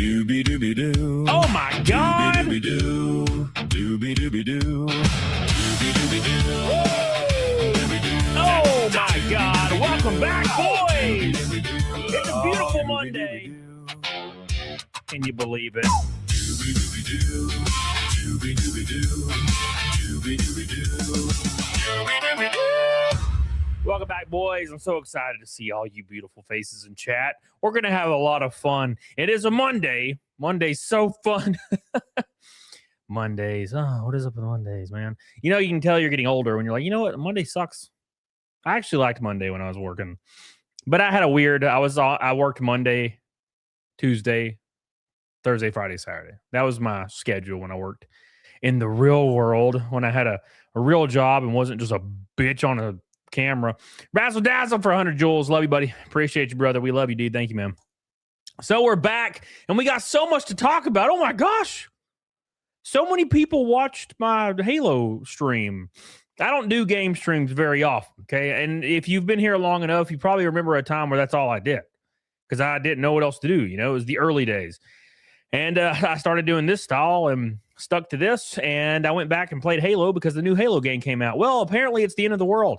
Doobie doobie doo. Oh my God! Doobie doobie doo. Doobie doobie doo. Doobie doobie doo. Oh my God! Welcome back, boys! It's a beautiful Monday. Can you believe it? Doobie doobie doo. Doobie doobie doo. Doobie doobie doo. Doobie doobie doo. Welcome back, boys. I'm so excited to see all you beautiful faces in chat. We're going to have a lot of fun. It is a Monday. Monday's so fun. Mondays. Oh, what is up with Mondays, man? You know, you can tell you're getting older when you're like, you know what? Monday sucks. I actually liked Monday when I was working. But I had a weird, I worked Monday, Tuesday, Thursday, Friday, Saturday. That was my schedule when I worked in the real world, when I had a real job and wasn't just a bitch on a camera. Razzle dazzle for 100 joules. Love you, buddy. Appreciate you, brother. We love you, dude. Thank you, man. So we're back and we got so much to talk about. Oh my gosh. So many people watched my Halo stream. I don't do game streams very often. Okay. And if you've been here long enough, you probably remember a time where that's all I did because I didn't know what else to do. You know, it was the early days. And I started doing this style and stuck to this. And I went back and played Halo because the new Halo game came out. Well, apparently it's the end of the world.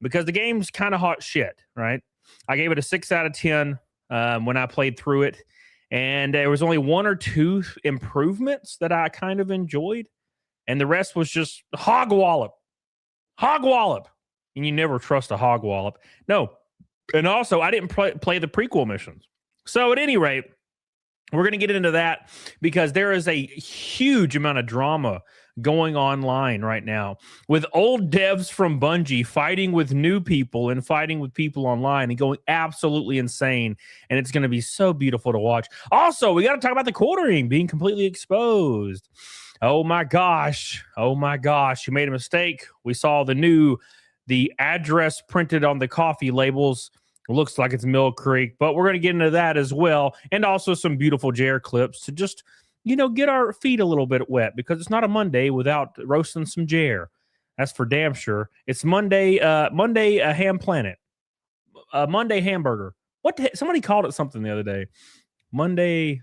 Because the game's kind of hot shit, right? I gave it a 6 out of 10 when I played through it. And there was only 1 or 2 improvements that I kind of enjoyed. And the rest was just hog wallop. Hog wallop. And you never trust a hog wallop. No. And also, I didn't play the prequel missions. So at any rate, we're going to get into that because there is a huge amount of drama going online right now with old devs from Bungie fighting with new people and fighting with people online and going absolutely insane. And it's going to be so beautiful to watch. Also, we got to talk about the quartering being completely exposed. Oh my gosh. Oh my gosh. You made a mistake. We saw the address printed on the coffee labels. Looks like it's Mill Creek, but we're going to get into that as well. And also some beautiful Jer clips to just, you know, get our feet a little bit wet because it's not a Monday without roasting some Jer. That's for damn sure. It's Monday, Ham Planet, Monday Hamburger. Somebody called it something the other day. Monday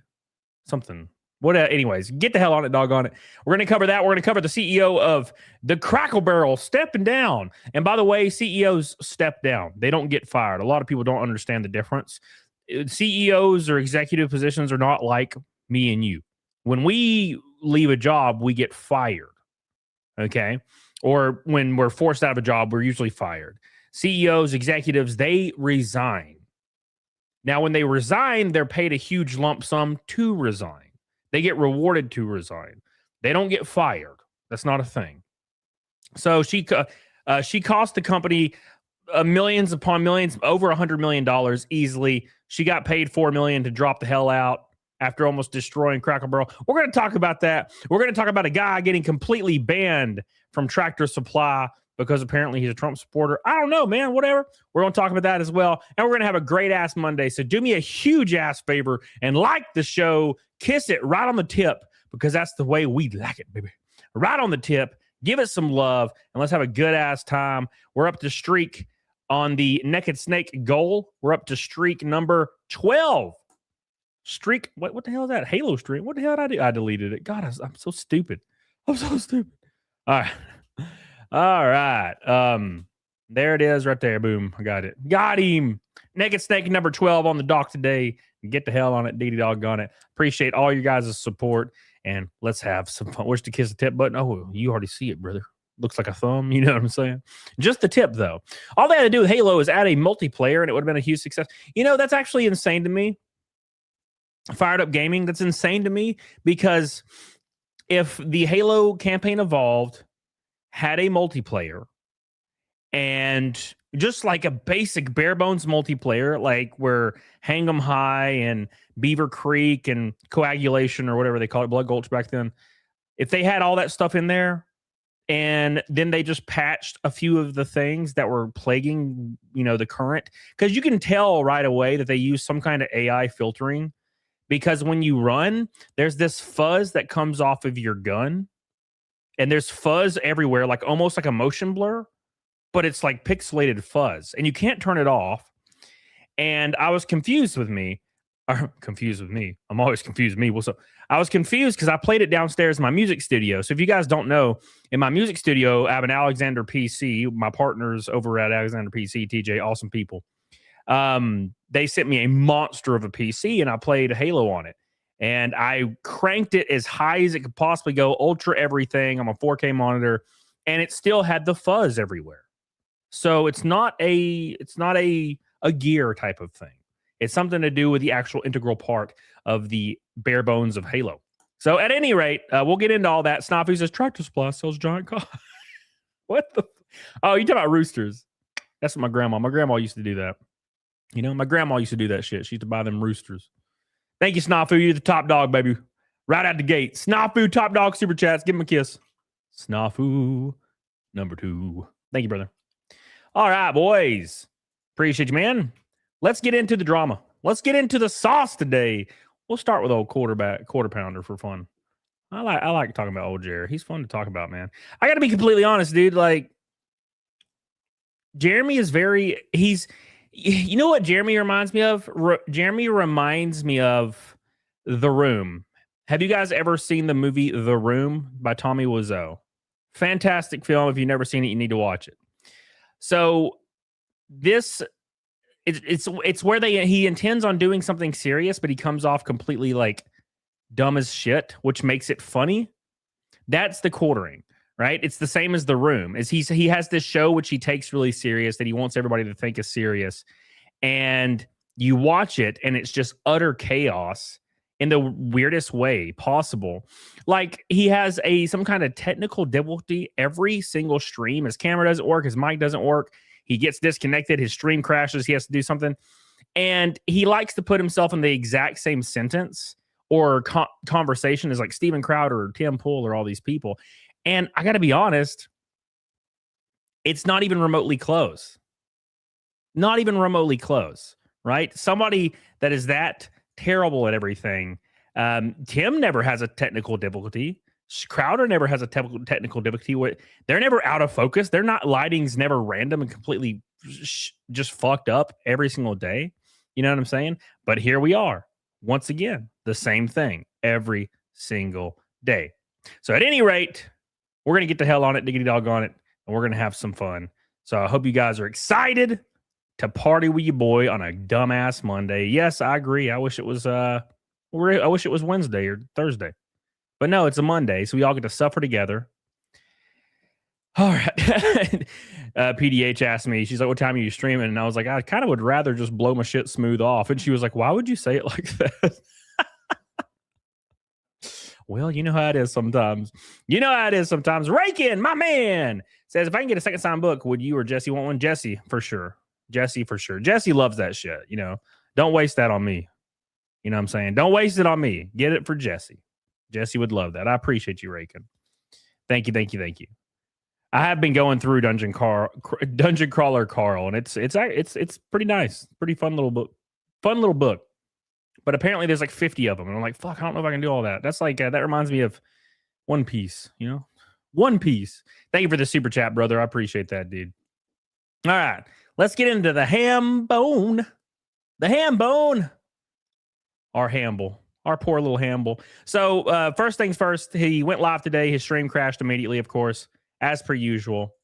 something. Anyways, get the hell on it, doggone it. We're going to cover that. We're going to cover the CEO of the Crackle Barrel stepping down. And by the way, CEOs step down. They don't get fired. A lot of people don't understand the difference. CEOs or executive positions are not like me and you. When we leave a job, we get fired. Okay? Or when we're forced out of a job, we're usually fired. CEOs, executives, they resign. Now, when they resign, they're paid a huge lump sum to resign. They get rewarded to resign. They don't get fired. That's not a thing. So she cost the company millions upon millions, over $100 million easily. She got paid $4 million to drop the hell out after almost destroying Crackle Barrel. We're going to talk about that. We're going to talk about a guy getting completely banned from Tractor Supply because apparently he's a Trump supporter. I don't know, man. Whatever. We're going to talk about that as well. And we're going to have a great ass Monday. So do me a huge ass favor and like the show. Kiss it right on the tip because that's the way we like it, baby. Right on the tip. Give it some love and let's have a good ass time. We're up to streak on the Naked Snake goal. We're up to streak number 12. Streak. What the hell is that? Halo streak. What the hell did I do? I deleted it. God, I'm so stupid. I'm so stupid. All right. All right. There it is right there. Boom. I got it. Got him. Naked Snake number 12 on the dock today. Get the hell on it. DD doggone it. Appreciate all you guys' support. And let's have some fun. Where's the kiss the tip button? Oh, you already see it, brother. Looks like a thumb. You know what I'm saying? Just the tip, though. All they had to do with Halo is add a multiplayer, and it would have been a huge success. You know, that's actually insane to me. Fired Up Gaming, that's insane to me. Because if the Halo campaign evolved, had a multiplayer, and just like a basic bare bones multiplayer, like where Hang 'em High and Beaver Creek and Coagulation or whatever they call it, Blood Gulch back then, if they had all that stuff in there and then they just patched a few of the things that were plaguing, you know, the current, because you can tell right away that they use some kind of AI filtering because when you run, there's this fuzz that comes off of your gun and there's fuzz everywhere, like almost like a motion blur. But it's like pixelated fuzz and you can't turn it off. And I was confused with me. are confused with me. I'm always confused with me. Well, so I was confused because I played it downstairs in my music studio. So if you guys don't know, in my music studio, I have an Alexander PC. My partners over at Alexander PC, TJ, awesome people. They sent me a monster of a PC and I played Halo on it. And I cranked it as high as it could possibly go, ultra everything. I'm a 4K monitor, and it still had the fuzz everywhere. So it's not a gear type of thing. It's something to do with the actual integral part of the bare bones of Halo. So at any rate, we'll get into all that. Snafu says Tractor Supply sells giant cars. What the? Oh, you talking about roosters? That's what my grandma. My grandma used to do that. You know, my grandma used to do that shit. She used to buy them roosters. Thank you, Snafu. You're the top dog, baby. Right out the gate. Snafu, top dog, super chats. Give him a kiss. Snafu, number 2. Thank you, brother. All right, boys. Appreciate you, man. Let's get into the drama. Let's get into the sauce today. We'll start with old quarter pounder for fun. I like talking about old Jerry. He's fun to talk about, man. I got to be completely honest, dude. Like, Jeremy is you know what Jeremy reminds me of? Jeremy reminds me of The Room. Have you guys ever seen the movie The Room by Tommy Wiseau? Fantastic film. If you've never seen it, you need to watch it. So this it's where he intends on doing something serious, but he comes off completely like dumb as shit, which makes it funny. That's The Quartering, right? It's the same as The Room. He has this show which he takes really serious that he wants everybody to think is serious, and you watch it and it's just utter chaos in the weirdest way possible. Like, he has some kind of technical difficulty every single stream. His camera doesn't work, his mic doesn't work. He gets disconnected, his stream crashes, he has to do something. And he likes to put himself in the exact same sentence or conversation as like Steven Crowder or Tim Pool or all these people. And I got to be honest, it's not even remotely close. Not even remotely close, right? Somebody that is that terrible at everything. Tim never has a technical difficulty. Crowder never has a technical difficulty. They're never out of focus. They're not, lighting's never random and completely just fucked up every single day. You know what I'm saying? But here we are, once again, the same thing every single day. So at any rate, we're going to get the hell on it, diggity dog on it, and we're going to have some fun. So I hope you guys are excited to party with your boy on a dumbass Monday. Yes, I agree. I wish it was Wednesday or Thursday. But no, it's a Monday, so we all get to suffer together. All right. PDH asked me, she's like, what time are you streaming? And I was like, I kind of would rather just blow my shit smooth off. And she was like, why would you say it like that? Well, you know how it is sometimes. Rakin, my man, says, if I can get a second signed book, would you or Jesse want one? Jesse, for sure. Jesse loves that shit. You know, don't waste that on me. You know what I'm saying? Don't waste it on me. Get it for Jesse. Jesse would love that. I appreciate you, Rakin. Thank you. I have been going through Dungeon Crawler Carl, and it's pretty nice. Pretty fun little book. But apparently there's like 50 of them, and I'm like, fuck, I don't know if I can do all that. That's like that reminds me of One Piece, you know? One Piece. Thank you for the super chat, brother. I appreciate that, dude. All right, let's get into the ham bone. The ham bone. Our Hamble. Our poor little Hamble. So first things first, he went live today. His stream crashed immediately, of course, as per usual.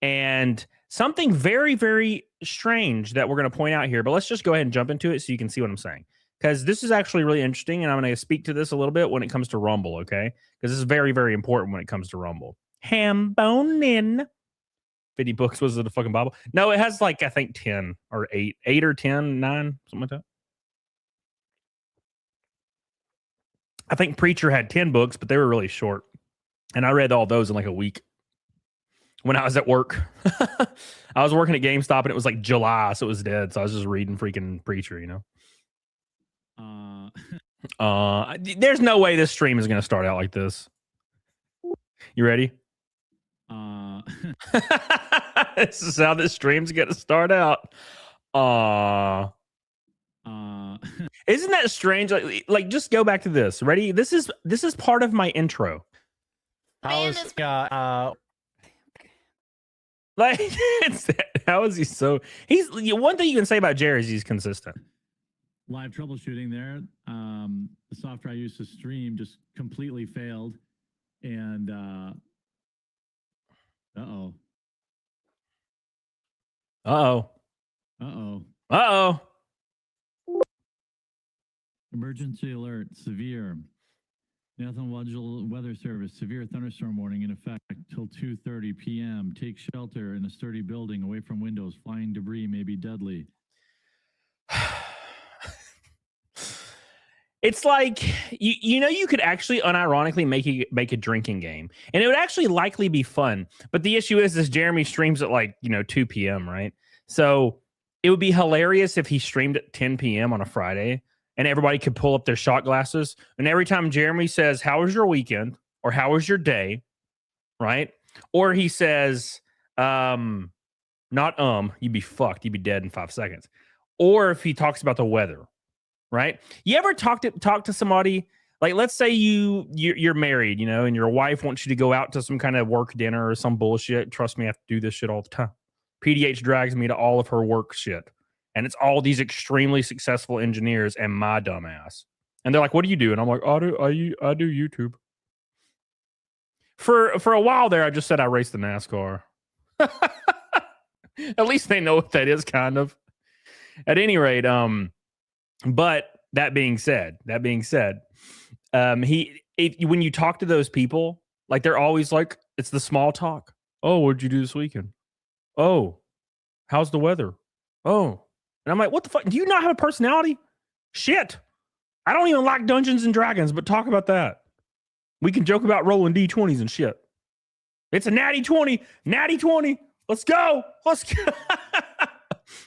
And something very, very strange that we're going to point out here, but let's just go ahead and jump into it so you can see what I'm saying. Because this is actually really interesting, and I'm going to speak to this a little bit when it comes to Rumble, okay? Because this is very, very important when it comes to Rumble. Hambonin. 50 books, was it a fucking Bible? No, it has like, I think 10 or 8 or 10, 9, something like that. I think Preacher had 10 books, but they were really short. And I read all those in like a week when I was at work. I was working at GameStop and it was like July, so it was dead. So I was just reading freaking Preacher, you know? There's no way this stream is going to start out like this. You ready? This is how this stream's going to start out. Isn't that strange? Like, just go back to this. Ready? This is part of my intro. Like, how is he so? He's one thing you can say about Jerry is he's consistent. live troubleshooting there. The software I used to stream just completely failed. And uh-oh. Uh-oh. Uh-oh. Uh-oh. Emergency alert, severe. National Weather Service, severe thunderstorm warning in effect till 2:30 p.m. Take shelter in a sturdy building away from windows. Flying debris may be deadly. It's like you could actually unironically make a drinking game, and it would actually likely be fun. But the issue is Jeremy streams at like 2 p.m. right? So it would be hilarious if he streamed at 10 p.m. on a Friday, and everybody could pull up their shot glasses, and every time Jeremy says, "How was your weekend?" or "How was your day?" right? Or he says, you'd be fucked. You'd be dead in 5 seconds. Or if he talks about the weather. Right? You ever talk to somebody, like, let's say you're married, and your wife wants you to go out to some kind of work dinner or some bullshit. Trust me, I have to do this shit all the time. PDH drags me to all of her work shit, and it's all these extremely successful engineers and my dumb ass. And they're like, "What do you do?" And I'm like, I do YouTube. For a while there, I just said I race the NASCAR. At least they know what that is, kind of. At any rate, but that being said, when you talk to those people, like, they're always like, it's the small talk. "Oh, what'd you do this weekend? Oh, how's the weather? Oh," and I'm like, what the fuck? Do you not have a personality? Shit. I don't even like Dungeons and Dragons, but talk about that. We can joke about rolling D20s and shit. It's a natty 20. Let's go.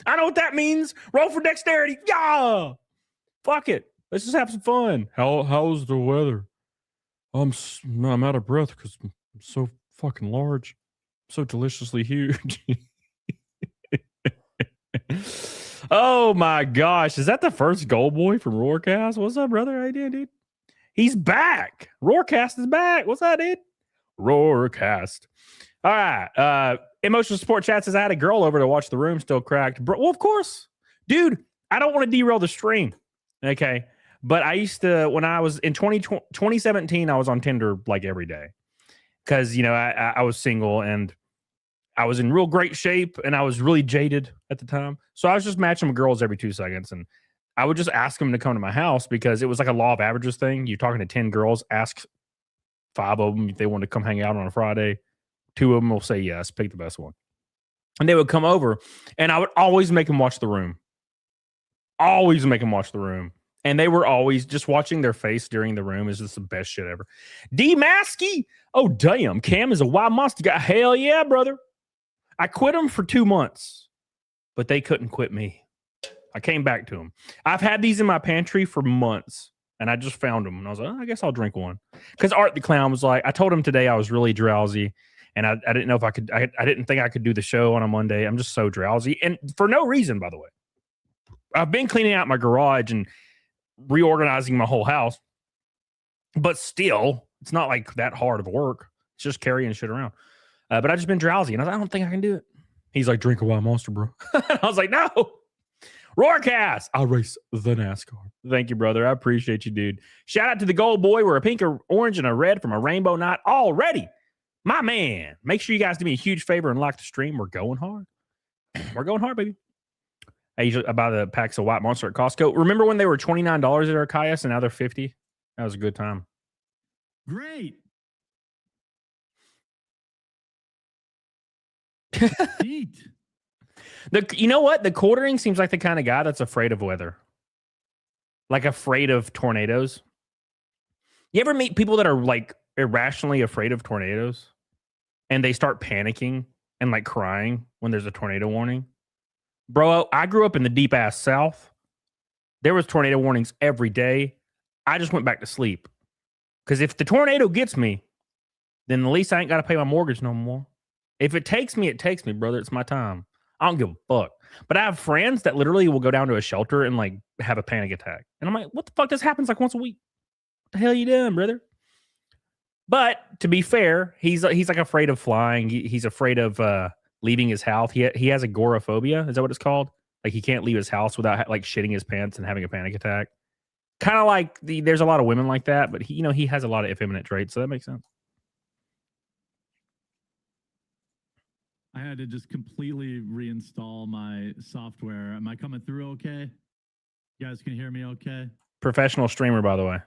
I know what that means. Roll for dexterity. Yeah. Fuck it. Let's just have some fun. How's the weather? I'm out of breath because I'm so fucking large. So deliciously huge. Oh my gosh. Is that the first gold boy from Roarcast? What's up, brother? How you doing, dude? He's back. Roarcast is back. What's up, dude? Roarcast. All right. Emotional Support Chat says, I had a girl over to watch the room still cracked. Well, of course. Dude, I don't want to derail the stream. Okay. But I used to, when I was in 2017, I was on Tinder like every day. Because, I was single and I was in real great shape and I was really jaded at the time. So I was just matching with girls every 2 seconds. And I would just ask them to come to my house because it was like a law of averages thing. You're talking to 10 girls, ask 5 of them if they want to come hang out on a Friday. 2 of them will say yes, pick the best one. And they would come over and I would always make them watch The Room. Always make them watch The Room. And they were always just watching their face during The Room is just the best shit ever. D-Maskey. Oh, damn. Cam is a wild monster guy. Hell yeah, brother. I quit them for 2 months, but they couldn't quit me. I came back to them. I've had these in my pantry for months, and I just found them. And I was like, I guess I'll drink one. Because Art the Clown was like, I told him today I was really drowsy, and I didn't know if I could. I didn't think I could do the show on a Monday. I'm just so drowsy, and for no reason, by the way. I've been cleaning out my garage and reorganizing my whole house, but still, it's not like that hard of work. It's just carrying shit around. But I've just been drowsy, and I was like, I don't think I can do it. He's like, drink a wild monster, bro. I was like, no. Roarcast. I'll race the NASCAR. Thank you, brother. I appreciate you, dude. Shout out to the gold boy. We're a pink, or orange, and a red from a rainbow night already. My man. Make sure you guys do me a huge favor and like the stream. We're going hard. We're going hard, baby. I buy the packs of White Monster at Costco. Remember when they were $29 at Archias and now they're $50? That was a good time. Great. Neat. You know what? The Quartering seems like the kind of guy that's afraid of weather. Like afraid of tornadoes. You ever meet people that are like irrationally afraid of tornadoes? And they start panicking and like crying when there's a tornado warning? Bro, I grew up in the deep ass South. There was tornado warnings every day. I just went back to sleep. Because if the tornado gets me, then at least I ain't got to pay my mortgage no more. If it takes me, brother. It's my time. I don't give a fuck. But I have friends that literally will go down to a shelter and like have a panic attack. And I'm like, what the fuck? This happens like once a week. What the hell you doing, brother? But to be fair, he's like afraid of flying. He's afraid of leaving his house. He has agoraphobia. Is that what it's called? Like he can't leave his house without like shitting his pants and having a panic attack. Kind of like there's a lot of women like that, but he has a lot of effeminate traits, so that makes sense. I had to just completely reinstall my software. Am I coming through okay? You guys can hear me okay? Professional streamer, by the way.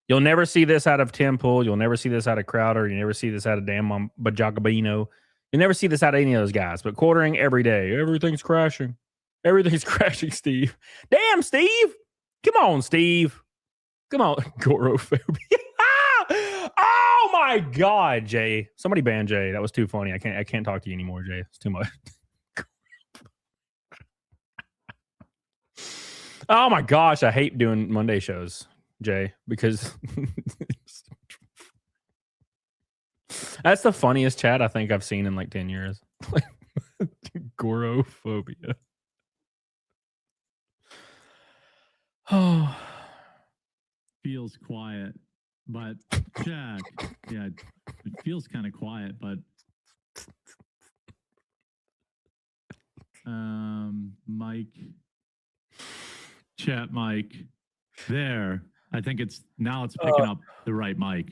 You'll never see this out of Tim Pool. You'll never see this out of Crowder. You never see this out of Dan Bajagabino. You'll never see this out of any of those guys. But quartering every day. Everything's crashing. Everything's crashing, Steve. Damn, Steve. Come on, Steve. Come on. Gorophobia. Oh my God, Jay. Somebody ban Jay. That was too funny. I can't talk to you anymore, Jay. It's too much. Oh my gosh, I hate doing Monday shows, Jay, because that's the funniest chat I think I've seen in like 10 years. Gorophobia. Oh. Feels quiet, but Jack, yeah, it feels kind of quiet, but Mike, chat Mike, there. I think it's picking up the right mic.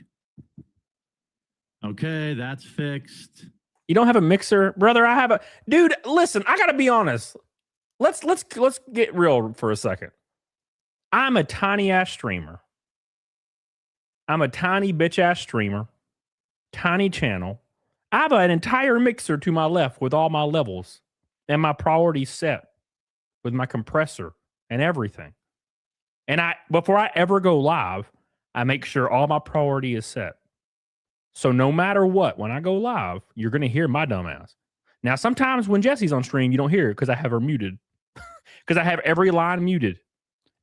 Okay, that's fixed. You don't have a mixer, brother? I have a dude. Listen, I gotta be honest. Let's get real for a second. I'm a tiny ass streamer. I'm a tiny bitch ass streamer. Tiny channel. I have an entire mixer to my left with all my levels and my priorities set with my compressor and everything. And before I ever go live, I make sure all my priority is set. So no matter what, when I go live, you're going to hear my dumbass. Now, sometimes when Jesse's on stream, you don't hear it because I have her muted. Because I have every line muted.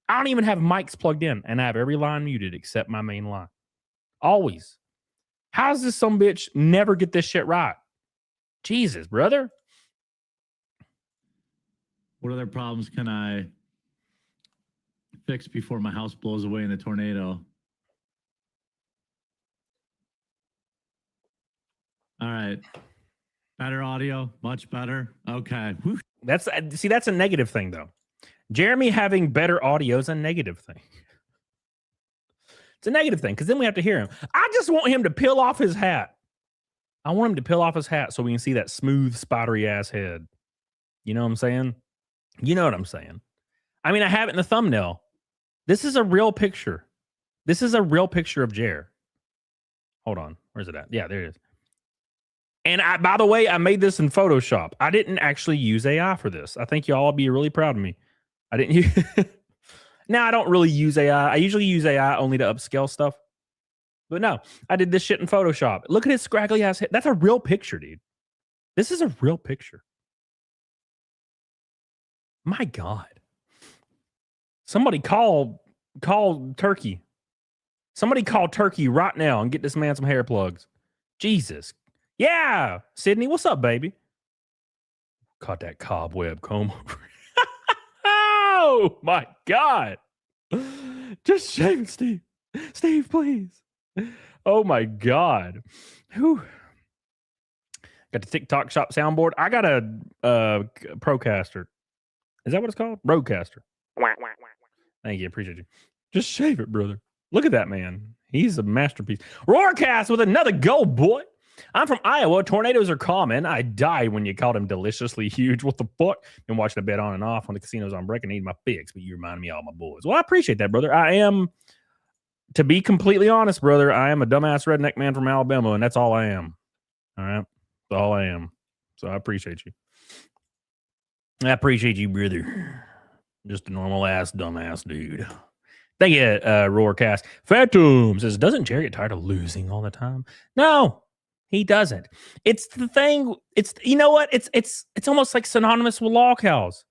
I don't even have mics plugged in, and I have every line muted except my main line. Always. How does this some bitch never get this shit right? Jesus, brother. What other problems can I fix before my house blows away in a tornado? All right. Better audio, much better. Okay. Whew. That's a negative thing, though. Jeremy having better audio is a negative thing. It's a negative thing because then we have to hear him. I just want him to peel off his hat. I want him to peel off his hat so we can see that smooth, spidery ass head. You know what I'm saying? You know what I'm saying? I mean, I have it in the thumbnail. This is a real picture. This is a real picture of Jer. Hold on. Where's it at? Yeah, there it is. And by the way, I made this in Photoshop. I didn't actually use AI for this. I think y'all be really proud of me. I didn't use... Now, I don't really use AI. I usually use AI only to upscale stuff. But no, I did this shit in Photoshop. Look at his scraggly ass head. That's a real picture, dude. This is a real picture. My God. Somebody call Turkey. Somebody call Turkey right now and get this man some hair plugs. Jesus. Yeah. Sydney, what's up, baby? Caught that cobweb comb over. Oh, my God. Just shave it, Steve. Steve, please. Oh, my God. Whew. Got the TikTok shop soundboard. I got a Procaster. Is that what it's called? Rodecaster. Thank you. Appreciate you. Just shave it, brother. Look at that man. He's a masterpiece. Roarcast with another go, boy. I'm from Iowa. Tornadoes are common. I died when you called him deliciously huge. What the fuck? Been watching a bet on and off when the casino's on break and need my fix, but you remind me of all my boys. Well, I appreciate that, brother. I am, to be completely honest, brother, I am a dumbass redneck man from Alabama, and that's all I am. All right? That's all I am. So I appreciate you. I appreciate you, brother. Just a normal ass, dumbass dude. Thank you, Roarcast. Phantom says, doesn't Jerry get tired of losing all the time? No, he doesn't. It's the thing. It's, you know what? It's almost like synonymous with law cows.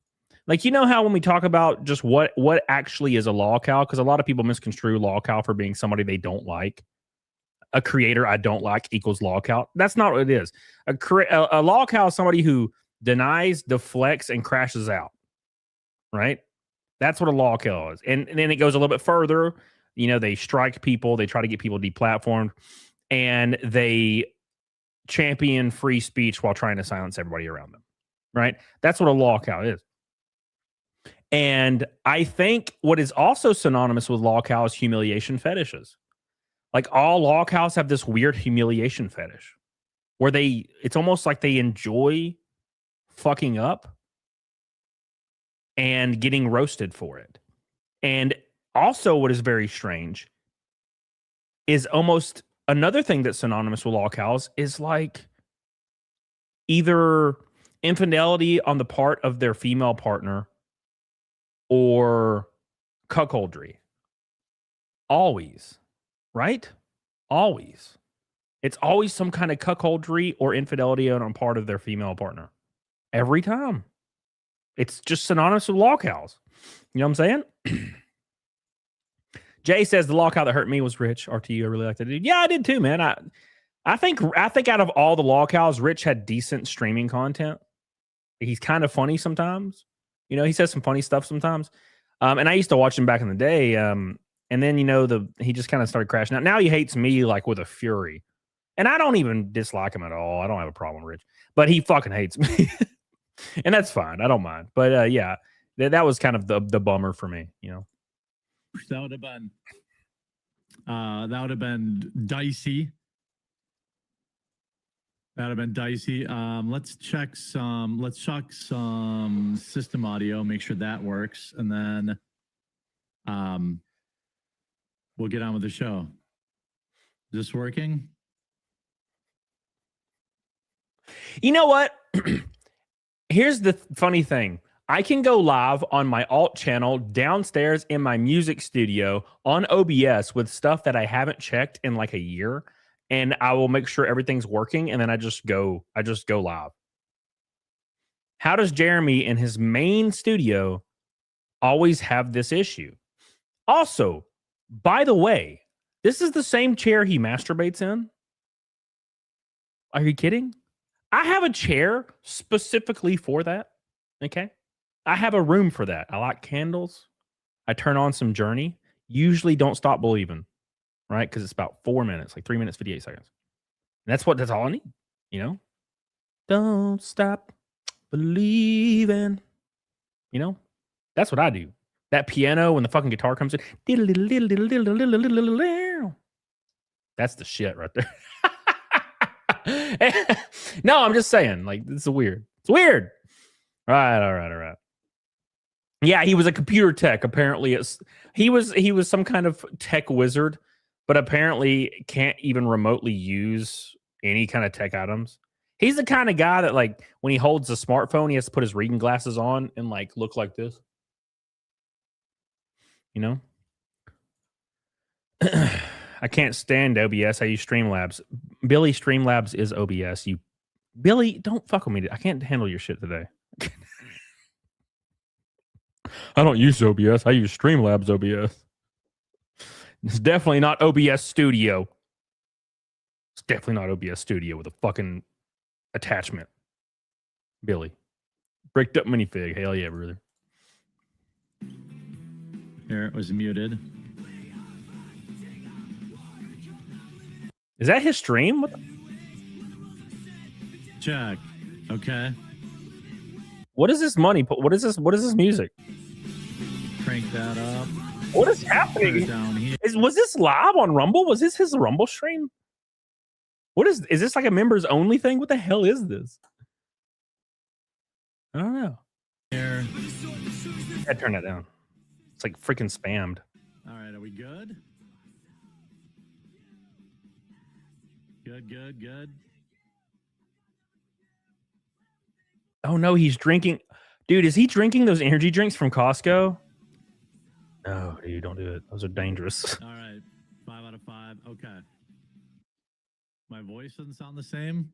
Like, you know how when we talk about just what actually is a law cow, because a lot of people misconstrue law cow for being somebody they don't like. A creator I don't like equals law cow. That's not what it is. A law cow is somebody who denies, deflects, and crashes out. Right? That's what a law kill is. And then it goes a little bit further. You know, they strike people. They try to get people deplatformed. And they champion free speech while trying to silence everybody around them. Right? That's what a law cow is. And I think what is also synonymous with lol cow is humiliation fetishes. Like all lol cows have this weird humiliation fetish where it's almost like they enjoy fucking up and getting roasted for it. And also what is very strange is almost another thing that's synonymous with lol cows is like either infidelity on the part of their female partner or cuckoldry. Always, right? Always. It's always some kind of cuckoldry or infidelity on part of their female partner. Every time. It's just synonymous with lol cows. You know what I'm saying? Jay says the lol cow that hurt me was Rich. RTU, I really like that dude. Yeah, I did too, man. I think out of all the lol cows, Rich had decent streaming content. He's kind of funny sometimes. You know, he says some funny stuff sometimes. And I used to watch him back in the day. And then, you know, he just kind of started crashing out. Now he hates me like with a fury. And I don't even dislike him at all. I don't have a problem with Rich. But he fucking hates me. And that's fine. I don't mind. But yeah, that was kind of the bummer for me, you know. That would have been dicey. That would have been dicey. Let's check some system audio, make sure that works, and then we'll get on with the show. Is this working? You know what? Here's the funny thing. I can go live on my alt channel downstairs in my music studio on OBS with stuff that I haven't checked in like a year, and I will make sure everything's working, and then I just go live. How does Jeremy in his main studio always have this issue? Also, by the way, this is the same chair he masturbates in. Are you kidding? I have a chair specifically for that. Okay. I have a room for that. I like candles. I turn on some Journey. Usually don't stop believing, right? Because it's about 4 minutes, like 3 minutes, 58 seconds. And that's all I need, you know? Don't stop believing. You know? That's what I do. That piano when the fucking guitar comes in. That's the shit right there. No, I'm just saying, like, it's weird. It's weird. All right. Yeah, he was a computer tech. Apparently, he was some kind of tech wizard, but apparently can't even remotely use any kind of tech items. He's the kind of guy that, like, when he holds a smartphone, he has to put his reading glasses on and like look like this. You know? I can't stand OBS. I use Streamlabs. Billy, Streamlabs is OBS. Billy, don't fuck with me. I can't handle your shit today. I don't use OBS. I use Streamlabs OBS. It's definitely not OBS Studio. It's definitely not OBS Studio with a fucking attachment. Billy. Bricked up minifig. Hell yeah, brother. Here, it was muted. Is that his stream? Check. Okay. What is this money? What is this? What is this music? Crank that up. What is Put happening? it down here. Was this live on Rumble? Was this his Rumble stream? What is this like a members only thing? What the hell is this? I don't know. Here. I turn that down. It's like freaking spammed. All right, are we good? Good. Oh no, he's drinking. Dude, is he drinking those energy drinks from Costco? No, dude, don't do it. Those are dangerous. All right, 5 out of 5. Okay. My voice doesn't sound the same.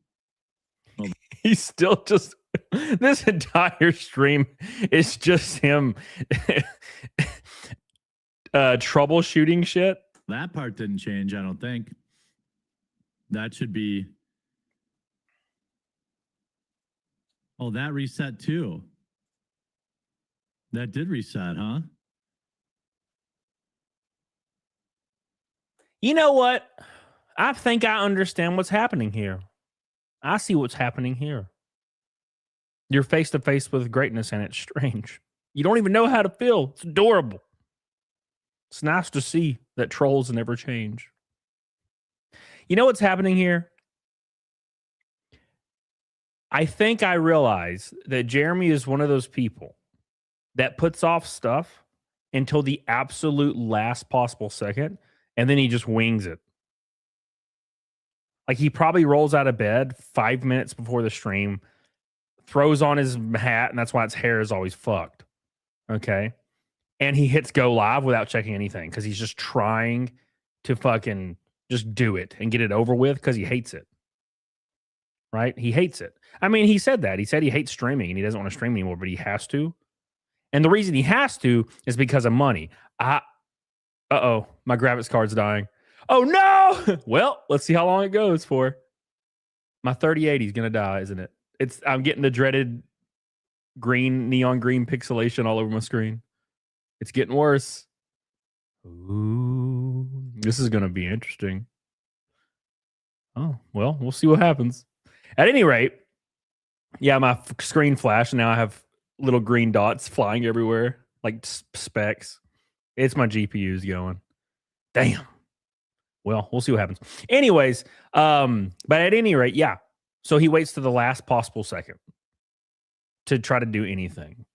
He's still just. This entire stream is just him troubleshooting shit. That part didn't change, I don't think. That should be. Oh, that reset too. That did reset, huh? You know what? I think I understand what's happening here. I see what's happening here. You're face to face with greatness and it's strange. You don't even know how to feel. It's adorable. It's nice to see that trolls never change. You know what's happening here? I think I realize that Jeremy is one of those people that puts off stuff until the absolute last possible second, and then he just wings it. Like he probably rolls out of bed 5 minutes before the stream, throws on his hat, and that's why his hair is always fucked. Okay. And he hits go live without checking anything because he's just trying to fucking just do it and get it over with because he hates it. Right? He hates it. I mean, he said that. He said he hates streaming and he doesn't want to stream anymore, but he has to. And the reason he has to is because of money. Uh-oh, my graphics card's dying. Oh, no! Well, let's see how long it goes for. My 3080 is going to die, isn't it? I'm getting the dreaded neon green pixelation all over my screen. It's getting worse. Ooh, this is going to be interesting. Oh, well, we'll see what happens. At any rate, yeah, my screen flashed, and now I have little green dots flying everywhere, like specks. It's my GPU's going. Damn. Well, we'll see what happens. Anyways, but at any rate, yeah. So he waits to the last possible second to try to do anything.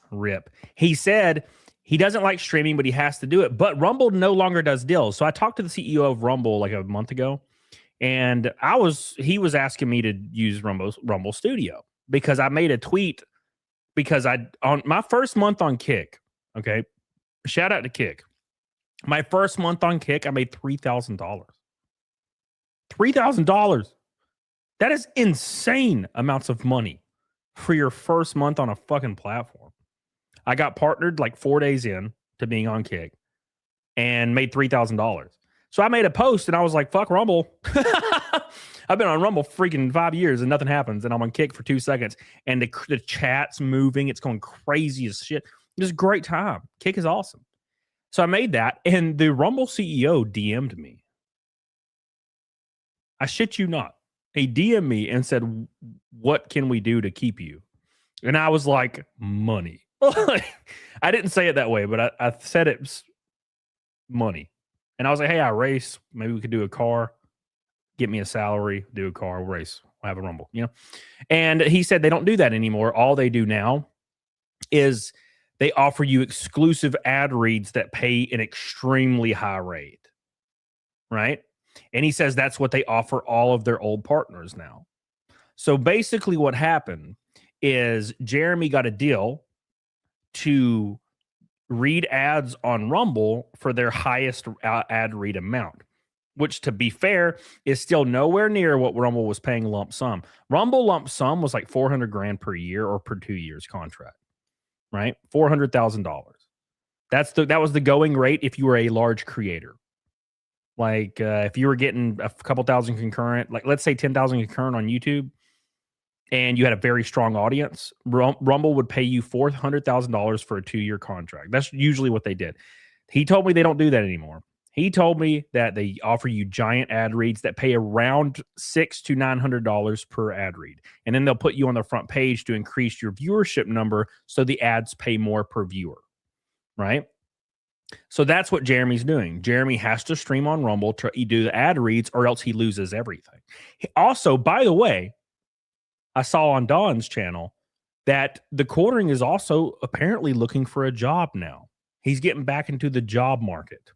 Rip. He said he doesn't like streaming, but he has to do it. But Rumble no longer does deals. So I talked to the CEO of Rumble like a month ago, and he was asking me to use Rumble Studio because I made a tweet because on my first month on Kick, okay, shout out to Kick. My first month on Kick, I made $3,000. $3,000. That is insane amounts of money for your first month on a fucking platform. I got partnered like 4 days in to being on Kick and made $3,000. So I made a post and I was like, fuck Rumble. I've been on Rumble freaking 5 years and nothing happens. And I'm on Kick for 2 seconds and the chat's moving. It's going crazy as shit. It's a great time. Kick is awesome. So I made that, and the Rumble CEO DM'd me. I shit you not. He DM'd me and said, what can we do to keep you? And I was like, money. I didn't say it that way, but I said it's money. And I was like, hey, I race. Maybe we could do a car. Get me a salary, do a car, race. We'll have a Rumble, you know? And he said they don't do that anymore. All they do now is they offer you exclusive ad reads that pay an extremely high rate, right? And he says that's what they offer all of their old partners now. So basically what happened is Jeremy got a deal to read ads on Rumble for their highest ad read amount, which, to be fair, is still nowhere near what Rumble was paying lump sum. Rumble lump sum was like $400,000 per year or per 2 years contract. Right? $400,000. That was the going rate if you were a large creator. Like if you were getting a couple thousand concurrent, like let's say 10,000 concurrent on YouTube, and you had a very strong audience, Rumble would pay you $400,000 for a 2-year contract. That's usually what they did. He told me they don't do that anymore. He told me that they offer you giant ad reads that pay around $600 to $900 per ad read. And then they'll put you on the front page to increase your viewership number so the ads pay more per viewer, right? So that's what Jeremy's doing. Jeremy has to stream on Rumble to do the ad reads or else he loses everything. Also, by the way, I saw on Don's channel that TheQuartering is also apparently looking for a job now. He's getting back into the job market.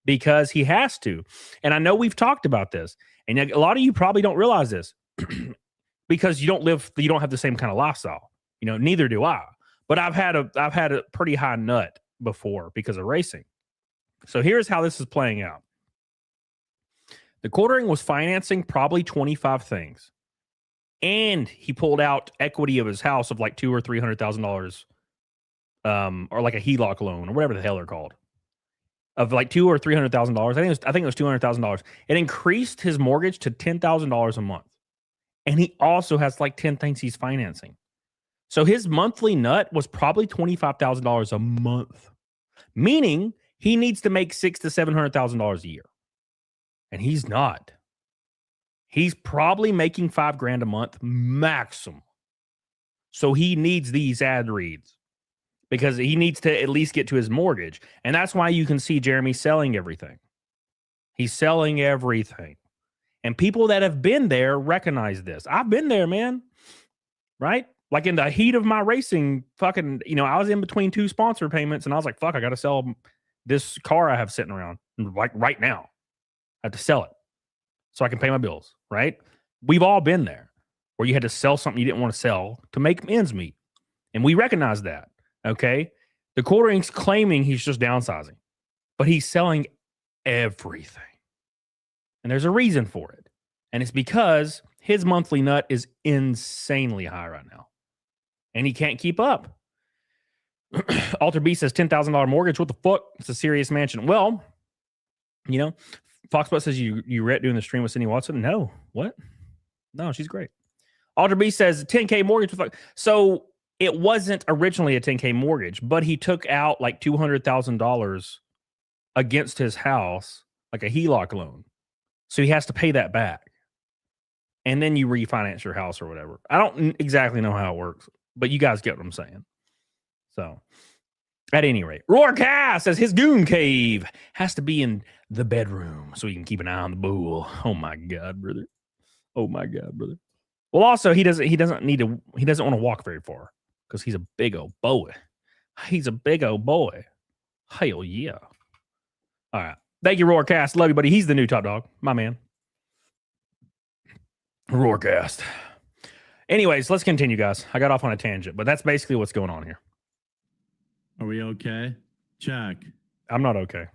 Because he has to. And I know we've talked about this. And a lot of you probably don't realize this because you don't have the same kind of lifestyle. You know, neither do I. But I've had a pretty high nut before because of racing. So here's how this is playing out. TheQuartering was financing probably 25 things. And he pulled out equity of his house of like $200,000 or $300,000, or like a HELOC loan or whatever the hell they're called. Of like $200,000 or $300,000. I think it was $200,000. It increased his mortgage to $10,000 a month. And he also has like 10 things he's financing. So his monthly nut was probably $25,000 a month, meaning he needs to make $600,000 to $700,000 a year. And he's not. He's probably making $5,000 a month maximum. So he needs these ad reads. because he needs to at least get to his mortgage. And that's why you can see Jeremy selling everything. He's selling everything. And people that have been there recognize this. I've been there, man. Right? Like in the heat of my racing, fucking, I was in between 2 sponsor payments and I was like, fuck, I got to sell this car I have sitting around like right now. I have to sell it so I can pay my bills, right? We've all been there where you had to sell something you didn't want to sell to make ends meet. And we recognize that, okay? The Quartering's claiming he's just downsizing, but he's selling everything. And there's a reason for it. And it's because his monthly nut is insanely high right now. And he can't keep up. Alter B says $10,000 mortgage. What the fuck? It's a serious mansion. Well, Foxbutt says you read doing the stream with Cindy Watson. No. What? No, she's great. Alter B says 10K mortgage. So it wasn't originally a 10K mortgage, but he took out like $200,000 against his house, like a HELOC loan. So he has to pay that back. And then you refinance your house or whatever. I don't exactly know how it works, but you guys get what I'm saying. So, at any rate, Roarcast says his goon cave has to be in the bedroom so he can keep an eye on the bull. Oh my God, brother. Oh my God, brother. Well, also he doesn't want to walk very far because he's a big old boy. He's a big old boy. Hell yeah. All right. Thank you, Roarcast. Love you, buddy. He's the new top dog. My man. Roarcast. Anyways, let's continue, guys. I got off on a tangent, but that's basically what's going on here. Are we okay? Check. I'm not okay.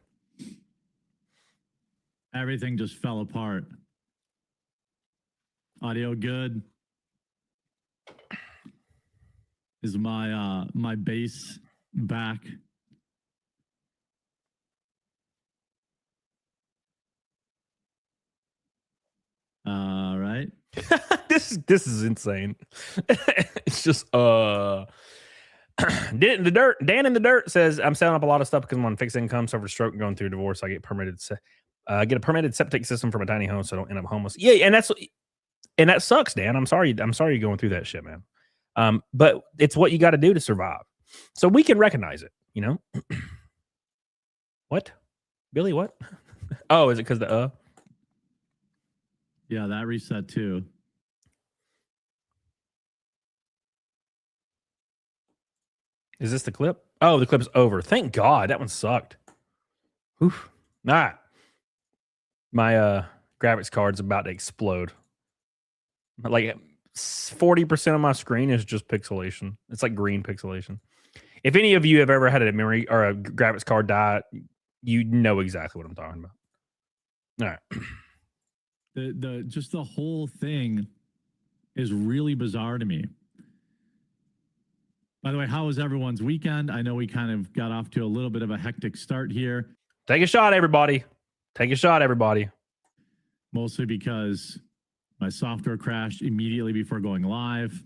Everything just fell apart. Audio good. Is my my bass back? All right. This is insane. It's just Dan in the dirt says I'm selling up a lot of stuff because I'm on fixed income, suffer stroke, and going through divorce. I get get a permitted septic system from a tiny home so I don't end up homeless. Yeah, and that sucks, Dan. I'm sorry you're going through that shit, man. But it's what you got to do to survive. So we can recognize it, What? Billy, what? Oh, is it because the Yeah, that reset too. Is this the clip? Oh, the clip's over. Thank God. That one sucked. Oof. All right. My graphics card's about to explode. Like 40% of my screen is just pixelation. It's like green pixelation. If any of you have ever had a memory or a graphics card die, you know exactly what I'm talking about. All right. The whole thing is really bizarre to me. By the way, how was everyone's weekend? I know we kind of got off to a little bit of a hectic start here. Take a shot, everybody. Take a shot, everybody. Mostly because my software crashed immediately before going live.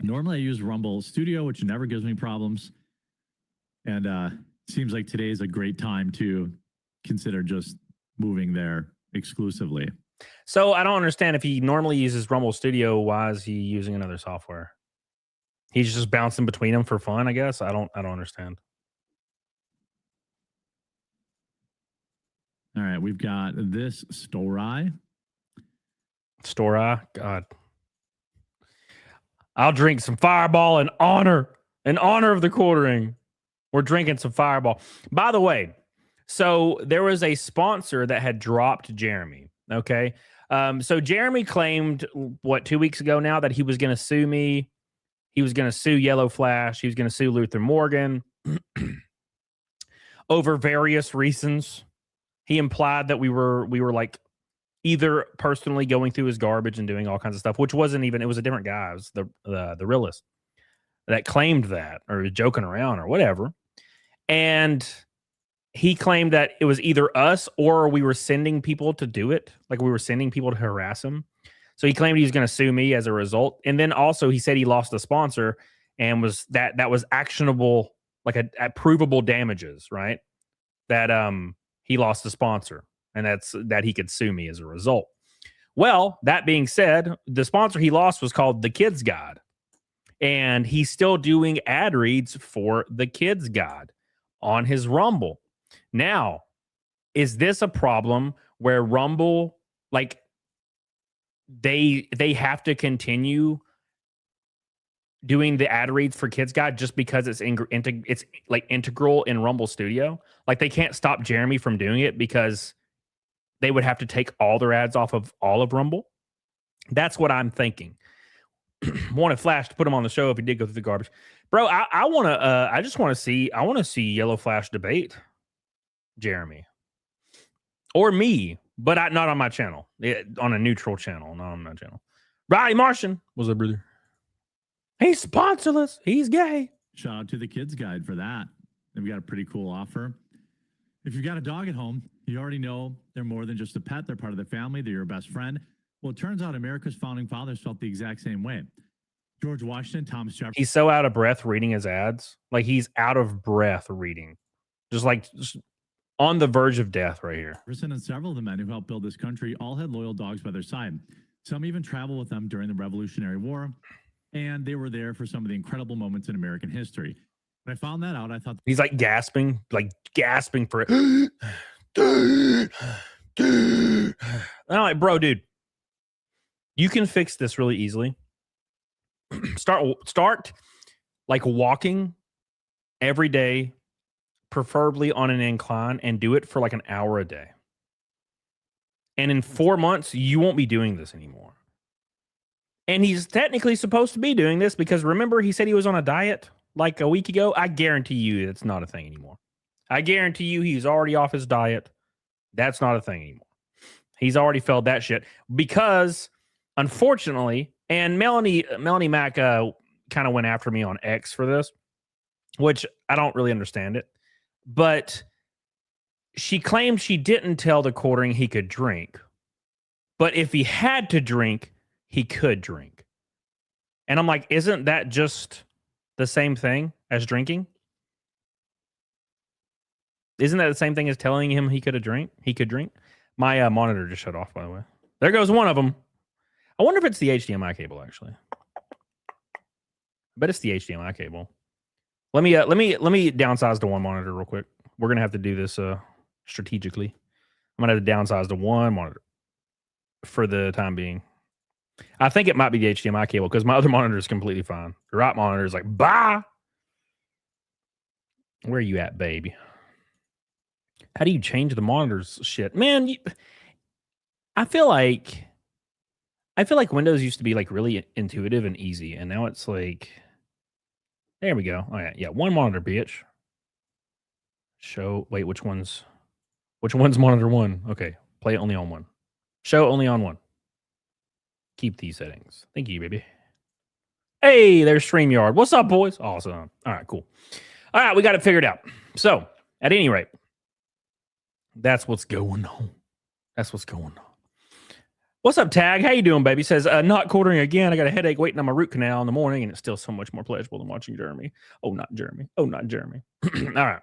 Normally I use Rumble Studio, which never gives me problems. And seems like today is a great time to consider just moving there exclusively. So I don't understand, if he normally uses Rumble Studio, why is he using another software? He's just bouncing between them for fun, I guess. I don't understand. All right, we've got this Story. God. I'll drink some Fireball in honor of the Quartering. We're drinking some Fireball. By the way, so there was a sponsor that had dropped Jeremy. Okay. So Jeremy claimed 2 weeks ago now that he was going to sue me. He was going to sue Yellow Flash. He was going to sue Luther Morgan over various reasons. He implied that we were like either personally going through his garbage and doing all kinds of stuff, which wasn't even, it was a different guy. It was the realist that claimed that, or joking around or whatever. And he claimed that it was either us or we were sending people to do it. Like we were sending people to harass him. So he claimed he was going to sue me as a result. And then also he said he lost a sponsor and was that was actionable, like a provable damages, right? That he lost the sponsor and that he could sue me as a result. Well, that being said, the sponsor he lost was called The Kids Guide. And he's still doing ad reads for the Kids Guide on his Rumble. Now, is this a problem where Rumble, like, they have to continue doing the ad reads for Kids Guide just because it's like integral in Rumble Studio? Like, they can't stop Jeremy from doing it because they would have to take all their ads off of all of Rumble. That's what I'm thinking. Wanted Flash to put him on the show if he did go through the garbage, bro. I want to. I just want to see. I want to see Yellow Flash debate Jeremy or me, but not on my channel. On a neutral channel, not on my channel. Riley Martian was a brother. He's sponsorless. He's gay. Shout out to the Kids Guide for that. They've got a pretty cool offer. If you've got a dog at home, you already know they're more than just a pet. They're part of the family. They're your best friend. Well, it turns out America's founding fathers felt the exact same way. George Washington, Thomas Jefferson. He's so out of breath reading his ads. Like, he's out of breath reading. Just on the verge of death right here. Jefferson and several of the men who helped build this country all had loyal dogs by their side. Some even traveled with them during the Revolutionary War, and they were there for some of the incredible moments in American history. When I found that out, I thought... He's like gasping for it. I'm like, bro, dude, you can fix this really easily. Start like walking every day, preferably on an incline, and do it for like an hour a day. And in 4 months, you won't be doing this anymore. And he's technically supposed to be doing this because remember, he said he was on a diet like a week ago. I guarantee you it's not a thing anymore. I guarantee you he's already off his diet. That's not a thing anymore. He's already felt that shit because, unfortunately, and Melanie Mack kind of went after me on X for this, which I don't really understand it. But she claimed she didn't tell the Quartering he could drink. But if he had to drink, he could drink. And I'm like, isn't that just the same thing as drinking? Isn't that the same thing as telling him he could drink? My monitor just shut off, by the way. There goes one of them. I wonder if it's the HDMI cable, actually. I bet it's the HDMI cable. Let me downsize to one monitor real quick. We're gonna have to do this strategically. I'm gonna have to downsize to one monitor for the time being. I think it might be the HDMI cable because my other monitor is completely fine. The right monitor is like, bye. Where are you at, baby? How do you change the monitors? Shit, man. I feel like Windows used to be like really intuitive and easy, and now it's like, there we go. All right, yeah, one monitor, bitch. Show. Wait, which one's monitor one? Okay, play only on one. Show only on one. Keep these settings. Thank you, baby. Hey, there's StreamYard. What's up, boys? Awesome. All right, cool. All right, we got it figured out. So, at any rate, that's what's going on. What's up, Tag? How you doing, baby? Says, not quartering again. I got a headache waiting on my root canal in the morning, and it's still so much more pleasurable than watching Jeremy. Oh, not Jeremy. All right.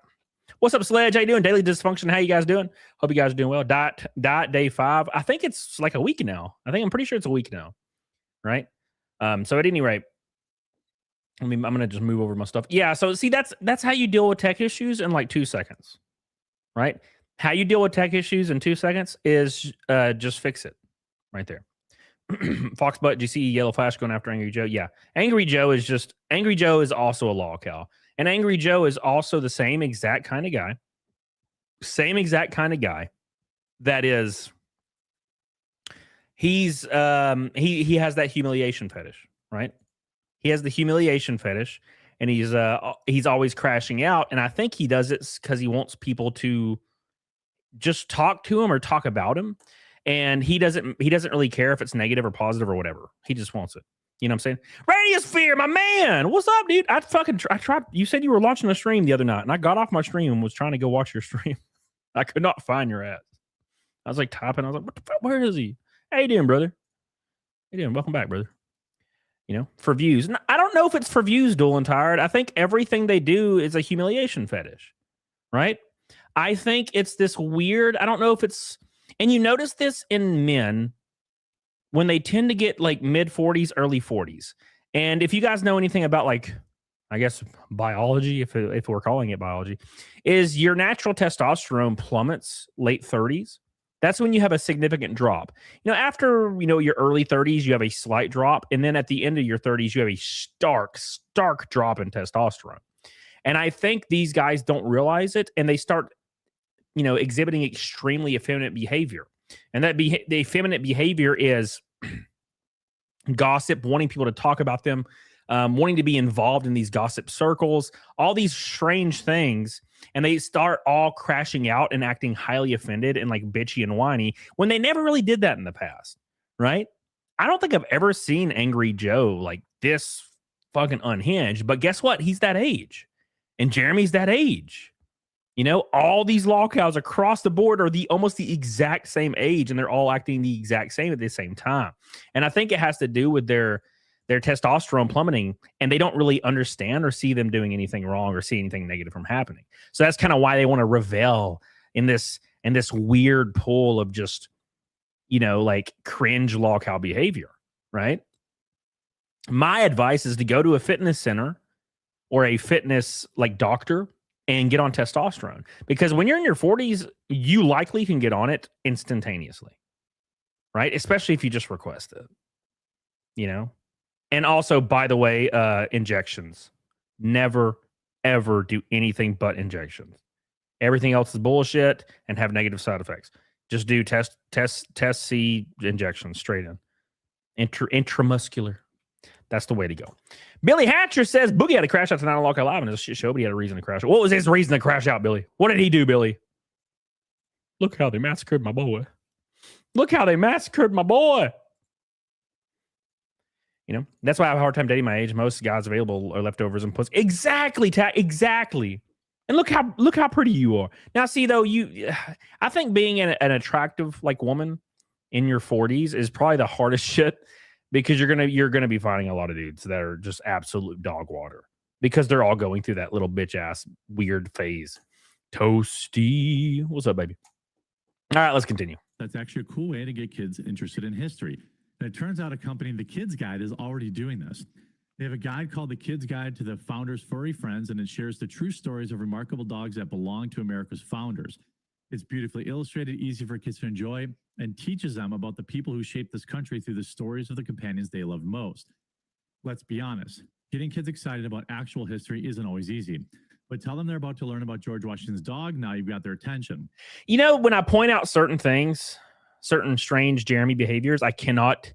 What's up, Sledge? How you doing? Daily Dysfunction. How you guys doing? Hope you guys are doing well. Diet day 5. I think it's like a week now. I'm pretty sure it's a week now. Right? So at any rate, I'm gonna just move over my stuff. Yeah, so see, that's how you deal with tech issues in like 2 seconds. Right? How you deal with tech issues in 2 seconds is just fix it. Right there. Foxbutt, do you see Yellow Flash going after Angry Joe? Yeah. Angry Joe is also a law cow. And Angry Joe is also the same exact kind of guy. That is, he has that humiliation fetish, right? He has the humiliation fetish, and he's always crashing out. And I think he does it because he wants people to just talk to him or talk about him. And he doesn't really care if it's negative or positive or whatever. He just wants it. You know what I'm saying? Radius Fear, my man. What's up, dude? I tried. You said you were launching a stream the other night, and I got off my stream and was trying to go watch your stream. I could not find your ass. I was like typing. I was like, what the fuck? Where is he? How you doing, brother? How you doing? Welcome back, brother. You know, for views. And I don't know if it's for views, Dual and Tired. I think everything they do is a humiliation fetish, right? I think it's this weird, I don't know if it's, and you notice this in men when they tend to get like mid 40s, early 40s, And if you guys know anything about, like, I guess biology, if we're calling it biology, is your natural testosterone plummets late 30s. That's when you have a significant drop. After, your early 30s, you have a slight drop. And then at the end of your 30s, you have a stark drop in testosterone. And I think these guys don't realize it, and they start, exhibiting extremely effeminate behavior. And that the effeminate behavior is gossip, wanting people to talk about them, wanting to be involved in these gossip circles, all these strange things. And they start all crashing out and acting highly offended and like bitchy and whiny when they never really did that in the past, right? I don't think I've ever seen Angry Joe like this fucking unhinged, but guess what? He's that age. And Jeremy's that age. All these law cows across the board are almost the exact same age, and they're all acting the exact same at the same time. And I think it has to do with their testosterone plummeting, and they don't really understand or see them doing anything wrong or see anything negative from happening. So that's kind of why they want to revel in this weird pool of just, like cringe law cow behavior, right? My advice is to go to a fitness center or a fitness like doctor and get on testosterone, because when you're in your 40s, you likely can get on it instantaneously, right? Especially if you just request it, And also, by the way, injections. Never, ever do anything but injections. Everything else is bullshit and have negative side effects. Just do test C injections straight in. Intramuscular. That's the way to go. Billy Hatcher says Boogie had to crash out tonight on Lock Live, and it's a shit show, but he had a reason to crash out. What was his reason to crash out, Billy? What did he do, Billy? Look how they massacred my boy. Look how they massacred my boy. That's why I have a hard time dating my age. Most guys available are leftovers and pussy. Exactly, exactly. And look how pretty you are. Now, see, though, I think being an attractive like woman in your 40s is probably the hardest shit, because you're gonna be finding a lot of dudes that are just absolute dog water, because they're all going through that little bitch ass weird phase. Toasty, what's up, baby? All right, let's continue. That's actually a cool way to get kids interested in history. And it turns out a company, The Kids Guide, is already doing this. They have a guide called The Kids Guide to the Founders' Furry Friends, and it shares the true stories of remarkable dogs that belong to America's founders. It's beautifully illustrated, easy for kids to enjoy, and teaches them about the people who shaped this country through the stories of the companions they loved most. Let's be honest, getting kids excited about actual history isn't always easy. But tell them they're about to learn about George Washington's dog, now you've got their attention. When I point out certain things, certain strange Jeremy behaviors, I cannot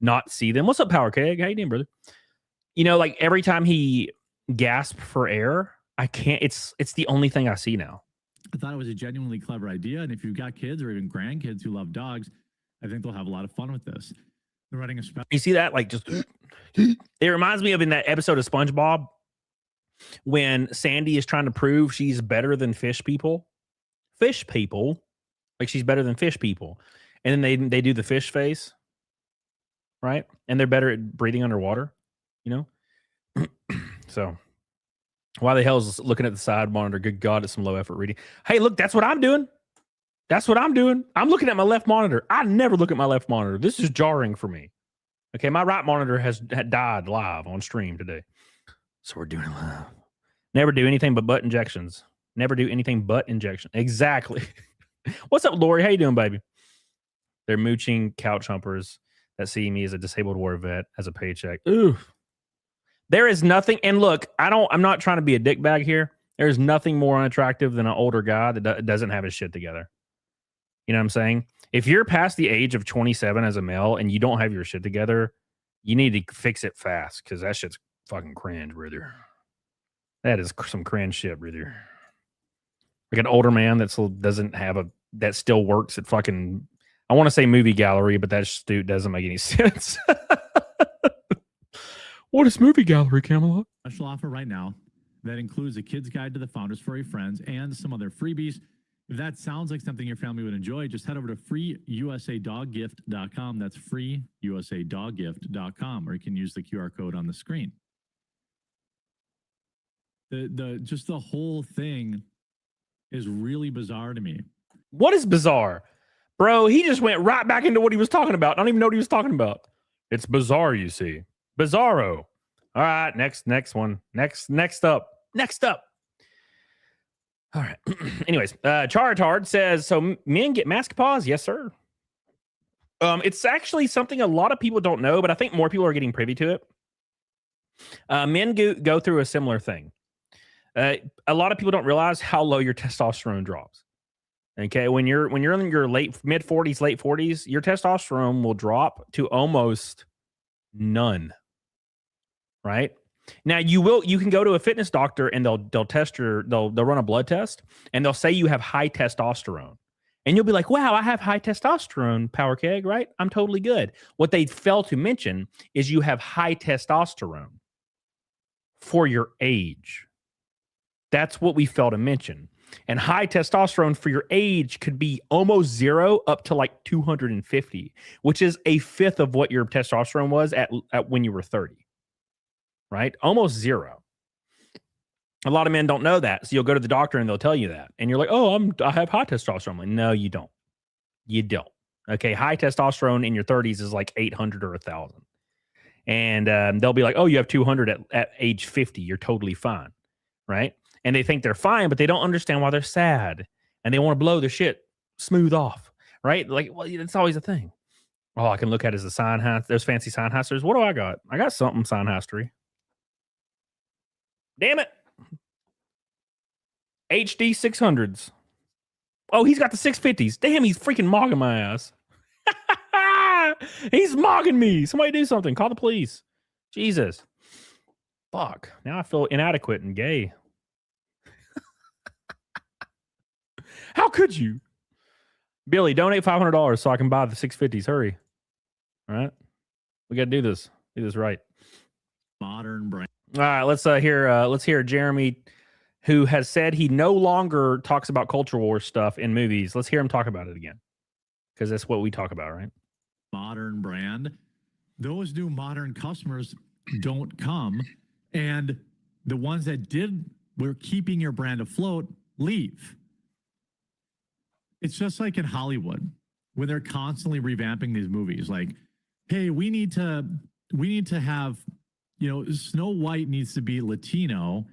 not see them. What's up, Power Keg? How you doing, brother? Like every time he gasped for air, I can't. It's the only thing I see now. I thought it was a genuinely clever idea, and if you've got kids or even grandkids who love dogs, I think they'll have a lot of fun with this. They're writing a special. You see that? Like, just it reminds me of in that episode of SpongeBob when Sandy is trying to prove she's better than fish people. Fish people, like she's better than fish people, and then they do the fish face, right? And they're better at breathing underwater, So. Why the hell is looking at the side monitor? Good God, it's some low effort reading. Hey, look, that's what I'm doing. I'm looking at my left monitor. I never look at my left monitor. This is jarring for me. Okay, my right monitor had died live on stream today. So we're doing it live. Never do anything but butt injections. Never do anything but injection. Exactly. What's up, Lori? How you doing, baby? They're mooching couch humpers that see me as a disabled war vet as a paycheck. Ooh. There is nothing, and look, I'm not trying to be a dickbag here. There's nothing more unattractive than an older guy that doesn't have his shit together. You know what I'm saying? If you're past the age of 27 as a male and you don't have your shit together, you need to fix it fast, because that shit's fucking cringe, brother. That is some cringe shit, brother. Like an older man that still works at fucking, I want to say movie gallery, but that dude doesn't make any sense. What is movie gallery, Camelot? Special offer right now that includes a kid's guide to the Founders' Furry Friends and some other freebies. If that sounds like something your family would enjoy, just head over to freeusadoggift.com. That's freeusadoggift.com, or you can use the QR code on the screen. Just the whole thing is really bizarre to me. What is bizarre? Bro, he just went right back into what he was talking about. I don't even know what he was talking about. It's bizarre, you see. Bizarro. All right, next one. Next up. All right. Anyways, Charitard says, so men get mask pause? Yes, sir. It's actually something a lot of people don't know, but I think more people are getting privy to it. Men go through a similar thing. A lot of people don't realize how low your testosterone drops. Okay, when you're in your mid 40s, late 40s, your testosterone will drop to almost none. Right? Now you can go to a fitness doctor and they'll run a blood test and they'll say you have high testosterone. And you'll be like, wow, I have high testosterone, Power Keg, right? I'm totally good. What they fail to mention is you have high testosterone for your age. That's what we fail to mention. And high testosterone for your age could be almost 0 up to like 250, which is a fifth of what your testosterone was at when you were 30, right? Almost 0. A lot of men don't know that. So you'll go to the doctor and they'll tell you that. And you're like, oh, I have high testosterone. I'm like, no, you don't. You don't. Okay. High testosterone in your 30s is like 800 or 1,000. And they'll be like, oh, you have 200 at age 50. You're totally fine. Right. And they think they're fine, but they don't understand why they're sad. And they want to blow their shit smooth off. Right. Like, well, that's always a thing. Oh, I can look at it as a sign house. Those fancy sign houses. What do I got? I got something sign housery. Damn it. HD 600s. Oh, he's got the 650s. Damn, he's freaking mogging my ass. He's mogging me. Somebody do something. Call the police. Jesus. Fuck. Now I feel inadequate and gay. How could you? Billy, donate $500 so I can buy the 650s. Hurry. All right. We got to do this. Do this right. Modern brand. All right. Let's hear Jeremy, who has said he no longer talks about culture war stuff in movies. Let's hear him talk about it again. Because that's what we talk about, right? Modern brand. Those new modern customers don't come. And the ones that were keeping your brand afloat, leave. It's just like in Hollywood, where they're constantly revamping these movies. Like, hey, we need to have, Snow White needs to be Latino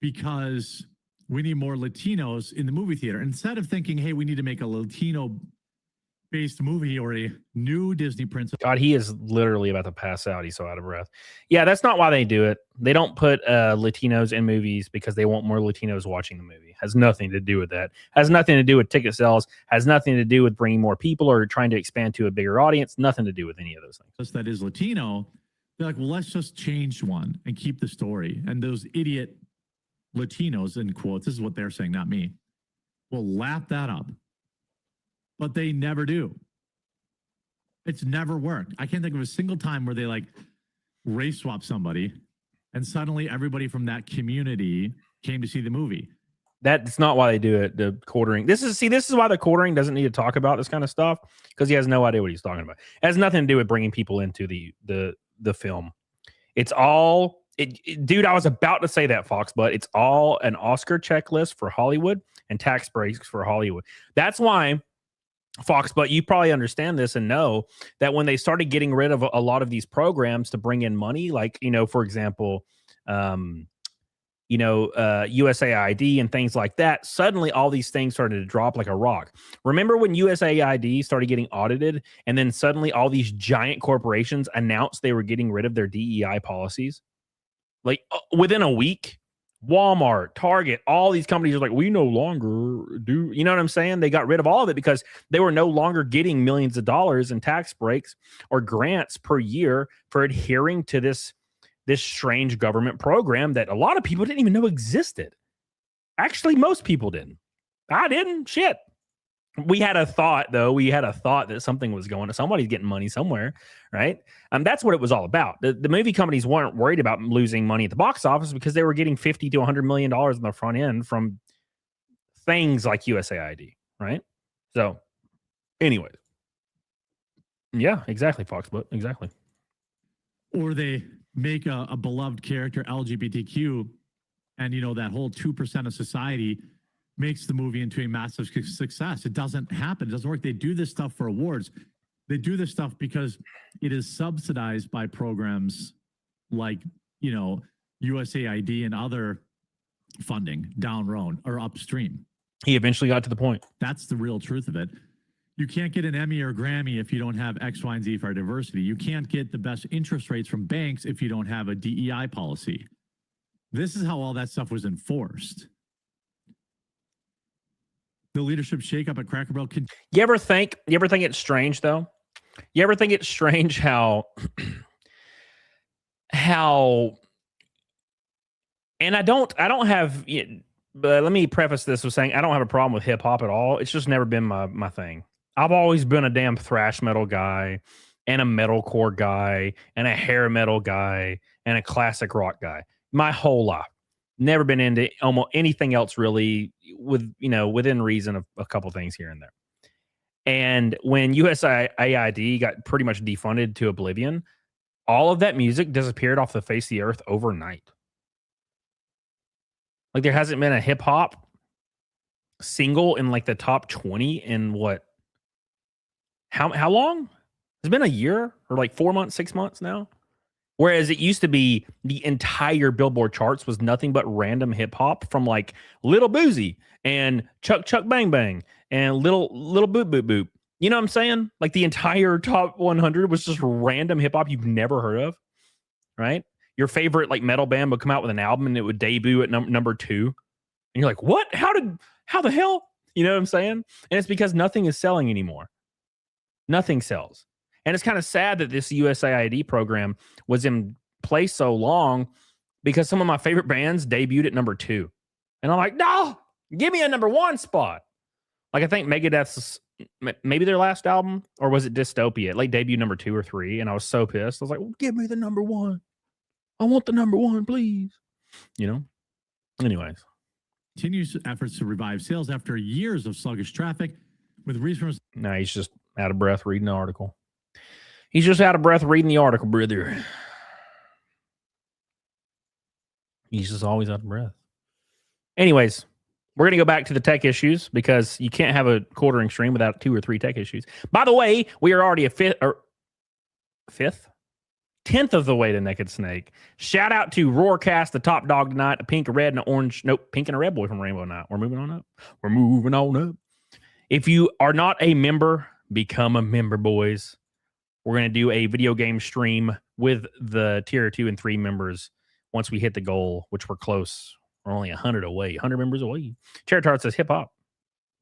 because we need more Latinos in the movie theater. Instead of thinking, hey, we need to make a Latino-based movie or a new Disney princess. God, he is literally about to pass out. He's so out of breath. Yeah, that's not why they do it. They don't put Latinos in movies because they want more Latinos watching the movie. Has nothing to do with that. Has nothing to do with ticket sales. Has nothing to do with bringing more people or trying to expand to a bigger audience. Nothing to do with any of those things. That is Latino. They're like, well, let's just change one and keep the story. And those idiot Latinos, in quotes, this is what they're saying, not me, will lap that up. But they never do. It's never worked. I can't think of a single time where they like race swap somebody and suddenly everybody from that community came to see the movie. That's not why they do it. The quartering. This is why the quartering doesn't need to talk about this kind of stuff, because he has no idea what he's talking about. It has nothing to do with bringing people into the film. It's all dude, I was about to say that, Fox, but it's all an Oscar checklist for Hollywood and tax breaks for Hollywood. That's why, Fox, but you probably understand this and know that when they started getting rid of a lot of these programs to bring in money, like, for example, USAID and things like that, suddenly all these things started to drop like a rock. Remember when USAID started getting audited and then suddenly all these giant corporations announced they were getting rid of their DEI policies? Like within a week, Walmart, Target, all these companies are like, we no longer do, you know what I'm saying? They got rid of all of it because they were no longer getting millions of dollars in tax breaks or grants per year for adhering to this strange government program that a lot of people didn't even know existed. Actually, most people didn't. I didn't. Shit. We had a thought, though. We had a thought that something was going on. Somebody's getting money somewhere, right? That's what it was all about. The movie companies weren't worried about losing money at the box office because they were getting $50 to $100 million on the front end from things like USAID, right? So, anyway. Yeah, exactly, Foxbot. Exactly. Or they make a beloved character LGBTQ, and that whole 2% of society makes the movie into a massive success. It doesn't happen. It doesn't work. They do this stuff for awards. They do this stuff because it is subsidized by programs like USAID and other funding down road or upstream. He eventually got to the point. That's the real truth of it. You can't get an Emmy or Grammy if you don't have X, Y, and Z for diversity. You can't get the best interest rates from banks if you don't have a DEI policy. This is how all that stuff was enforced. The leadership shakeup at Cracker Barrel. You ever think it's strange though? You ever think it's strange how and I don't have, but let me preface this with saying I don't have a problem with hip hop at all. It's just never been my thing. I've always been a damn thrash metal guy and a metalcore guy and a hair metal guy and a classic rock guy my whole life. Never been into almost anything else really, with within reason of a couple things here and there. And when USAID got pretty much defunded to oblivion, all of that music disappeared off the face of the earth overnight. Like there hasn't been a hip hop single in like the top 20 in what? How long? It's been a year or like 4 months, 6 months now. Whereas it used to be the entire Billboard charts was nothing but random hip hop from like Little Boozy and Chuck Chuck Bang Bang and Little Boop Boop Boop. You know what I'm saying? Like the entire top 100 was just random hip hop you've never heard of, right? Your favorite like metal band would come out with an album and it would debut at number 2. And you're like, what? How the hell? You know what I'm saying? And it's because nothing is selling anymore. Nothing sells. And it's kind of sad that this USAID program was in place so long because some of my favorite bands debuted at number 2. And I'm like, no, give me a number 1 spot. Like I think Megadeth's maybe their last album, or was it Dystopia? It like debuted number 2 or 3. And I was so pissed. I was like, well, give me the number 1. I want the number 1, please. Anyways. Continues efforts to revive sales after years of sluggish traffic with resources. No, he's just out of breath reading the article. He's just out of breath reading the article, brother. He's just always out of breath. Anyways, we're going to go back to the tech issues because you can't have a quartering stream without 2 or 3 tech issues. By the way, we are already a 10th of the way to Naked Snake. Shout out to Roarcast, the top dog tonight, a pink, a red, and an orange. Nope, pink and a red boy from Rainbow Night. We're moving on up. If you are not a member, become a member, boys. We're going to do a video game stream with the tier 2 and 3 members once we hit the goal, which we're close. We're only 100 away, 100 members away. Charitard says hip hop.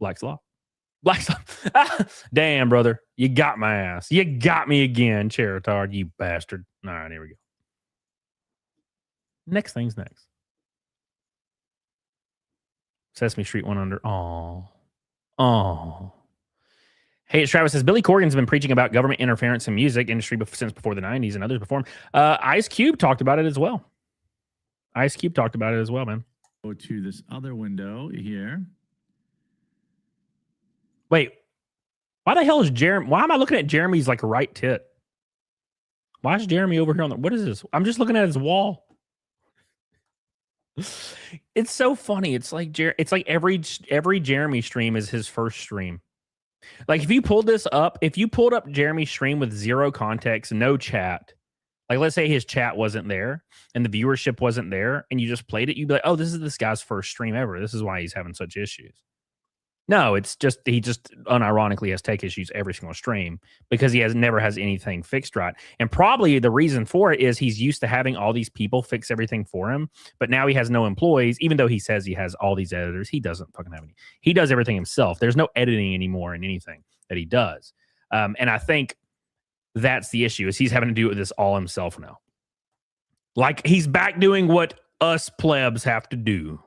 Black's Law. Damn, brother. You got my ass. You got me again, Charitard, you bastard. All right, here we go. Next thing's next. Sesame Street 1 under. Oh. Hey, it's Travis says, Billy Corgan's been preaching about government interference in music industry since before the 90s and others before him. Ice Cube talked about it as well. Man. Go to this other window here. Wait, why the hell is Jeremy? Why am I looking at Jeremy's like right tit? Why is Jeremy over here on the? What is this? I'm just looking at his wall. It's so funny. It's like every Jeremy stream is his first stream. Like if you pulled up Jeremy's stream with 0 context, no chat, like let's say his chat wasn't there and the viewership wasn't there, and you just played it, you'd be like, oh, this is this guy's first stream ever. This is why he's having such issues. No, it's just he just unironically has tech issues every single stream because he never has anything fixed right. And probably the reason for it is he's used to having all these people fix everything for him, but now he has no employees. Even though he says he has all these editors, he doesn't fucking have any. He does everything himself. There's no editing anymore in anything that he does. And I think that's the issue, is he's having to do this all himself now. Like he's back doing what us plebs have to do.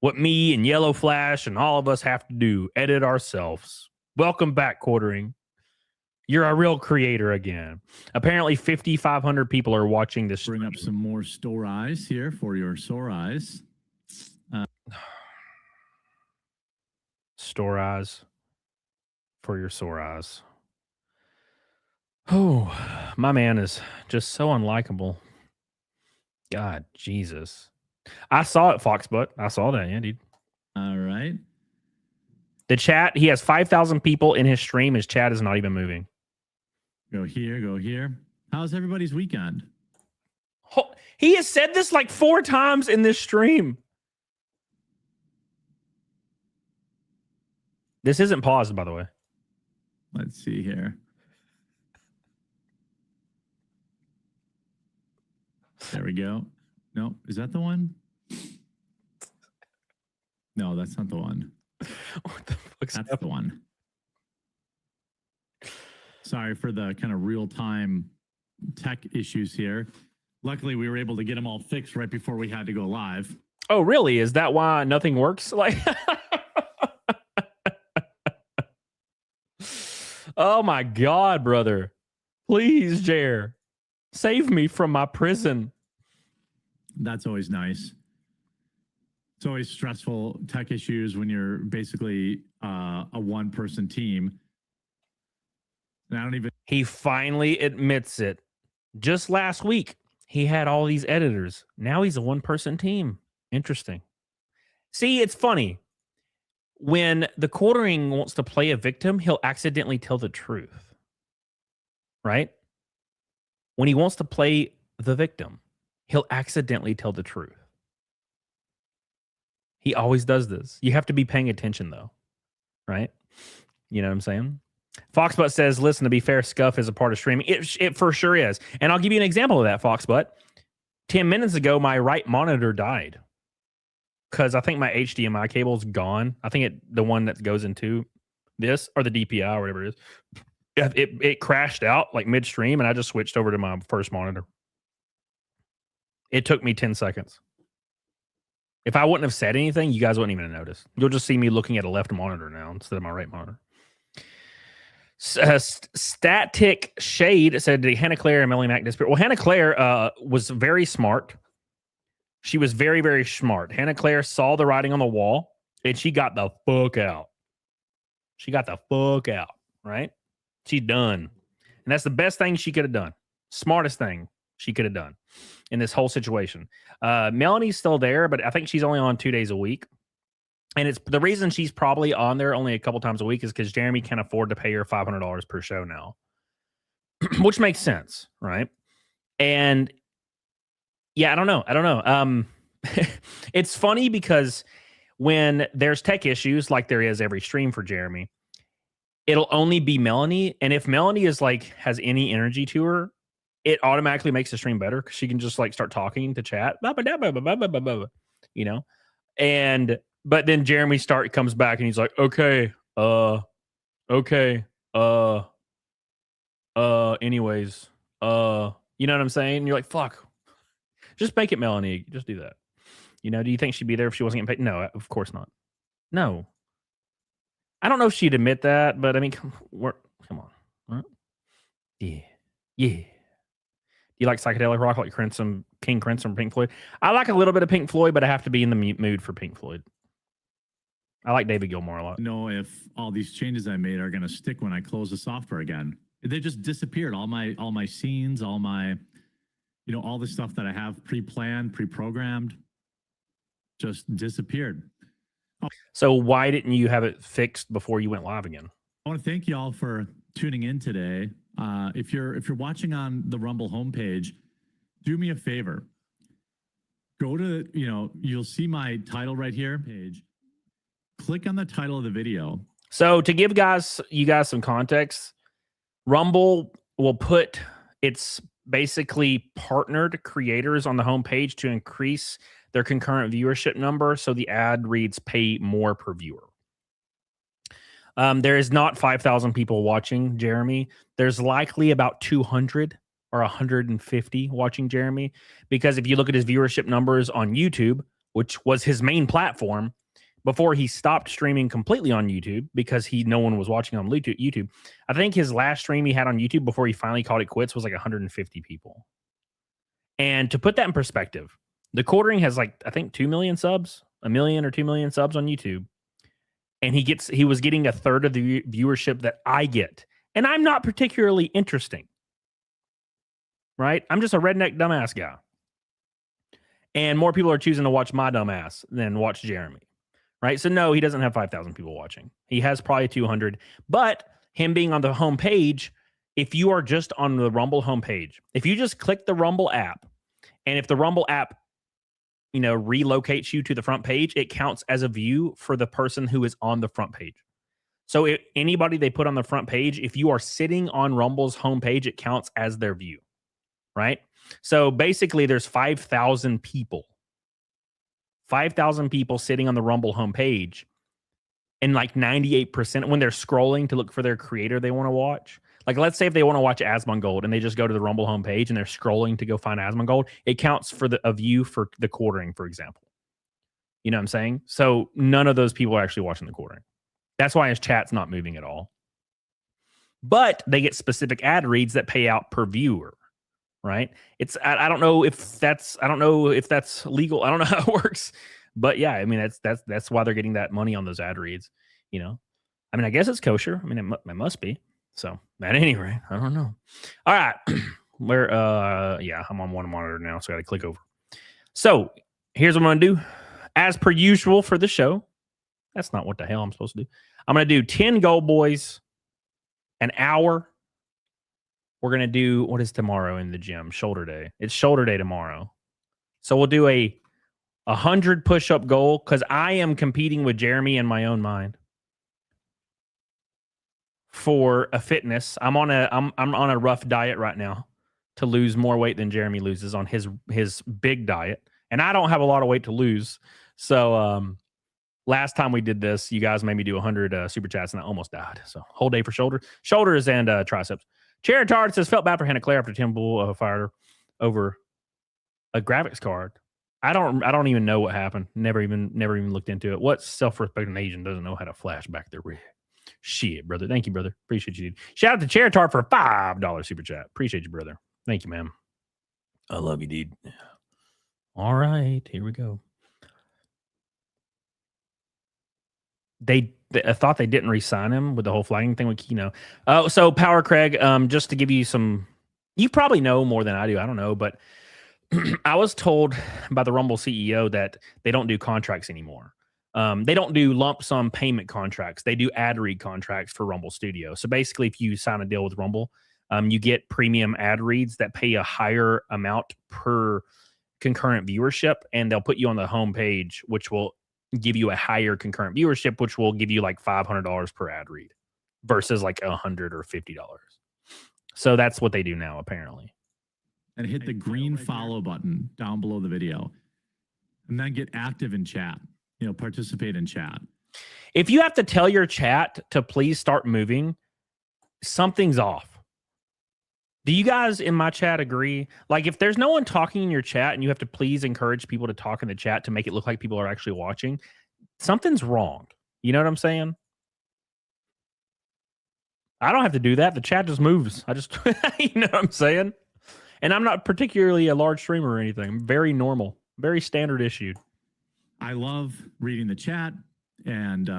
What me and Yellow Flash and all of us have to do, edit ourselves. Welcome back, Quartering. You're a real creator again. Apparently 5,500 people are watching this. Bring up some more store eyes here for your sore eyes. Store eyes for your sore eyes. Oh, my man is just so unlikable. God, Jesus. I saw it, Foxbutt. I saw that, yeah, dude. All right. The chat, he has 5,000 people in his stream. His chat is not even moving. Go here, go here. How's everybody's weekend? He has said this like 4 times in this stream. This isn't paused, by the way. Let's see here. There we go. No, is that the one? No, that's not the one. What the fuck's That's up? the one. Sorry for the kind of real-time tech issues here. Luckily, we were able to get them all fixed right before we had to go live. Oh, really? Is that why nothing works? Like, oh my God, brother. Please, Jer, save me from my prison. That's always nice. It's always stressful tech issues when you're basically a one-person team. And I don't even... He finally admits it. Just last week, he had all these editors. Now he's a one-person team. Interesting. See, it's funny. When the Quartering wants to play a victim, he'll accidentally tell the truth. Right? When he wants to play the victim, he'll accidentally tell the truth. He always does this. You have to be paying attention, though. Right? You know what I'm saying? Foxbutt says, listen, to be fair, scuff is a part of streaming. It for sure is. And I'll give you an example of that, Foxbutt. 10 minutes ago, my right monitor died. Because I think my HDMI cable is gone. I think the one that goes into this, or the DPI, or whatever it is. It crashed out like midstream, and I just switched over to my first monitor. It took me 10 seconds. If I wouldn't have said anything, you guys wouldn't even have noticed. You'll just see me looking at a left monitor now instead of my right monitor. Static Shade said, did Hannah Claire and Melanie Mac disappear? Well, Hannah Claire was very smart. She was very, very smart. Hannah Claire saw the writing on the wall, and she got the fuck out. She got the fuck out, right? She's done. And that's the best thing she could have done. Smartest thing she could have done in this whole situation. Melanie's still there, but I think she's only on 2 days a week. And it's the reason she's probably on there only a couple times a week is because Jeremy can't afford to pay her $500 per show now, which makes sense, right? And yeah, I don't know. It's funny because when there's tech issues like there is every stream for Jeremy, it'll only be Melanie. And if Melanie is like has any energy to her, it automatically makes the stream better because she can just like start talking to chat, you know, and. But then Jeremy comes back and he's like, okay, anyways, you know what I'm saying? And you're like, fuck, just make it Melanie. Just do that. You know, do you think she'd be there if she wasn't getting paid? No, of course not. No. I don't know if she'd admit that, but I mean, come on. Right? Yeah. Do you like psychedelic rock like King Crimson, Pink Floyd? I like a little bit of Pink Floyd, but I have to be in the mood for Pink Floyd. I like David Gilmour a lot. Know if all these changes I made are going to stick when I close the software again. They just disappeared. All my scenes, all my, all the stuff that I have pre-planned, pre-programmed, just disappeared. So why didn't you have it fixed before you went live again? I want to thank you all for tuning in today. If you're watching on the Rumble homepage, do me a favor. Go to, you'll see my title right here. Page. Click on the title of the video. So to give you guys some context, Rumble will put its basically partnered creators on the homepage to increase their concurrent viewership number. So the ad reads pay more per viewer. There is not 5,000 people watching Jeremy. There's likely about 200 or 150 watching Jeremy, because if you look at his viewership numbers on YouTube, which was his main platform, before he stopped streaming completely on YouTube because no one was watching on YouTube. I think his last stream he had on YouTube before he finally called it quits was like 150 people. And to put that in perspective, the Quartering has like, I think 2 million subs, 1 million or 2 million subs on YouTube. And he was getting a third of the viewership that I get. And I'm not particularly interesting. Right? I'm just a redneck dumbass guy. And more people are choosing to watch my dumbass than watch Jeremy. Right? So no, he doesn't have 5,000 people watching. He has probably 200. But him being on the homepage, if you are just on the Rumble homepage, if you just click the Rumble app And if the Rumble app, relocates you to the front page, it counts as a view for the person who is on the front page. So anybody they put on the front page, if you are sitting on Rumble's homepage, it counts as their view, right? So basically there's 5,000 people sitting on the Rumble homepage, and like 98% when they're scrolling to look for their creator they want to watch. Like, let's say if they want to watch Asmongold and they just go to the Rumble homepage and they're scrolling to go find Asmongold, it counts for a view for the Quartering, for example. You know what I'm saying? So none of those people are actually watching the Quartering. That's why his chat's not moving at all. But they get specific ad reads that pay out per viewer, right? I don't know if that's legal. I don't know how it works. But yeah, I mean that's why they're getting that money on those ad reads. I mean, I guess it's kosher. I mean, it must be. So at any rate, I don't know. All right. I'm on one monitor now, so I got to click over. So here's what I'm going to do. As per usual for the show, that's not what the hell I'm supposed to do. I'm going to do 10 Gold Boys, an hour. We're going to do, what is tomorrow in the gym? Shoulder day. It's shoulder day tomorrow. So we'll do a 100 push-up goal because I am competing with Jeremy in my own mind for a fitness. I'm on a rough diet right now to lose more weight than Jeremy loses on his big diet, and I don't have a lot of weight to lose. So last time we did this, you guys made me do 100 super chats, and I almost died. So whole day for shoulders and triceps. Charitard says felt bad for Hannah Claire after Temple fired over a graphics card. I don't even know what happened. Never even looked into it. What self-respecting Asian doesn't know how to flash back their rig? Shit, brother. Thank you, brother. Appreciate you, dude. Shout out to Charitard for a $5 super chat. Appreciate you, brother. Thank you, man. I love you, dude. All right, here we go. I thought they didn't re-sign him with the whole flagging thing with Keno. So Power Craig, just to give you some, you probably know more than I do. I don't know, but I was told by the Rumble CEO that they don't do contracts anymore. They don't do lump sum payment contracts. They do ad read contracts for Rumble Studio. So basically, if you sign a deal with Rumble, you get premium ad reads that pay a higher amount per concurrent viewership, and they'll put you on the homepage, which will give you a higher concurrent viewership, which will give you like $500 per ad read versus like $100 or $50. So that's what they do now, apparently. And hit the green follow button down below the video, and then get active in chat. Participate in chat. If you have to tell your chat to please start moving, something's off. Do you guys in my chat agree? Like, if there's no one talking in your chat and you have to please encourage people to talk in the chat to make it look like people are actually watching, something's wrong. You know what I'm saying? I don't have to do that. The chat just moves. I just, you know what I'm saying? And I'm not particularly a large streamer or anything. I'm very normal, very standard issued. I love reading the chat, and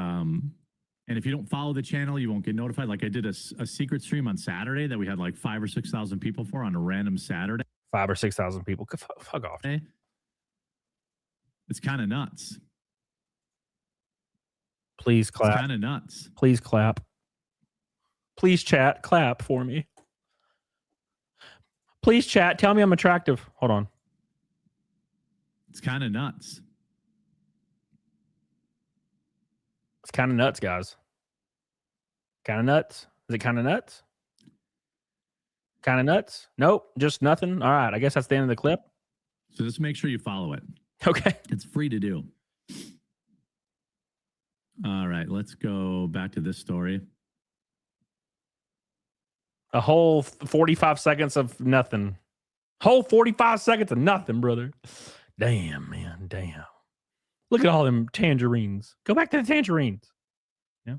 if you don't follow the channel, you won't get notified. Like I did a secret stream on Saturday that we had like 5,000 or 6,000 people for on a random Saturday. 5,000 or 6,000 people. Fuck off. It's kind of nuts. Please clap. It's kind of nuts. Please clap. Please chat. Clap for me. Please chat. Tell me I'm attractive. Hold on. It's kind of nuts. It's kind of nuts, guys. Kind of nuts. Is it kind of nuts? Kind of nuts? Nope. Just nothing. All right. I guess that's the end of the clip. So just make sure you follow it. Okay. It's free to do. All right. Let's go back to this story. A whole 45 seconds of nothing. Whole 45 seconds of nothing, brother. Damn, man. Damn. Look at all them tangerines. Go back to the tangerines. Yeah.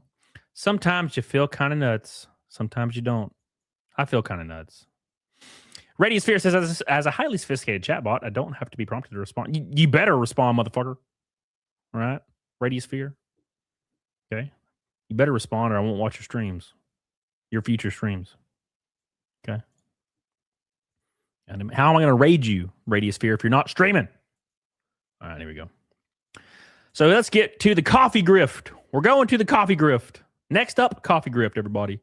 Sometimes you feel kind of nuts. Sometimes you don't. I feel kind of nuts. Radius Fear says, as a highly sophisticated chatbot, I don't have to be prompted to respond. You better respond, motherfucker. All right? Radius Fear. Okay? You better respond or I won't watch your streams. Your future streams. Okay? And how am I going to raid you, Radius Fear, if you're not streaming? All right, here we go. So let's get to the coffee grift. We're going to the coffee grift. Next up, coffee grift, everybody.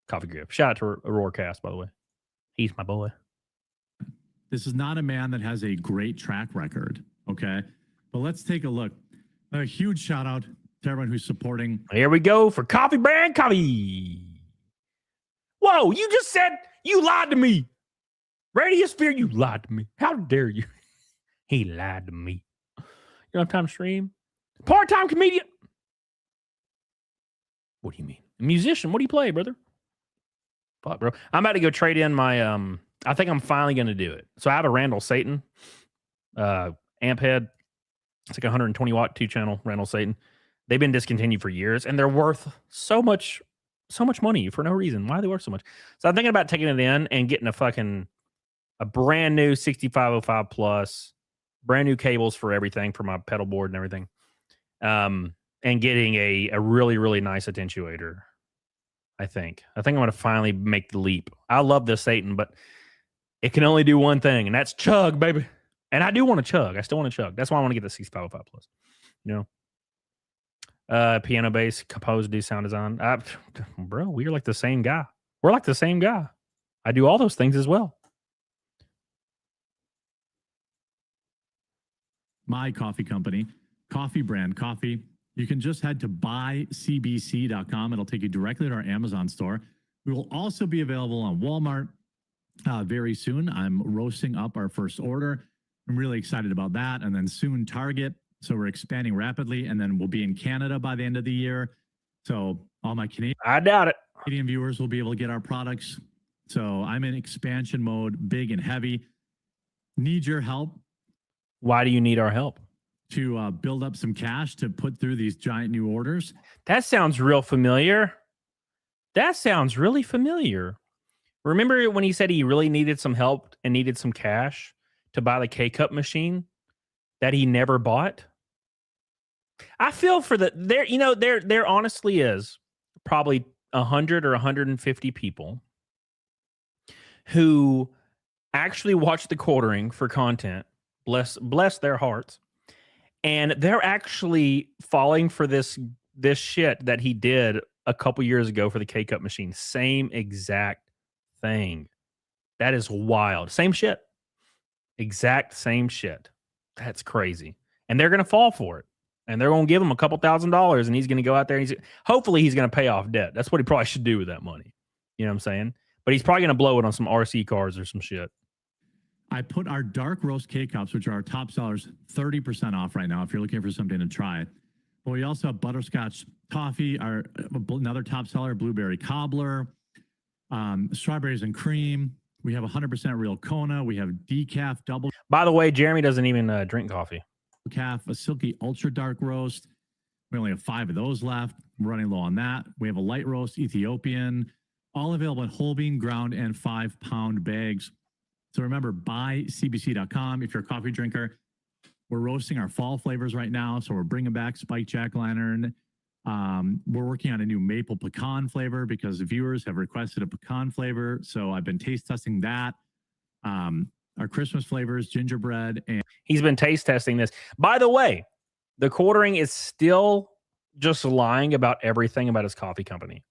Coffee grift. Shout out to Aurora Cast, by the way. He's my boy. This is not a man that has a great track record. Okay. But let's take a look. A huge shout out to everyone who's supporting. Here we go for Coffee Brand Coffee. Whoa, you just said you lied to me. Radiosphere, you lied to me. How dare you? He lied to me. You don't have time to stream? Part-time comedian. What do you mean? A musician. What do you play, brother? Fuck, bro. I'm about to go trade in my I think I'm finally gonna do it. So I have a Randall Satan amp head. It's like 120 watt 2-channel Randall Satan. They've been discontinued for years and they're worth so much money for no reason. Why are they worth so much? So I'm thinking about taking it in and getting a brand new 6505 plus, brand new cables for everything, for my pedal board and everything. And getting a really, really nice attenuator. I think I'm going to finally make the leap. I love this Satan, but it can only do one thing, and that's chug, baby. And I do want to chug. I still want to chug. That's why I want to get the 6505 plus. You know, piano bass, compose, do sound design. Bro, we are like the same guy. We're like the same guy. I do all those things as well. My coffee company, Coffee Brand Coffee. You can just head to buycbc.com. It'll take you directly to our Amazon store. We will also be available on Walmart very soon. I'm roasting up our first order. I'm really excited about that. And then soon Target. So we're expanding rapidly. And then we'll be in Canada by the end of the year. So all my I doubt it. Canadian viewers will be able to get our products. So I'm in expansion mode, big and heavy. Need your help. Why do you need our help? To build up some cash to put through these giant new orders. That sounds real familiar. That sounds really familiar. Remember when he said he really needed some help and needed some cash to buy the K-Cup machine that he never bought? I feel for there honestly is probably 100 or 150 people who actually watch the Quartering for content. Bless their hearts. And they're actually falling for this shit that he did a couple years ago for the K-Cup machine. Same exact thing. That is wild. Same shit. Exact same shit. That's crazy. And they're going to fall for it. And they're going to give him a couple $1,000s and he's going to go out there and hopefully he's going to pay off debt. That's what he probably should do with that money. You know what I'm saying? But he's probably going to blow it on some RC cars or some shit. I put our dark roast K-Cups, which are our top sellers, 30% off right now if you're looking for something to try. But we also have butterscotch coffee, our another top seller, blueberry cobbler, strawberries and cream. We have 100% real Kona. We have decaf double. By the way, Jeremy doesn't even drink coffee. Calf, a silky ultra dark roast. We only have 5 of those left. We're running low on that. We have a light roast Ethiopian, all available in whole bean, ground, and 5-pound bags. So remember, buycbc.com. If you're a coffee drinker, we're roasting our fall flavors right now. So we're bringing back spiked jack-o'-lantern. We're working on a new maple pecan flavor because viewers have requested a pecan flavor. So I've been taste testing that. Our Christmas flavors, gingerbread. And he's been taste testing this. By the way, the Quartering is still just lying about everything about his coffee company.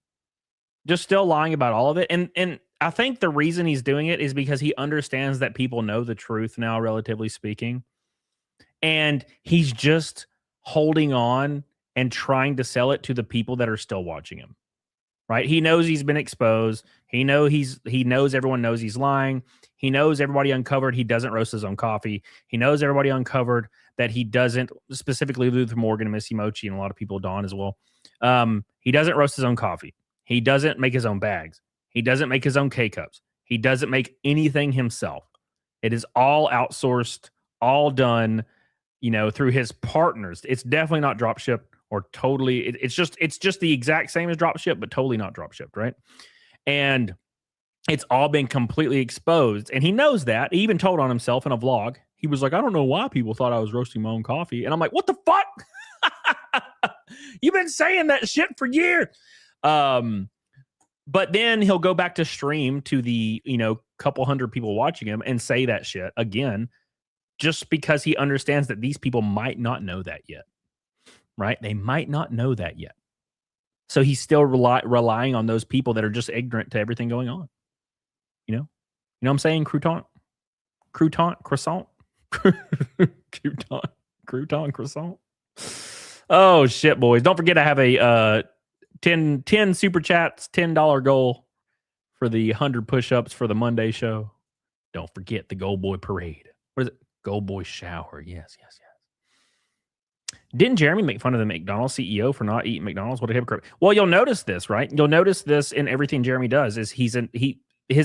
Just still lying about all of it. And I think the reason he's doing it is because he understands that people know the truth now, relatively speaking. And he's just holding on and trying to sell it to the people that are still watching him. Right? He knows he's been exposed. He knows everyone knows he's lying. He knows everybody uncovered he doesn't roast his own coffee. He knows everybody uncovered that he doesn't, specifically Luther Morgan and Missy Mochi and a lot of people, Dawn as well. He doesn't roast his own coffee. He doesn't make his own bags. He doesn't make his own K-Cups. He doesn't make anything himself. It is all outsourced, all done, through his partners. It's definitely not drop shipped or totally. It's just the exact same as drop ship, but totally not drop shipped, right? And it's all been completely exposed. And he knows that. He even told on himself in a vlog. He was like, I don't know why people thought I was roasting my own coffee. And I'm like, what the fuck? You've been saying that shit for years. But then he'll go back to stream to the, couple hundred people watching him and say that shit again, just because he understands that these people might not know that yet, right? They might not know that yet. So he's still relying on those people that are just ignorant to everything going on. You know what I'm saying, Crouton? crouton croissant. Crouton croissant. Oh shit, boys. Don't forget I have a 10 super chats, $10 goal for the 100 push-ups for the Monday show. Don't forget the Gold Boy Parade. What is it? Gold Boy Shower. Yes. Didn't Jeremy make fun of the McDonald's CEO for not eating McDonald's? What a hypocrite. Well, you'll notice this, right? You'll notice this in everything Jeremy does is his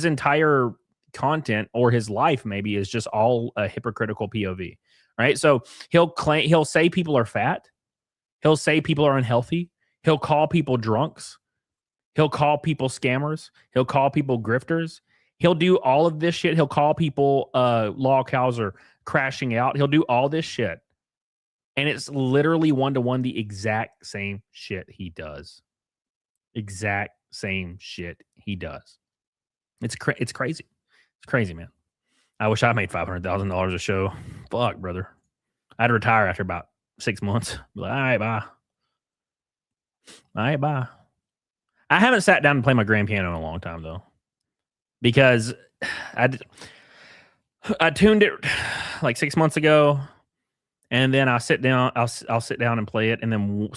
entire content or his life maybe is just all a hypocritical POV, right? So he'll say people are fat. He'll say people are unhealthy. He'll call people drunks. He'll call people scammers. He'll call people grifters. He'll do all of this shit. He'll call people log cows are crashing out. He'll do all this shit. And it's literally one-to-one the exact same shit he does. Exact same shit he does. It's crazy. It's crazy, man. I wish I made $500,000 a show. Fuck, brother. I'd retire after about 6 months. Be like, all right, bye. All right, bye. I haven't sat down and played my grand piano in a long time, though. Because I tuned it like 6 months ago. And then I'll sit down and play it, and then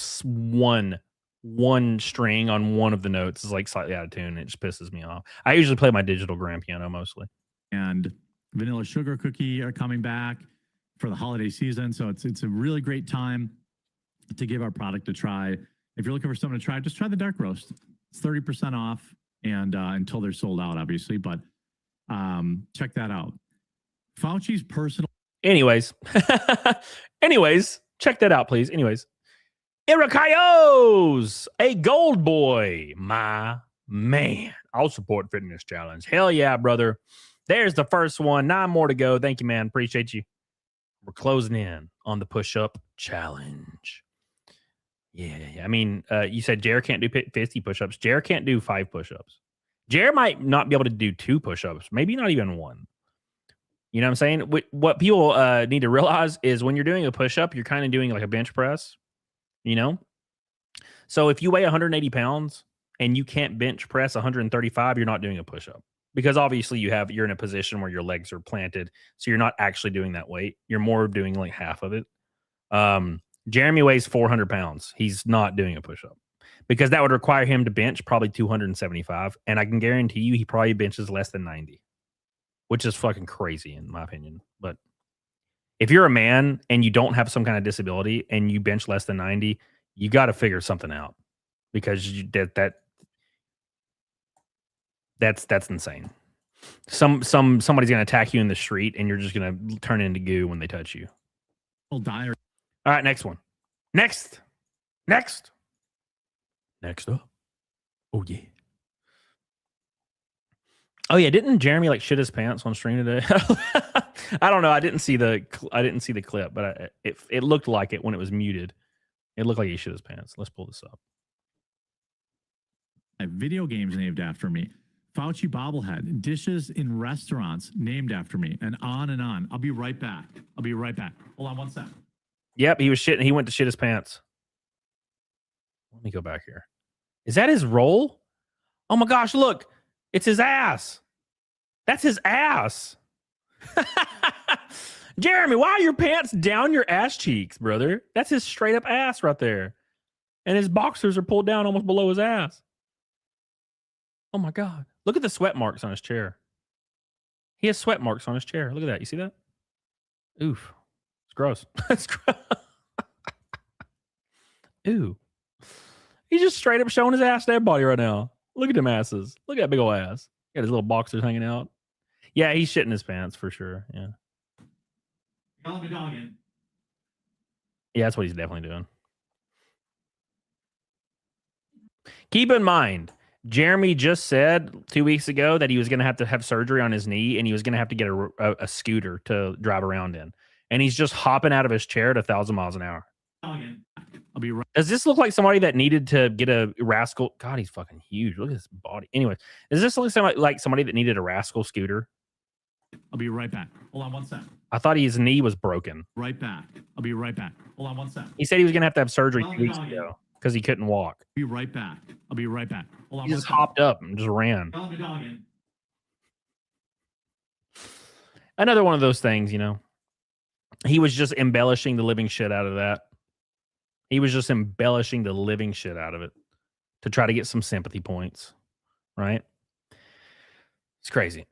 one string on one of the notes is like slightly out of tune. And it just pisses me off. I usually play my digital grand piano mostly. And Vanilla Sugar Cookie are coming back for the holiday season, so it's a really great time to give our product a try. If you're looking for something to try, just try the dark roast. It's 30% off, and until they're sold out, obviously. But check that out. Fauci's personal. Anyways, check that out, please. Anyways, Irakayo's a gold boy, my man. I'll support fitness challenge. Hell yeah, brother. There's the first one. 9 more to go. Thank you, man. Appreciate you. We're closing in on the push-up challenge. Yeah. I mean, you said Jer can't do 50 push-ups. Jer can't do 5 push-ups. Jer might not be able to do 2 push-ups. Maybe not even 1. You know what I'm saying? What people need to realize is when you're doing a push-up, you're kind of doing like a bench press, you know? So if you weigh 180 pounds and you can't bench press 135, you're not doing a push-up. Because obviously you're in a position where your legs are planted, so you're not actually doing that weight. You're more doing like half of it. Jeremy weighs 400 pounds. He's not doing a push-up. Because that would require him to bench probably 275, and I can guarantee you he probably benches less than 90. Which is fucking crazy in my opinion. But if you're a man and you don't have some kind of disability and you bench less than 90, you got to figure something out because that's insane. Somebody's going to attack you in the street and you're just going to turn into goo when they touch you. All right, next one. Next up. Oh yeah. Oh yeah, didn't Jeremy like shit his pants on stream today? I don't know. I didn't see the clip, but it looked like it when it was muted. It looked like he shit his pants. Let's pull this up. I have video games named after me. Fauci bobblehead, dishes in restaurants named after me, and on and on. I'll be right back. Hold on 1 sec. Yep, he was shitting. He went to shit his pants. Let me go back here. Is that his roll? Oh my gosh, look. It's his ass. That's his ass. Jeremy, why are your pants down your ass cheeks, brother? That's his straight up ass right there. And his boxers are pulled down almost below his ass. Oh my God. Look at the sweat marks on his chair. He has sweat marks on his chair. Look at that. You see that? Oof. It's gross. It's gross. Ooh. He's just straight up showing his ass to everybody right now. Look at them asses. Look at that big old ass. Got his little boxers hanging out. Yeah, he's shitting his pants for sure. Yeah. Yeah, that's what he's definitely doing. Keep in mind, Jeremy just said 2 weeks ago that he was going to have surgery on his knee and he was going to have to get a scooter to drive around in. And he's just hopping out of his chair at 1,000 miles an hour. I'll be right. Does this look like somebody that needed to get a rascal? God, he's fucking huge. Look at his body. Anyway, does this look like somebody that needed a rascal scooter? I'll be right back. Hold on 1 sec. I thought his knee was broken. Right back. I'll be right back. Hold on 1 sec. He said he was going to have surgery 2 weeks ago because he couldn't walk. Be right back. I'll be right back. Hold on. He just hopped up and just ran. Another one of those things, you know. He was just embellishing the living shit out of that. He was just embellishing the living shit out of it to try to get some sympathy points, right? It's crazy.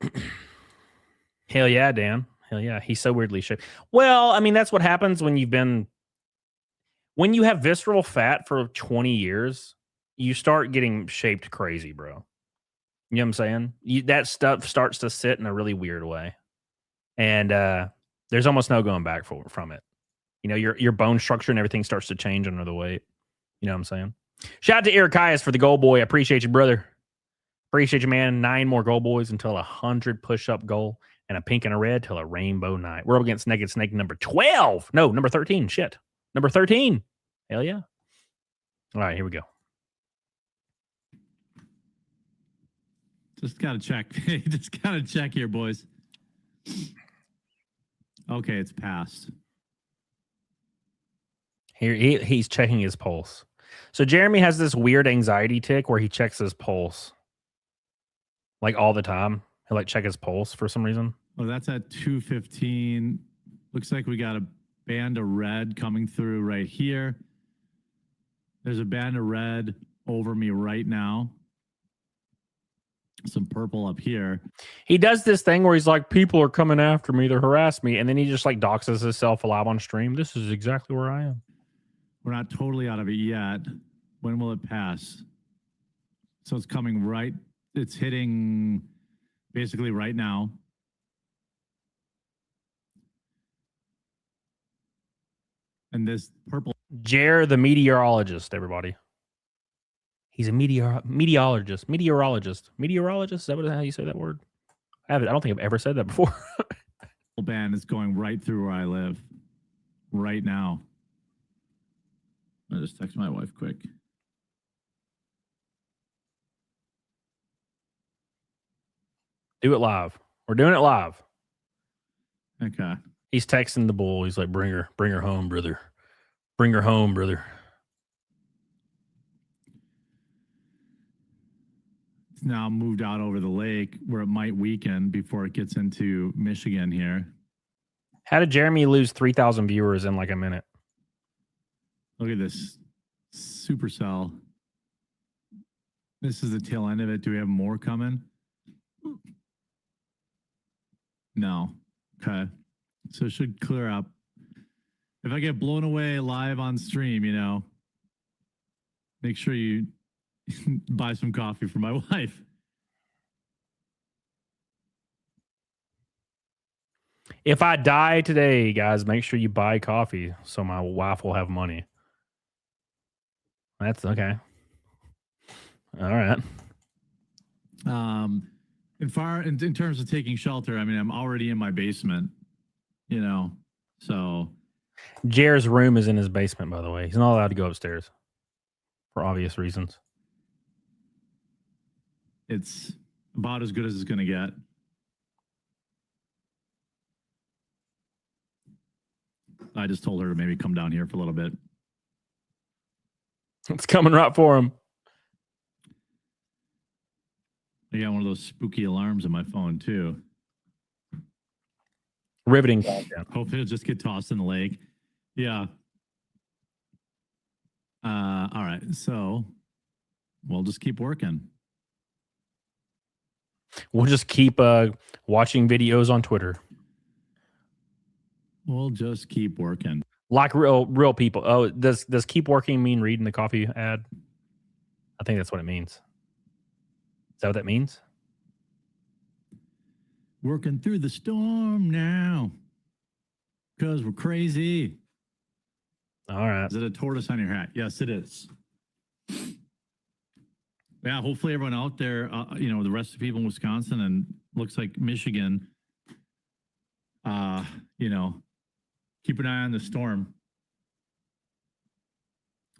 Hell yeah, Dan. Hell yeah. He's so weirdly shaped. Well, I mean, that's what happens when when you have visceral fat for 20 years, you start getting shaped crazy, bro. You know what I'm saying? That stuff starts to sit in a really weird way. And there's almost no going back from it. You know, your bone structure and everything starts to change under the weight. You know what I'm saying? Shout out to Erikias for the goal boy. I appreciate you, brother. Appreciate you, man. 9 more goal boys until 100 push-up goal and a pink and a red till a rainbow night. We're up against Naked Snake number 12. No, number 13. Shit. Number 13. Hell yeah. All right, here we go. Just got to check. Just got to check here, boys. Okay, it's passed. Here he's checking his pulse. So Jeremy has this weird anxiety tick where he checks his pulse. Like all the time. He'll like check his pulse for some reason. Oh, that's at 2:15. Looks like we got a band of red coming through right here. There's a band of red over me right now. Some purple up here. He does this thing where he's like, people are coming after me, they're harassing me, and then he just like doxes himself live on stream. This is exactly where I am. We're not totally out of it yet. When will it pass? So it's coming right. It's hitting basically right now. And this purple. Jer, the meteorologist, everybody. He's a meteorologist. Meteorologist. Is that how you say that word? I don't think I've ever said that before. Band is going right through where I live right now. I'll just text my wife quick. Do it live. We're doing it live. Okay. He's texting the bull. He's like, bring her home, brother. Bring her home, brother. It's now moved out over the lake where it might weaken before it gets into Michigan here. How did Jeremy lose 3,000 viewers in like a minute? Look at this supercell. This is the tail end of it. Do we have more coming? No. Okay. So it should clear up. If I get blown away live on stream, you know, make sure you buy some coffee for my wife. If I die today, guys, make sure you buy coffee so my wife will have money. That's okay. All right. In terms of taking shelter, I mean, I'm already in my basement, you know, so. Jer's room is in his basement, by the way. He's not allowed to go upstairs for obvious reasons. It's about as good as it's going to get. I just told her to maybe come down here for a little bit. It's coming right for him. I got one of those spooky alarms on my phone, too. Riveting content. Hopefully it'll just get tossed in the lake. Yeah. All right. So we'll just keep working. We'll just keep watching videos on Twitter. We'll just keep working. Like real people. Oh, does keep working mean reading the coffee ad? I think that's what it means. Is that what that means? Working through the storm now. Because we're crazy. All right. Is it a tortoise on your hat? Yes, it is. Yeah, hopefully everyone out there, you know, the rest of the people in Wisconsin and looks like Michigan, you know, keep an eye on the storm.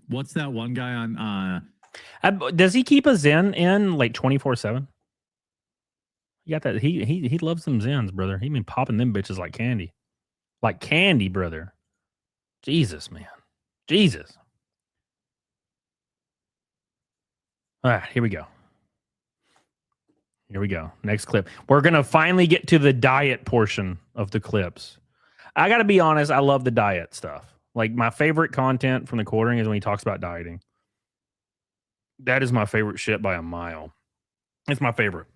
What's that one guy on? Does he keep a Zen in like 24/7? You got that? He loves them Zens, brother. He been popping them bitches like candy. Like candy, brother. Jesus, man. Jesus. All right, here we go. Here we go. Next clip. We're going to finally get to the diet portion of the clips. I got to be honest. I love the diet stuff. Like, my favorite content from the Quartering is when he talks about dieting. That is my favorite shit by a mile. It's my favorite.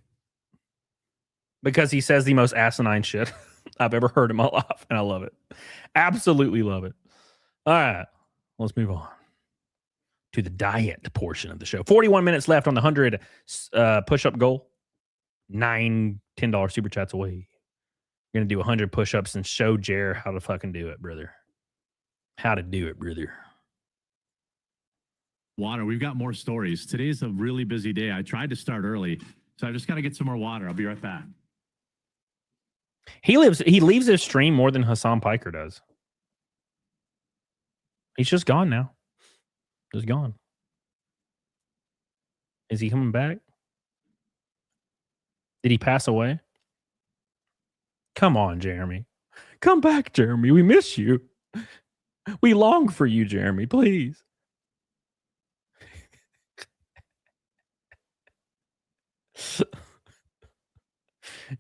Because he says the most asinine shit I've ever heard in my life. And I love it. Absolutely love it. All right. Let's move on to the diet portion of the show. 41 minutes left on the 100 push-up goal. $10 super chats away. You're going to do 100 push-ups and show Jer how to fucking do it, brother. How to do it, brother. Water. We've got more stories. Today's a really busy day. I tried to start early, so I just got to get some more water. I'll be right back. He leaves his stream more than Hassan Piker does. He's just gone now. Just gone. Is he coming back? Did he pass away? Come on, Jeremy. Come back, Jeremy. We miss you. We long for you, Jeremy. Please.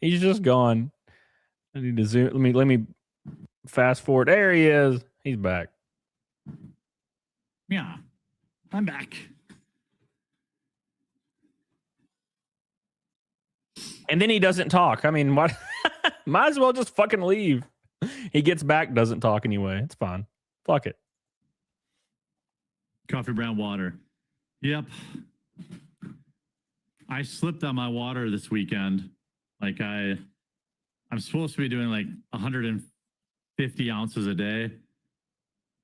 He's just gone. I need to zoom. Let me fast forward. There he is. He's back. Yeah, I'm back. And then he doesn't talk. I mean, what? Might as well just fucking leave. He gets back, doesn't talk anyway. It's fine. Fuck it. Coffee brown water. Yep. I slipped on my water this weekend. Like I'm supposed to be doing like 150 ounces a day.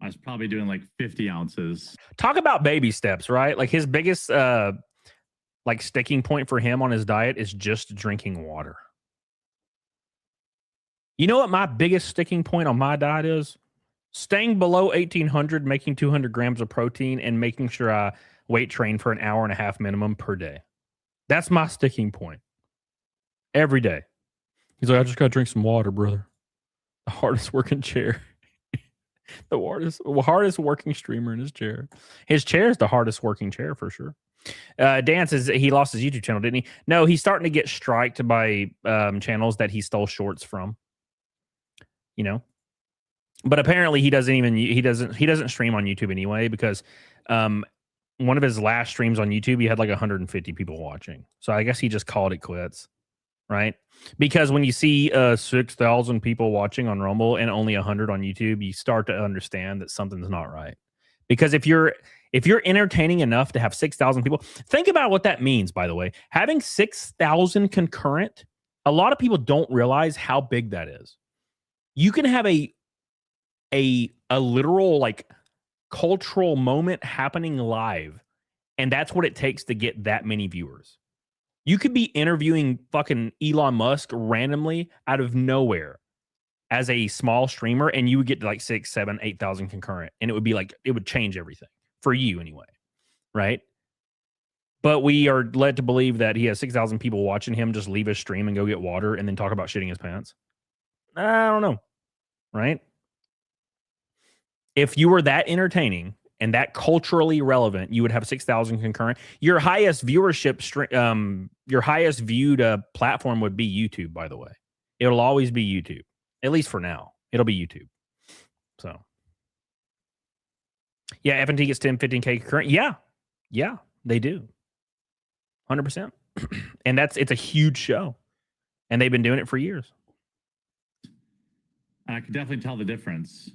I was probably doing like 50 ounces. Talk about baby steps, right? Like, his biggest like sticking point for him on his diet is just drinking water. You know what my biggest sticking point on my diet is? Staying below 1,800, making 200 grams of protein, and making sure I weight train for an hour and a half minimum per day. That's my sticking point. Every day. He's like, I just got to drink some water, brother. The hardest working chair. The hardest working streamer in his chair. His chair is the hardest working chair for sure. Dan says he lost his YouTube channel, didn't he? No, he's starting to get striked by channels that he stole shorts from. You know, but apparently he doesn't stream on YouTube anyway, because one of his last streams on YouTube, he had like 150 people watching. So I guess he just called it quits, right? Because when you see 6,000 people watching on Rumble and only 100 on YouTube, you start to understand that something's not right. Because if you're entertaining enough to have 6,000 people, think about what that means, by the way. Having 6,000 concurrent, a lot of people don't realize how big that is. You can have a literal, like, cultural moment happening live, and that's what it takes to get that many viewers. You could be interviewing fucking Elon Musk randomly out of nowhere as a small streamer, and you would get to like 6, 7, 8,000 concurrent, and it would be like, it would change everything for you anyway, right? But we are led to believe that he has 6,000 people watching him just leave his stream and go get water and then talk about shitting his pants. I don't know, right? If you were that entertaining and that culturally relevant, you would have 6,000 concurrent. Your highest viewership, your highest viewed platform would be YouTube, by the way. It'll always be YouTube. At least for now. It'll be YouTube. So. Yeah, F&T gets 10, 15K concurrent. Yeah. Yeah, they do. 100%. And it's a huge show. And they've been doing it for years. And I could definitely tell the difference.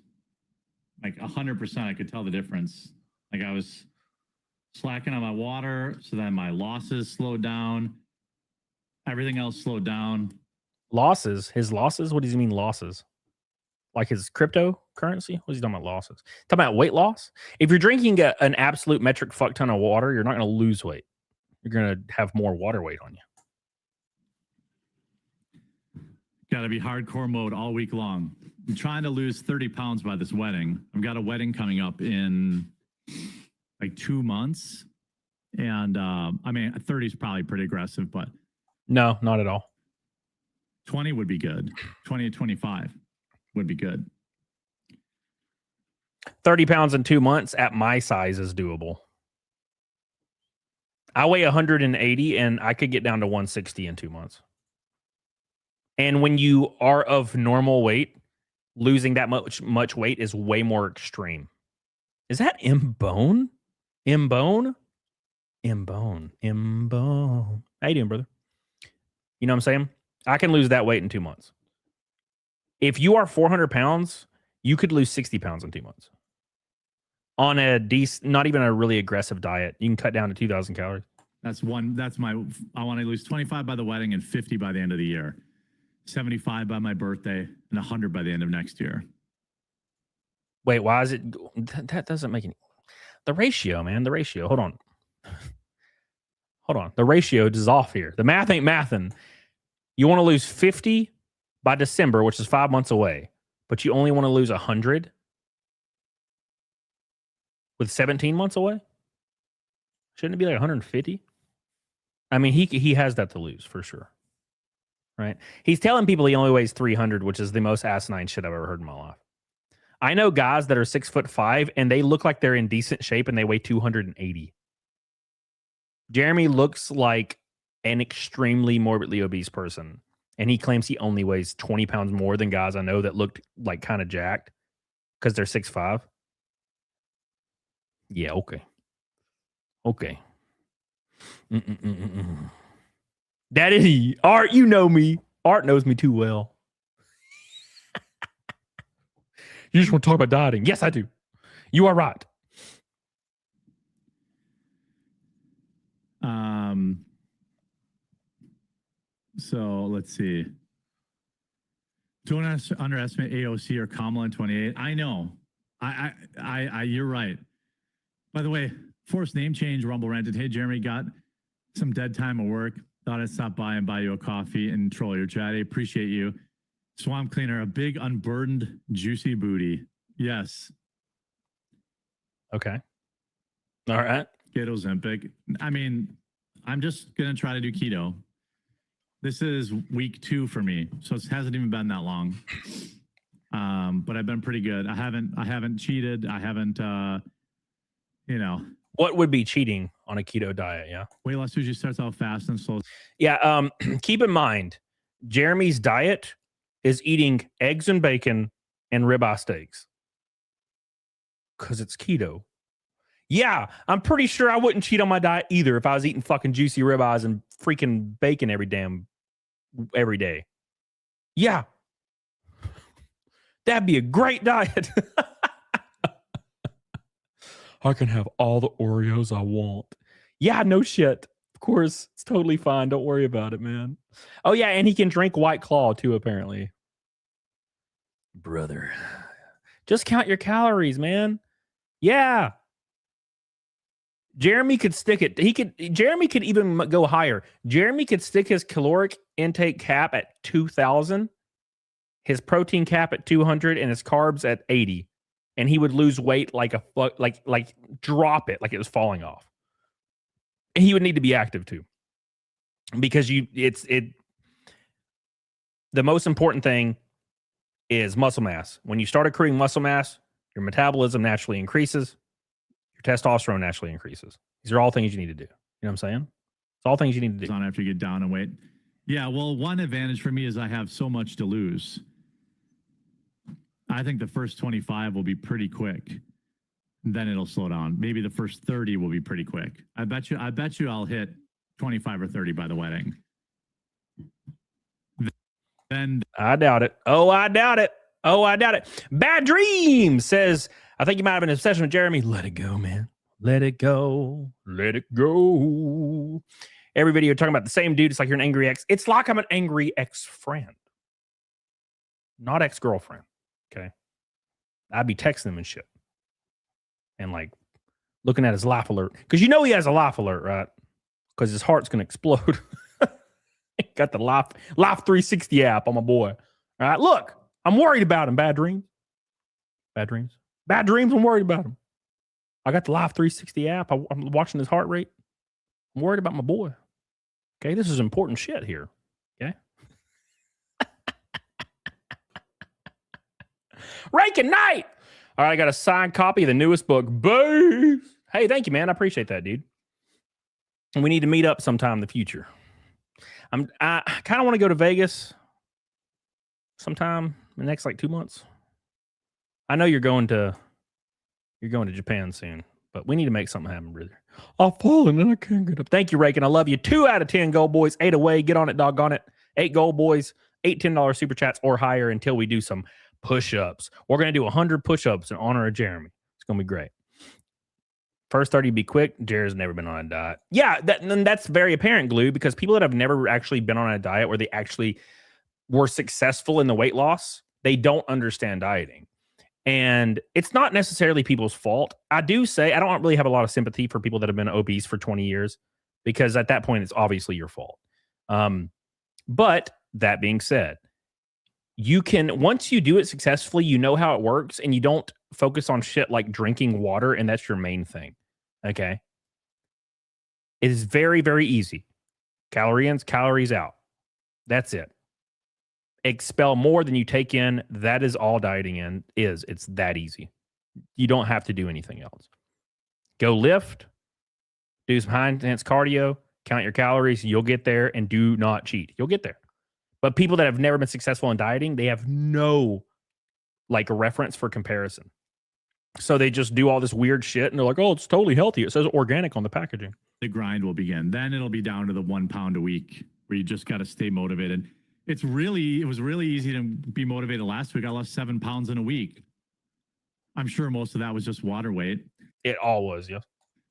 Like 100%, I could tell the difference. Like, I was slacking on my water, so then my losses slowed down. Everything else slowed down. Losses? His losses? What does he mean losses? Like his cryptocurrency? What is he talking about losses? Talking about weight loss? If you're drinking an absolute metric fuck ton of water, you're not going to lose weight. You're going to have more water weight on you. Got to be hardcore mode all week long. I'm trying to lose 30 pounds by this wedding. I've got a wedding coming up in like 2 months. And I mean, 30 is probably pretty aggressive, but no, not at all. 20 would be good. 20 to 25 would be good. 30 pounds in 2 months at my size is doable. I weigh 180 and I could get down to 160 in 2 months. And when you are of normal weight, losing that much weight is way more extreme. Is that M-Bone? M-Bone? M-Bone. M-Bone. How you doing, brother? You know what I'm saying? I can lose that weight in 2 months. If you are 400 pounds, you could lose 60 pounds in 2 months. On a not even a really aggressive diet. You can cut down to 2,000 calories. I want to lose 25 by the wedding and 50 by the end of the year. 75 by my birthday and 100 by the end of next year. Wait, why is it? That doesn't make any. The ratio, man. The ratio. Hold on. The ratio is off here. The math ain't mathing. You want to lose 50 by December, which is 5 months away, but you only want to lose 100 with 17 months away? Shouldn't it be like 150? I mean, he has that to lose for sure. Right? He's telling people he only weighs 300, which is the most asinine shit I've ever heard in my life. I know guys that are 6'5" and they look like they're in decent shape and they weigh 280. Jeremy looks like an extremely morbidly obese person, and he claims he only weighs 20 pounds more than guys I know that looked like kind of jacked because they're 6'5". Yeah, okay. That is he. Art, you know me. Art knows me too well. You just want to talk about dieting. Yes, I do. You are right. So let's see. Don't underestimate AOC or Kamala in 28. I know. You're right. By the way, forced name change. Rumble ranted. Hey, Jeremy, got some dead time at work. Thought I'd stop by and buy you a coffee and troll your chat. I appreciate you. Swamp Cleaner, a big unburdened, juicy booty. Yes. Okay. All right. Get Ozempic. I mean, I'm just going to try to do keto. This is week 2 for me, so it hasn't even been that long. But I've been pretty good. I haven't cheated. I haven't, What would be cheating on a keto diet? Yeah. Weight loss usually starts out fast and slow. Yeah. Keep in mind, Jeremy's diet is eating eggs and bacon and ribeye steaks because it's keto. Yeah, I'm pretty sure I wouldn't cheat on my diet either if I was eating fucking juicy ribeyes and freaking bacon every day. Yeah. That'd be a great diet. I can have all the Oreos I want. Yeah, no shit. Of course, it's totally fine. Don't worry about it, man. Oh, yeah, and he can drink White Claw, too, apparently. Brother. Just count your calories, man. Yeah. Jeremy could stick it. Jeremy could even go higher. Jeremy could stick his caloric intake cap at 2,000, his protein cap at 200, and his carbs at 80. And he would lose weight like drop it like it was falling off. And he would need to be active too. Because the most important thing is muscle mass. When you start accruing muscle mass, your metabolism naturally increases. Your testosterone naturally increases. These are all things you need to do. You know what I'm saying? It's all things you need to do. On after you get down in weight. Yeah, well, one advantage for me is I have so much to lose. I think the first 25 will be pretty quick. Then it'll slow down. Maybe the first 30 will be pretty quick. I bet you I'll hit 25 or 30 by the wedding. Then I doubt it. Oh, I doubt it. Bad Dream says, I think you might have an obsession with Jeremy. Let it go, man. Let it go. Let it go. Every video talking about the same dude. It's like you're an angry ex. It's like I'm an angry ex-friend. Not ex-girlfriend. Okay. I'd be texting him and shit. And like looking at his life alert. Because you know he has a life alert, right? Because his heart's going to explode. Got the life 360 app on my boy. All right. Look, I'm worried about him. Bad dreams. I'm worried about him. I got the Life 360 app. I'm watching his heart rate. I'm worried about my boy. Okay. This is important shit here. Okay. Rankin Knight. All right, I got a signed copy of the newest book, Babe. Hey, thank you, man. I appreciate that, dude. And we need to meet up sometime in the future. I kind of want to go to Vegas sometime in the next like 2 months. I know you're going to Japan soon, but we need to make something happen, brother. I've fallen and I can't get up. Thank you, Rakin. I love you. 2 out of 10 gold boys, 8 away. Get on it, doggone it. 8 gold boys, 8 $10 super chats or higher until we do some push-ups. We're going to do 100 push-ups in honor of Jeremy. It's going to be great. First 30 be quick. Jared's never been on a diet. Yeah, that's very apparent, Glue, because people that have never actually been on a diet where they actually were successful in the weight loss, they don't understand dieting. And it's not necessarily people's fault. I do say I don't really have a lot of sympathy for people that have been obese for 20 years because at that point, it's obviously your fault. But that being said, you can, once you do it successfully, you know how it works and you don't focus on shit like drinking water. And that's your main thing. Okay. It is very, very easy. Calorie in, calories out. That's it. Expel more than you take in. That is all dieting in is. It's that easy. You don't have to do anything else. Go lift, do some high intense cardio, count your calories. You'll get there, and do not cheat. You'll get there. But people that have never been successful in dieting, they have no like reference for comparison. So they just do all this weird shit and they're like, oh, it's totally healthy. It says organic on the packaging. The grind will begin. Then it'll be down to the 1 pound a week where you just got to stay motivated. It was really easy to be motivated last week. I lost 7 pounds in a week. I'm sure most of that was just water weight. It all was, yeah.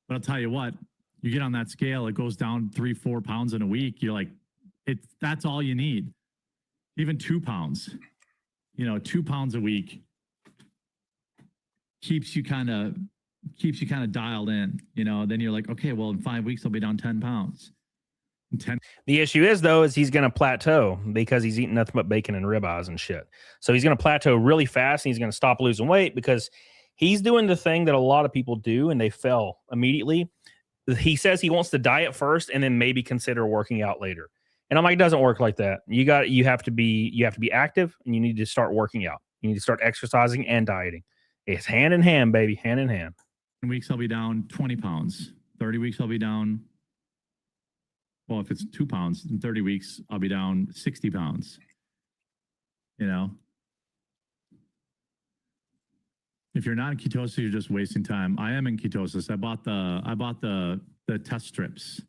But I'll tell you what, you get on that scale, it goes down 3-4 pounds in a week. You're like, that's all you need. Even 2 pounds, 2 pounds a week keeps you kind of dialed in, then you're like, okay, well, in 5 weeks, I'll be down 10 pounds. The issue is, though, is he's going to plateau because he's eating nothing but bacon and ribeyes and shit. So he's going to plateau really fast and he's going to stop losing weight because he's doing the thing that a lot of people do and they fail immediately. He says he wants to diet first and then maybe consider working out later. And I'm like, it doesn't work like that. You have to be active and you need to start working out. You need to start exercising and dieting. It's hand in hand, baby, hand in hand. 10 weeks, I'll be down 20 pounds. 30 weeks, I'll be down. Well, if it's 2 pounds, in 30 weeks, I'll be down 60 pounds. If you're not in ketosis, you're just wasting time. I am in ketosis. I bought the test strips.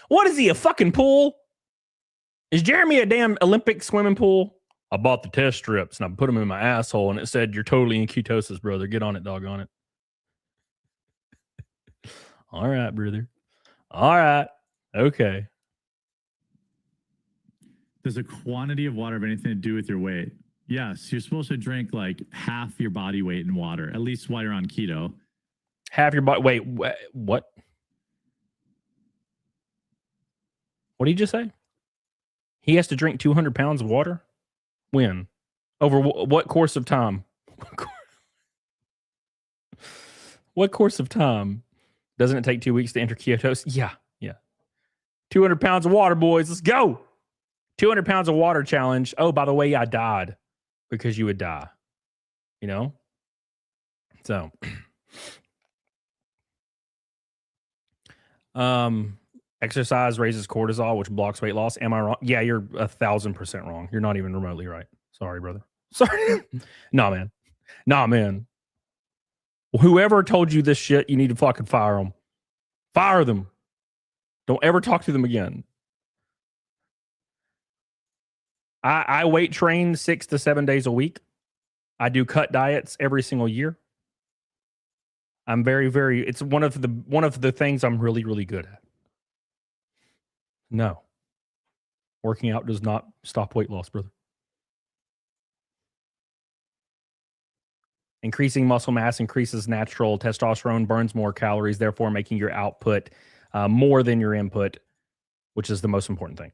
What is he, a fucking pool? Is Jeremy a damn Olympic swimming pool? I bought the test strips and I put them in my asshole and it said, you're totally in ketosis, brother. Get on it, doggone it. All right, brother. All right. Okay. Does the quantity of water have anything to do with your weight? Yes. You're supposed to drink like half your body weight in water, at least while you're on keto. Half your body. Wait, what? What did you just say? He has to drink 200 pounds of water? When? Over what course of time? What course of time? Doesn't it take 2 weeks to enter ketosis? Yeah. 200 pounds of water, boys. Let's go. 200 pounds of water challenge. Oh, by the way, I died because you would die. So, exercise raises cortisol, which blocks weight loss. Am I wrong? Yeah, you're 1,000% wrong. You're not even remotely right. Sorry, brother. Sorry. Nah, man. Whoever told you this shit, you need to fucking fire them. Fire them. Don't ever talk to them again. I weight train 6 to 7 days a week. I do cut diets every single year. I'm very, very, it's one of the things I'm really, really good at. No. Working out does not stop weight loss, brother. Increasing muscle mass increases natural testosterone, burns more calories, therefore making your output more than your input, which is the most important thing.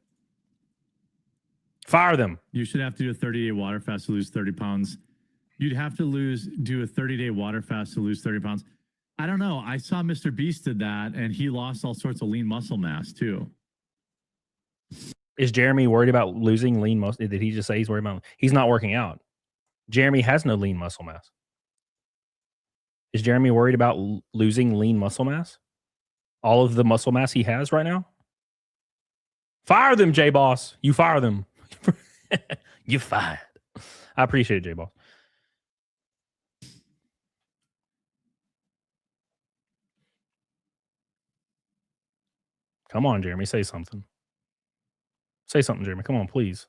Fire them. You should have to do a 30-day water fast to lose 30 pounds. You'd have to do a 30-day water fast to lose 30 pounds. I don't know. I saw Mr. Beast did that, and he lost all sorts of lean muscle mass, too. Is Jeremy worried about losing lean muscle? Did he just say he's worried about? He's not working out. Jeremy has no lean muscle mass. Is Jeremy worried about losing lean muscle mass? all of the muscle mass he has right now? Fire them, J-Boss. You fire them. You fired. I appreciate it, J-Boss. Come on, Jeremy. Say something. Say something, Jeremy. Come on, please.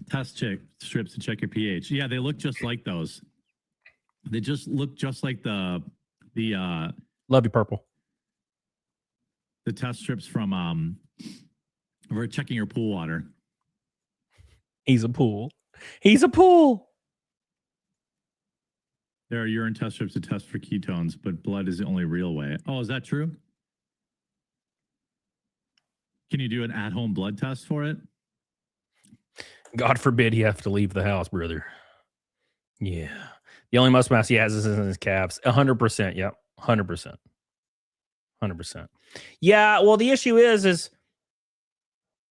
Test strips to check your pH. Yeah, they look just like those. They just look just like the Love you, purple. The test strips from for checking your pool water. He's a pool. He's a pool. There are urine test strips to test for ketones, but blood is the only real way. Oh, is that true? Can you do an at-home blood test for it? God forbid he have to leave the house, brother. Yeah. The only muscle mass he has is in his calves. 100%. Yep. 100%. 100%. Yeah. Well, the issue is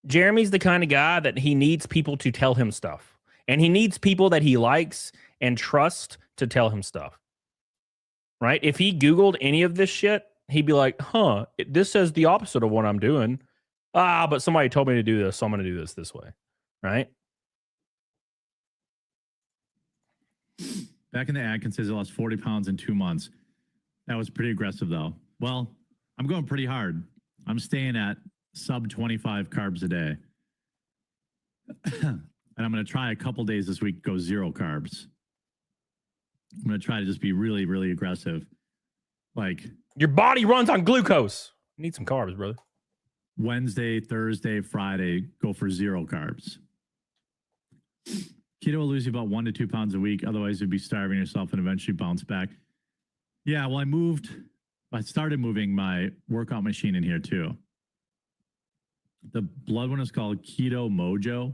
Jeremy's the kind of guy that he needs people to tell him stuff. And he needs people that he likes and trusts to tell him stuff. Right? If he Googled any of this shit, he'd be like, this says the opposite of what I'm doing. But somebody told me to do this, so I'm going to do this way. Right? Back in the ad, says he lost 40 pounds in 2 months. That was pretty aggressive, though. Well, I'm going pretty hard. I'm staying at sub 25 carbs a day. And I'm going to try a couple days this week, go 0 carbs. I'm going to try to just be really, really aggressive. Like, your body runs on glucose. You need some carbs, brother. Wednesday, Thursday, Friday, go for 0 carbs. Keto will lose you about 1 to 2 pounds a week. Otherwise, you'd be starving yourself and eventually bounce back. Yeah, well, I started moving my workout machine in here too. The blood one is called Keto Mojo.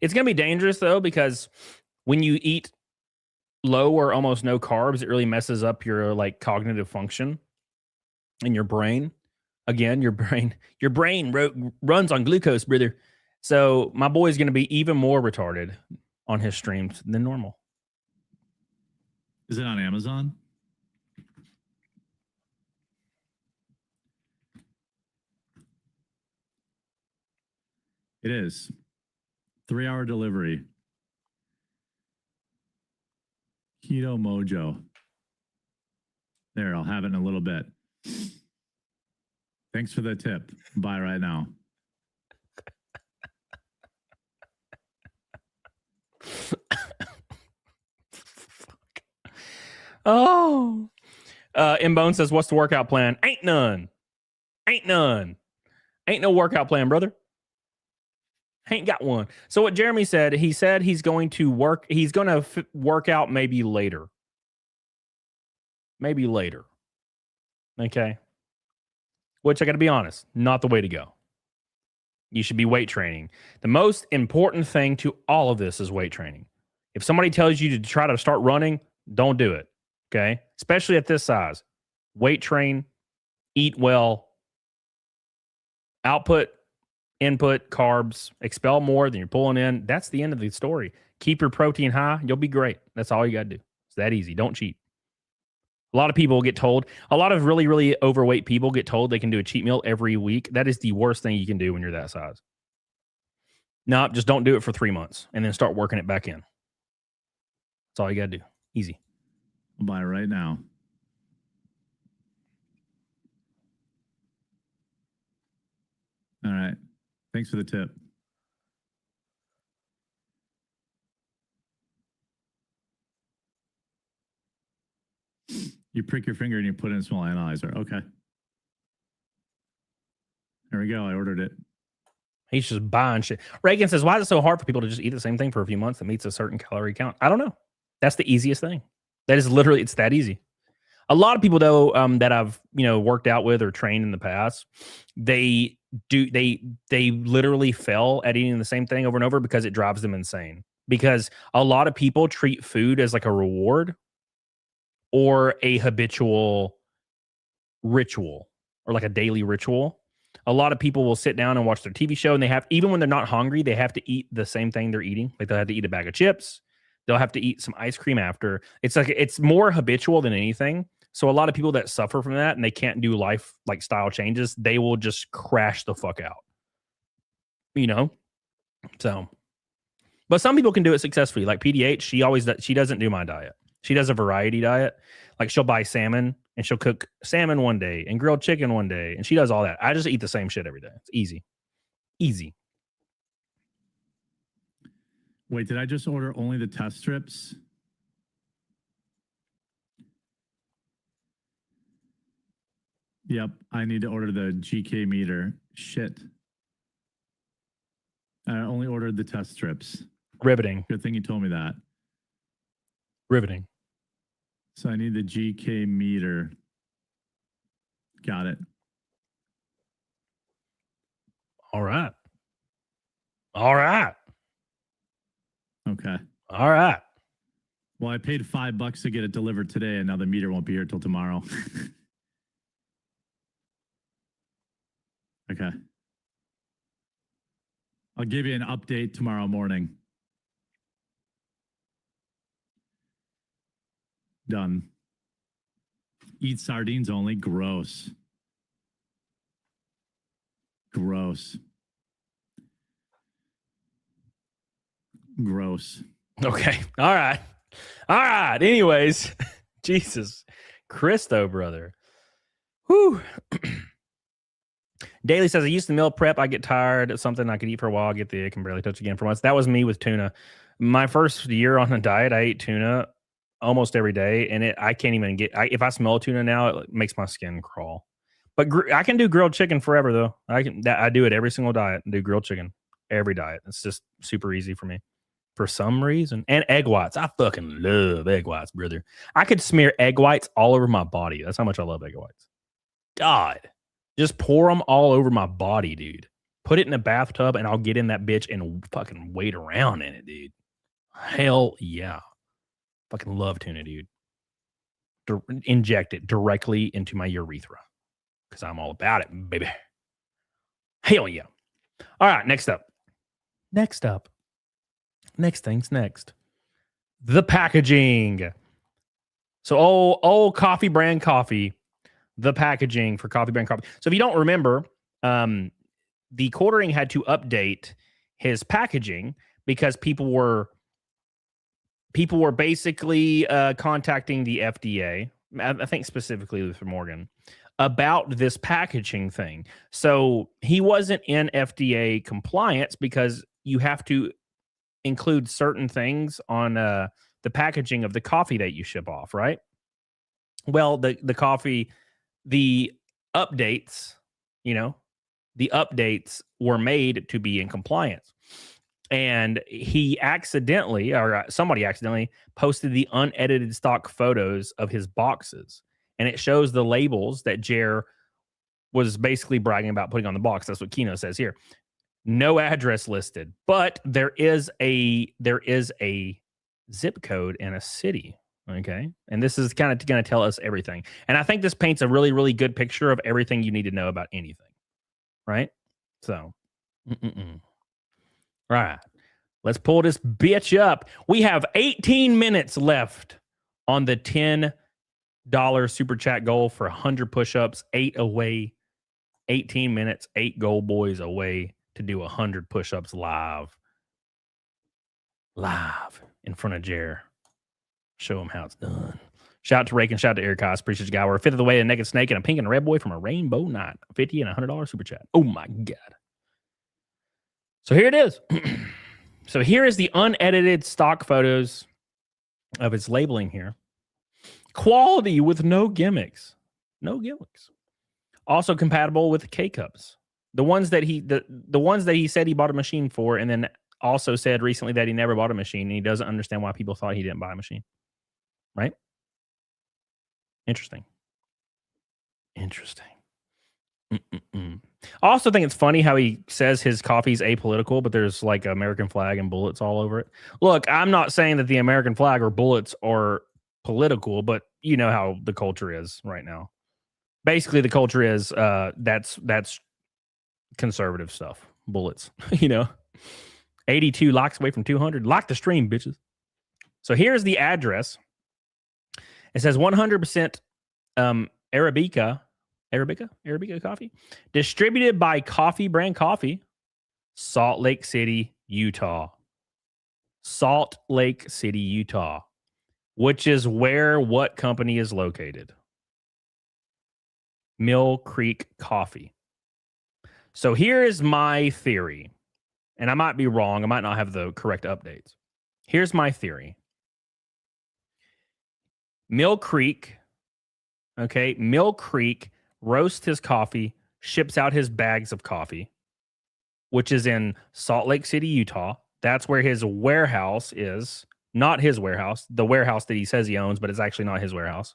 It's going to be dangerous, though, because when you eat low or almost no carbs, it really messes up your like cognitive function in your brain. Again, your brain runs on glucose, brother. So my boy's going to be even more retarded on his streams than normal. Is it on Amazon? It is. 3-hour delivery. Keto Mojo. There, I'll have it in a little bit. Thanks for the tip. Buy right now. Oh. M-Bone says, what's the workout plan? Ain't none. Ain't no workout plan, brother. Ain't got one. So what Jeremy said he's going to work. He's going to work out maybe later. Maybe later. Okay. Which I got to be honest, not the way to go. You should be weight training. The most important thing to all of this is weight training. If somebody tells you to try to start running, don't do it. Okay. Especially at this size. Weight train, eat well, output, input, carbs, expel more than you're pulling in. That's the end of the story. Keep your protein high. You'll be great. That's all you got to do. It's that easy. Don't cheat. A lot of people get told, a lot of really, really overweight people get told they can do a cheat meal every week. That is the worst thing you can do when you're that size. No, just don't do it for 3 months and then start working it back in. That's all you got to do. Easy. I'll buy it right now. All right. Thanks for the tip. You prick your finger and you put in a small analyzer. Okay. There we go. I ordered it. He's just buying shit. Reagan says, why is it so hard for people to just eat the same thing for a few months that meets a certain calorie count? I don't know. That's the easiest thing. That is literally, it's that easy. A lot of people, though, that I've, worked out with or trained in the past, they literally fail at eating the same thing over and over because it drives them insane. Because a lot of people treat food as like a reward or a habitual ritual or like a daily ritual. A lot of people will sit down and watch their TV show and even when they're not hungry, they have to eat the same thing they're eating. Like they'll have to eat a bag of chips. They'll have to eat some ice cream after. It's like, it's more habitual than anything. So a lot of people that suffer from that and they can't do life like style changes, they will just crash the fuck out. You know? So, but some people can do it successfully. Like PDH, she doesn't do my diet. She does a variety diet. Like she'll buy salmon and she'll cook salmon one day and grilled chicken one day. And she does all that. I just eat the same shit every day. It's easy. Easy. Wait, did I just order only the test strips? Yep, I need to order the GK meter. Shit. I only ordered the test strips. Riveting. Good thing you told me that. Riveting. So I need the GK meter. Got it. All right. All right. Okay. All right. Well, I paid $5 to get it delivered today, and now the meter won't be here till tomorrow. Okay. I'll give you an update tomorrow morning. Done. Eat sardines only. Gross. Gross. Gross. Okay. All right. All right. Anyways, Jesus Christo, brother. Whew. Daily says, I used to meal prep. I get tired of something I could eat for a while. I get the ick and barely touch again for months. That was me with tuna. My first year on a diet, I ate tuna almost every day, and I can't even get. If I smell tuna now, it makes my skin crawl. But I can do grilled chicken forever, though. I do it every single diet and do grilled chicken every diet. It's just super easy for me for some reason. And egg whites. I fucking love egg whites, brother. I could smear egg whites all over my body. That's how much I love egg whites. God. Just pour them all over my body, dude. Put it in a bathtub and I'll get in that bitch and fucking wait around in it, dude. Hell yeah. Fucking love tuna, dude. Inject it directly into my urethra because I'm all about it, baby. Hell yeah. All right, next up. Next thing's next. The packaging. So old coffee brand coffee. The packaging for coffee brand coffee. So if you don't remember, the Quartering had to update his packaging because people were basically contacting the FDA, I think specifically Luther Morgan, about this packaging thing. So he wasn't in FDA compliance because you have to include certain things on the packaging of the coffee that you ship off, right? Well, the coffee, the updates, the updates were made to be in compliance. And he accidentally, or somebody accidentally, posted the unedited stock photos of his boxes. And it shows the labels that Jer was basically bragging about putting on the box. That's what Kino says here. No address listed, but there is a zip code in a city. Okay. And this is kind of going to tell us everything. And I think this paints a really, really good picture of everything you need to know about anything. Right? So, right. Let's pull this bitch up. We have 18 minutes left on the $10 super chat goal for 100 push-ups, 8 away, 18 minutes, 8 goal boys away to do 100 push-ups live in front of Jer. Show him how it's done. Shout out to Rake and shout out to Eric Haas. Appreciate you, guy. We're a fifth of the way, a naked snake and a pink and a red boy from a rainbow night. 50 and $100 super chat. Oh my God. So here it is. So here is the unedited stock photos of its labeling here. Quality with no gimmicks. No gimmicks. Also compatible with K-Cups. The ones that he said he bought a machine for, and then also said recently that he never bought a machine, and he doesn't understand why people thought he didn't buy a machine. Right? Interesting. I also think it's funny how he says his coffee's apolitical, but there's like American flag and bullets all over it. Look, I'm not saying that the American flag or bullets are political, but you know how the culture is right now. Basically, the culture is that's conservative stuff. Bullets, 82 likes away from 200. Like the stream, bitches. So here's the address. It says 100% Arabica coffee, distributed by Coffee Brand Coffee, Salt Lake City, Utah. Salt Lake City, Utah, which is where what company is located? Mill Creek Coffee. So here is my theory, and I might be wrong. I might not have the correct updates. Here's my theory. Mill Creek roasts his coffee, ships out his bags of coffee, which is in Salt Lake City, Utah. That's where his warehouse is. Not his warehouse, the warehouse that he says he owns, but it's actually not his warehouse.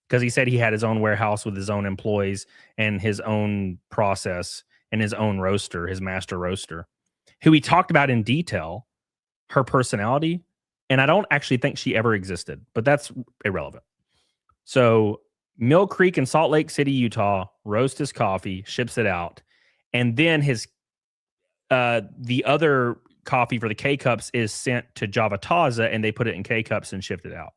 Because he said he had his own warehouse with his own employees and his own process and his own roaster, his master roaster, who he talked about in detail, her personality. And I don't actually think she ever existed, but that's irrelevant. So Mill Creek in Salt Lake City, Utah, roasts his coffee, ships it out. And then his the other coffee for the K-Cups is sent to Java Taza, and they put it in K-Cups and shipped it out.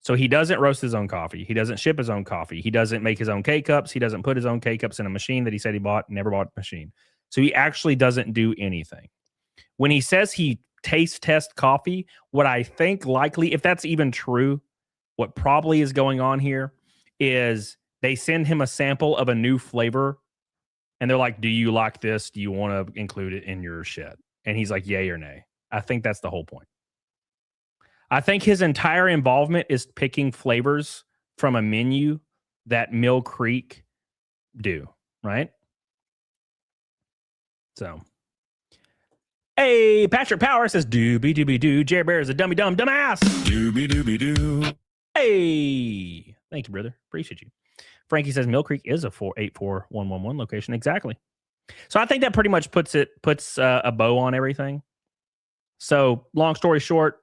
So he doesn't roast his own coffee. He doesn't ship his own coffee. He doesn't make his own K-Cups. He doesn't put his own K-Cups in a machine that he said he bought, never bought a machine. So he actually doesn't do anything. When he says he taste test coffee, what I think likely, if that's even true, what probably is going on here is they send him a sample of a new flavor and they're like, do you like this? Do you want to include it in your shit? And he's like, yay or nay. I think that's the whole point. I think his entire involvement is picking flavors from a menu that Mill Creek do, right? So, hey, Patrick Power says, doobie doobie doo. Jerry Bear is a dummy dumb dumbass. Doobie doobie doo. Hey, thank you, brother. Appreciate you. Frankie says Mill Creek is a 484111 location. Exactly. So I think that pretty much puts a bow on everything. So long story short,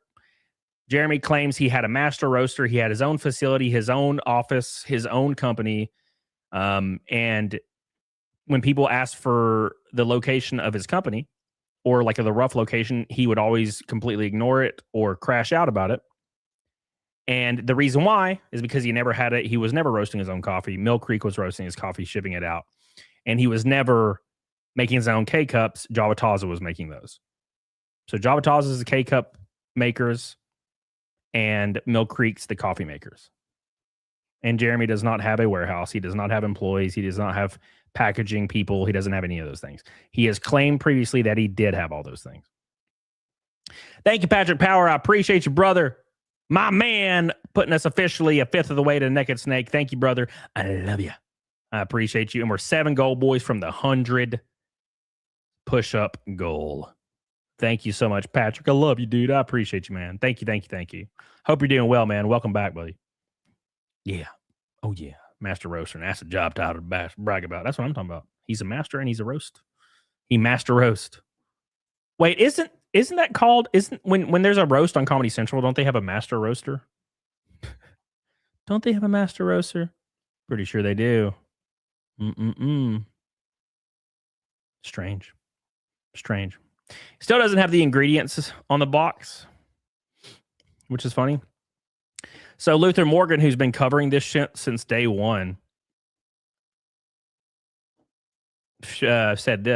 Jeremy claims he had a master roaster. He had his own facility, his own office, his own company. And when people asked for the location of his company or like the rough location, he would always completely ignore it or crash out about it. And the reason why is because he never had it. He was never roasting his own coffee. Mill Creek was roasting his coffee, shipping it out. And he was never making his own K-Cups. Java Taza was making those. So Java Taza is the K-Cup makers and Mill Creek's the coffee makers. And Jeremy does not have a warehouse. He does not have employees. He does not have packaging people. He doesn't have any of those things. He has claimed previously that he did have all those things. Thank you, Patrick Power. I appreciate you, brother. My man, putting us officially a fifth of the way to Naked Snake. Thank you, brother. I love you. I appreciate you. And we're 7 goal boys from the 100 push-up goal. Thank you so much, Patrick. I love you, dude. I appreciate you, man. Thank you. Hope you're doing well, man. Welcome back, buddy. Yeah. Oh, yeah. Master roaster. And that's a job title to brag about. That's what I'm talking about. He's a master and he's a roast. He master roast. Wait, isn't that called? Isn't when there's a roast on Comedy Central? Don't they have a master roaster? Don't they have a master roaster? Pretty sure they do. Strange. Still doesn't have the ingredients on the box, which is funny. So Luther Morgan, who's been covering this shit since day one, said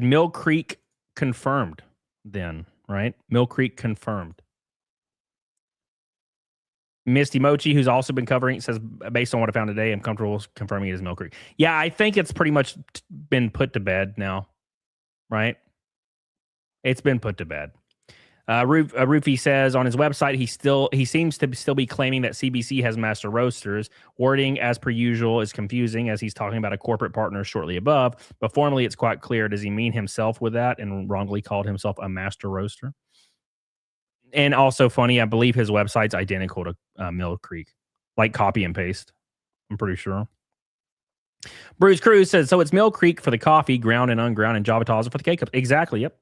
Mill Creek confirmed then, right? Mill Creek confirmed. Misty Mochi, who's also been covering it, says, based on what I found today, I'm comfortable confirming it as Mill Creek. Yeah, I think it's pretty much been put to bed now, right? It's been put to bed. Rufy says on his website, he seems to still be claiming that CBC has master roasters. Wording, as per usual, is confusing as he's talking about a corporate partner shortly above. But formally, it's quite clear. Does he mean himself with that and wrongly called himself a master roaster? And also funny, I believe his website's identical to Mill Creek, like copy and paste. I'm pretty sure. Bruce Cruz says, so it's Mill Creek for the coffee, ground and unground, and Java Taza for the K-Cups. Exactly, yep.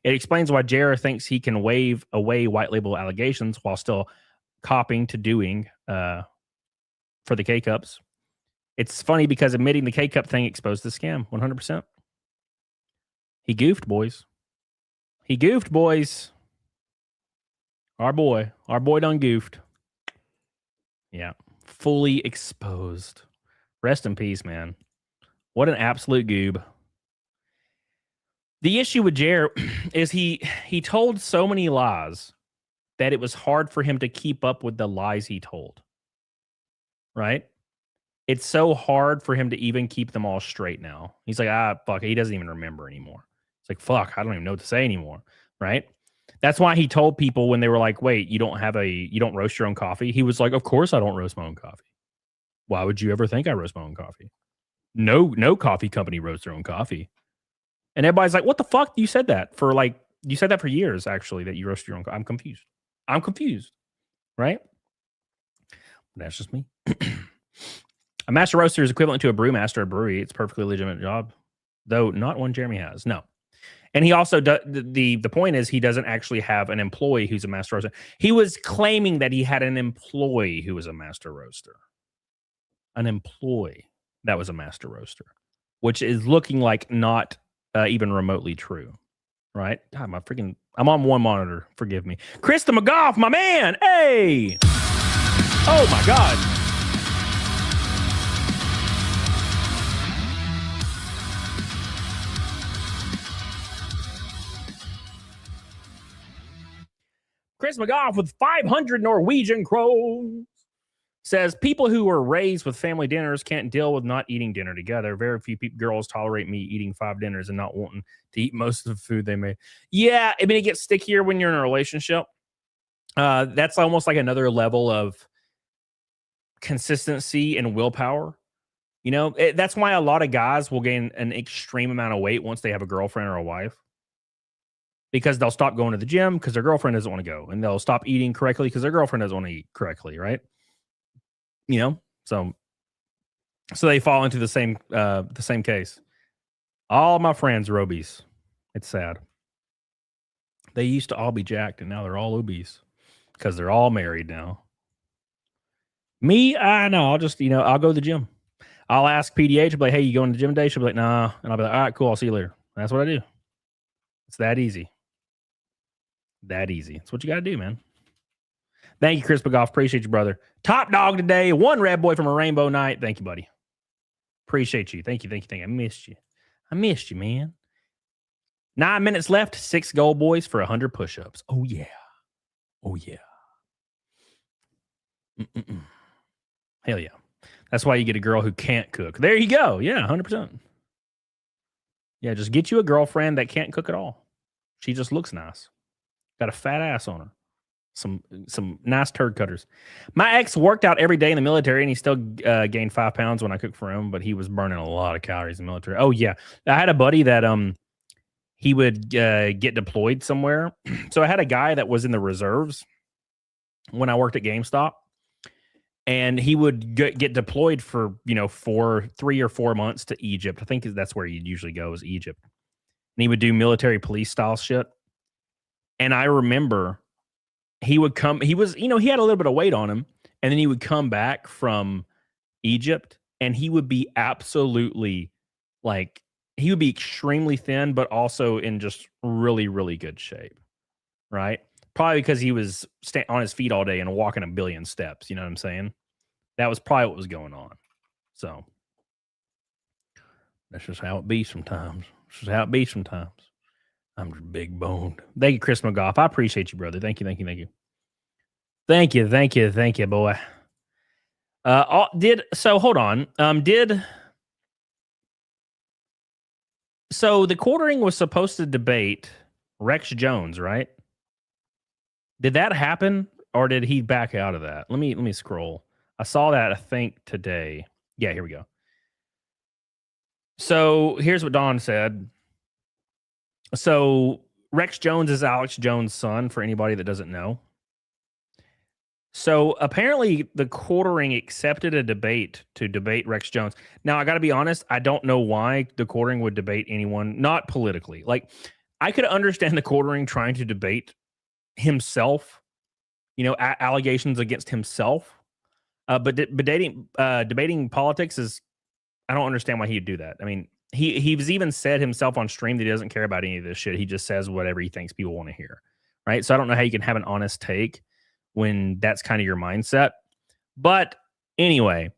It explains why Jarrah thinks he can wave away white label allegations while still copying to doing for the K-Cups. It's funny because admitting the K-Cup thing exposed the scam, 100%. He goofed, boys. Our boy done goofed. Yeah, fully exposed. Rest in peace, man. What an absolute goob. The issue with Jer is he told so many lies that it was hard for him to keep up with the lies he told. Right? It's so hard for him to even keep them all straight now. He's like, fuck, he doesn't even remember anymore. It's like, fuck, I don't even know what to say anymore. Right? That's why he told people when they were like, wait, you don't roast your own coffee. He was like, of course I don't roast my own coffee. Why would you ever think I roast my own coffee? No coffee company roasts their own coffee. And everybody's like, what the fuck? You said that for years, actually, that you roast your own coffee. I'm confused. Right? That's just me. A master roaster is equivalent to a brewmaster at a brewery. It's a perfectly legitimate job, though not one Jeremy has. No. And he also the point is he doesn't actually have an employee who's a master roaster. He was claiming that he had an employee who was a master roaster. An employee that was a master roaster, which is looking like not even remotely true. Right? God, I'm on one monitor. Forgive me. Krista McGough, my man. Hey. Oh my God. Chris McGough with 500 Norwegian krones says people who were raised with family dinners can't deal with not eating dinner together. Very few girls tolerate me eating 5 dinners and not wanting to eat most of the food they made. Yeah, I mean, it gets stickier when you're in a relationship. That's almost like another level of consistency and willpower. You know, that's why a lot of guys will gain an extreme amount of weight once they have a girlfriend or a wife. Because they'll stop going to the gym because their girlfriend doesn't want to go. And they'll stop eating correctly because their girlfriend doesn't want to eat correctly, right? You know? So they fall into the same case. All my friends are obese. It's sad. They used to all be jacked, and now they're all obese because they're all married now. Me, I know. I'll just, I'll go to the gym. I'll ask PDH, I'll be like, hey, you going to the gym today? She'll be like, nah. And I'll be like, all right, cool. I'll see you later. And that's what I do. It's that easy. That easy. It's what you got to do, man. Thank you, Chris McGough. Appreciate you, brother. Top dog today. One red boy from a rainbow night. Thank you, buddy. Appreciate you. Thank you. I missed you, man. 9 minutes left. 6 goal boys for 100 push-ups. Oh, yeah. Hell yeah. That's why you get a girl who can't cook. There you go. Yeah, 100%. Yeah, just get you a girlfriend that can't cook at all. She just looks nice. Got a fat ass on her. Some nice turd cutters. My ex worked out every day in the military, and he still gained 5 pounds when I cooked for him, but he was burning a lot of calories in the military. Oh, yeah. I had a buddy that he would get deployed somewhere. So I had a guy that was in the reserves when I worked at GameStop, and he would get deployed for 3 or 4 months to Egypt. I think that's where you'd usually go, is Egypt. And he would do military police style shit. And I remember he would come, he had a little bit of weight on him, and then he would come back from Egypt, and he would be absolutely he would be extremely thin, but also in just really, really good shape. Right? Probably because he was on his feet all day and walking a billion steps. You know what I'm saying? That was probably what was going on. So that's just how it be sometimes. I'm just big boned. Thank you, Chris McGough. I appreciate you, brother. Thank you. Thank you, boy. Hold on. So the Quartering was supposed to debate Rex Jones, right? Did that happen, or did he back out of that? Let me scroll. I saw that, I think, today. Yeah, here we go. So here's what Don said. So Rex Jones is Alex Jones' son, for anybody that doesn't know. So apparently the Quartering accepted a debate to debate Rex Jones. Now, I got to be honest, I don't know why the Quartering would debate anyone, not politically. Like, I could understand the Quartering trying to debate himself, allegations against himself. But debating politics is, I don't understand why he'd do that. I mean, he's even said himself on stream that he doesn't care about any of this shit. He just says whatever he thinks people want to hear, right? So I don't know how you can have an honest take when that's kind of your mindset. But Anyway,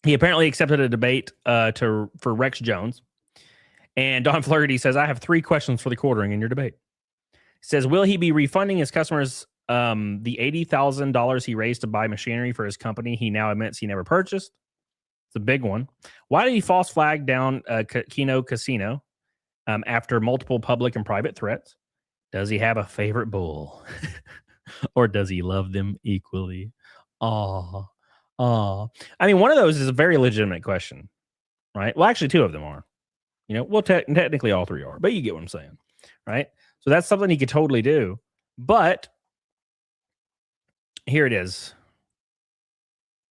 he apparently accepted a debate for Rex Jones. And Don Flaherty says, I have 3 questions for the quartering in your debate. He says, will he be refunding his customers the $80,000 he raised to buy machinery for his company he now admits he never purchased? It's a big one. Why did he false flag down Keno Casino after multiple public and private threats? Does he have a favorite bull? Or does he love them equally? I mean, one of those is a very legitimate question, right? Well, actually, 2 of them are. You know, well, technically all 3 are, but you get what I'm saying, right? So that's something he could totally do. But here it is.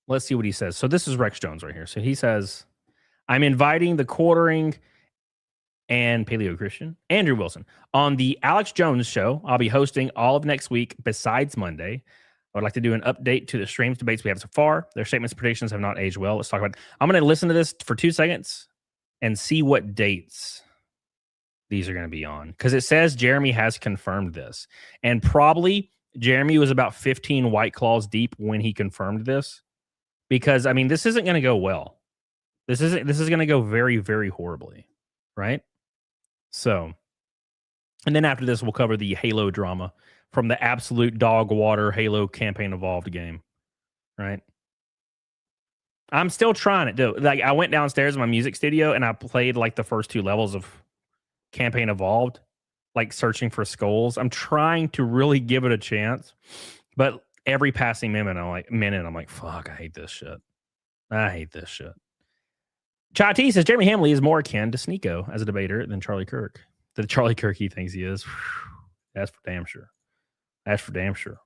Let's see what he says. So this is Rex Jones right here. So he says, I'm inviting the quartering and Paleo Christian, Andrew Wilson, on the Alex Jones show. I'll be hosting all of next week besides Monday. I would like to do an update to the streams debates we have so far. Their statements and predictions have not aged well. Let's talk about it. I'm going to listen to this for 2 seconds and see what dates these are going to be on. Because it says Jeremy has confirmed this. And probably Jeremy was about 15 White Claws deep when he confirmed this. Because, I mean, this isn't going to go well. This is going to go very, very horribly. Right? So, and then after this, we'll cover the Halo drama from the absolute dog water Halo Campaign Evolved game. Right? I'm still trying it, dude. Like, I went downstairs in my music studio and I played like the first 2 levels of Campaign Evolved, like searching for skulls. I'm trying to really give it a chance, but every passing minute, I'm like, fuck, I hate this shit. I hate this shit. Chai T says Jeremy Hambly is more akin to Sneeko as a debater than Charlie Kirk. The Charlie Kirk he thinks he is. That's for damn sure. That's for damn sure.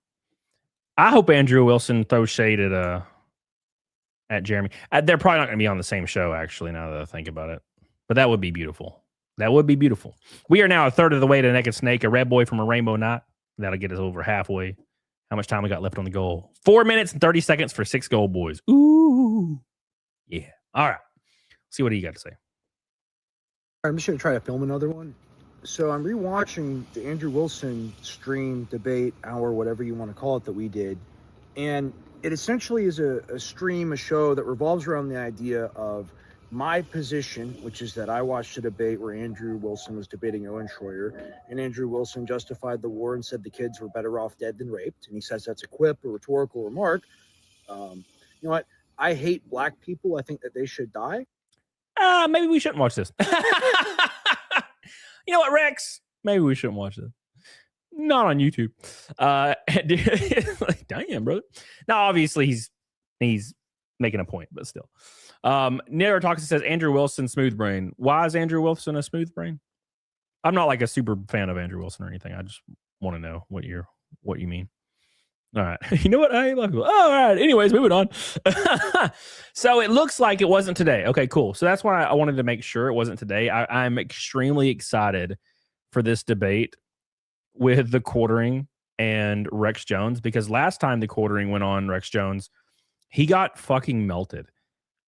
I hope Andrew Wilson throws shade at Jeremy. They're probably not going to be on the same show, actually, now that I think about it. But that would be beautiful. That would be beautiful. We are now a third of the way to Naked Snake, a red boy from a rainbow knot. That'll get us over halfway. How much time we got left on the goal? 4 minutes and 30 seconds for 6 gold boys. Ooh. Yeah. All right. See what do you got to say. I'm just going to try to film another one. So I'm rewatching the Andrew Wilson stream, debate, hour, whatever you want to call it, that we did. And it essentially is a stream, a show that revolves around the idea of my position, which is that I watched a debate where Andrew Wilson was debating Owen Schroyer, and Andrew Wilson justified the war and said the kids were better off dead than raped. And he says that's a quip, a rhetorical remark. You know what? I hate black people. I think that they should die. Maybe we shouldn't watch this. You know what, Rex? Maybe we shouldn't watch this. Not on YouTube. Like, damn, brother. Now, obviously, he's making a point, but still. Neurotoxin says Andrew Wilson, smooth brain. Why is Andrew Wilson a smooth brain? I'm not like a super fan of Andrew Wilson or anything. I just want to know what you mean. All right. You know what? I ain't like, all right. Anyways, moving on. So it looks like it wasn't today. Okay, cool. So that's why I wanted to make sure it wasn't today. I'm extremely excited for this debate with the Quartering and Rex Jones, because last time the Quartering went on Rex Jones, he got fucking melted.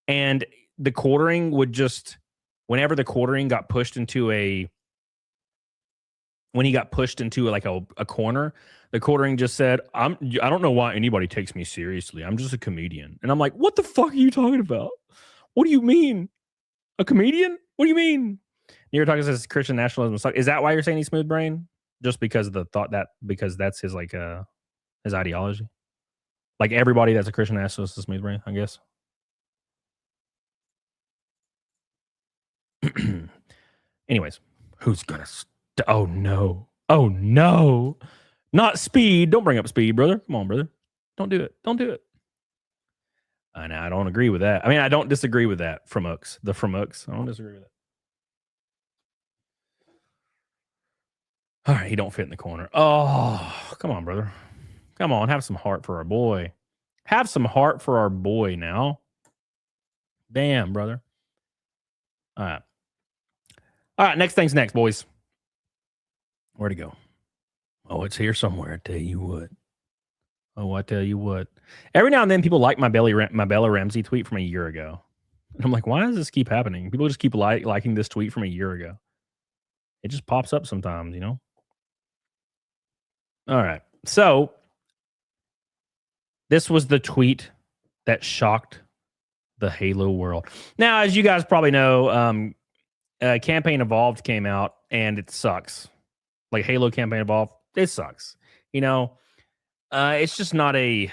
And the Quartering would just, whenever the Quartering got pushed into when he got pushed into like a corner, the Quartering just said, I don't know why anybody takes me seriously. I'm just a comedian. And I'm like, what the fuck are you talking about? What do you mean? A comedian? What do you mean? You're talking says Christian nationalism. Is that why you're saying he's smooth brain? Just because of the thought that, because that's his like his ideology? Like everybody that's a Christian nationalist is smooth brain, I guess. Anyways, who's gonna oh no, not Speed. Don't bring up Speed, brother. Come on, brother. Don't do it. I know, I don't agree with that. I mean, I don't disagree with that. From Ux. I don't disagree with it. All right, he don't fit in the corner. Oh, come on, brother. Come on, have some heart for our boy. Have some heart for our boy now. Damn, brother. All right, next thing's next, boys. Where'd it go? Oh, it's here somewhere. I tell you what. Every now and then, people like my Bella Ramsey tweet from a year ago. And I'm like, why does this keep happening? People just keep liking this tweet from a year ago. It just pops up sometimes, you know? All right. So, this was the tweet that shocked the Halo world. Now, as you guys probably know, Campaign Evolved came out and it sucks. Like Halo Campaign Evolved, it sucks. You know, it's just not a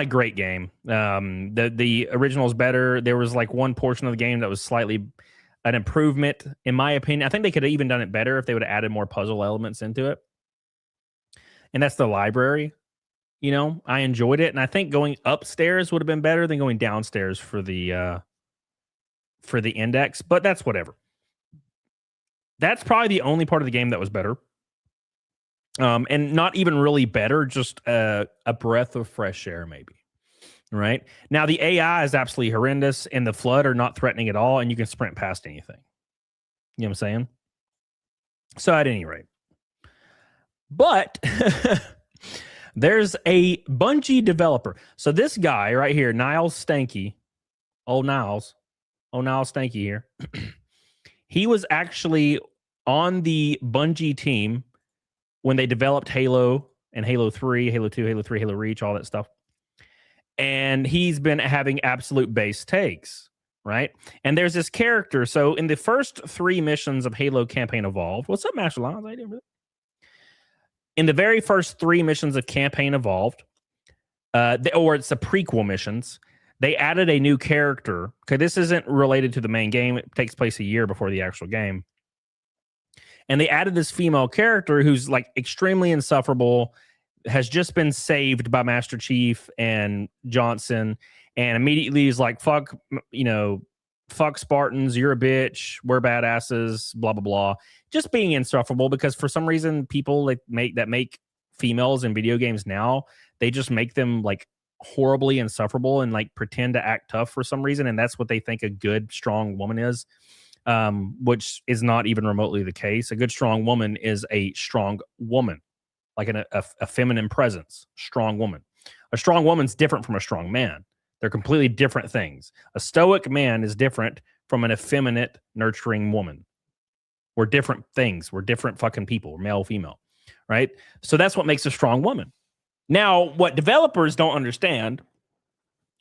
great game. The original is better. There was like one portion of the game that was slightly an improvement, in my opinion. I think they could have even done it better if they would have added more puzzle elements into it. And that's the library. You know, I enjoyed it, and I think going upstairs would have been better than going downstairs for the index. But that's whatever. That's probably the only part of the game that was better. And not even really better, just a breath of fresh air, maybe. Right? Now, the AI is absolutely horrendous, and the Flood are not threatening at all, and you can sprint past anything. You know what I'm saying? So, at any rate. But there's a Bungie developer. So, this guy right here, Niles Stanky, Niles Stanky here, he was actually on the Bungie team when they developed Halo and Halo 3, Halo 2, Halo 3, Halo Reach, all that stuff. And he's been having absolute base takes, right? And there's this character. So in the first 3 missions of Halo Campaign Evolved, what's up, Master Lions? How you doing, brother? In the very first 3 missions of Campaign Evolved, or it's the prequel missions, they added a new character. Okay, this isn't related to the main game. It takes place a year before the actual game. And they added this female character who's like extremely insufferable, has just been saved by Master Chief and Johnson, and immediately is like, fuck, fuck Spartans, you're a bitch, we're badasses, blah, blah, blah. Just being insufferable because for some reason people that make females in video games now, they just make them like horribly insufferable and like pretend to act tough for some reason. And that's what they think a good, strong woman is. Which is not even remotely the case. A good, strong woman is a strong woman, like a feminine presence, strong woman. A strong woman's different from a strong man. They're completely different things. A stoic man is different from an effeminate, nurturing woman. We're different things. We're different fucking people, male, female, right? So that's what makes a strong woman. Now, what developers don't understand,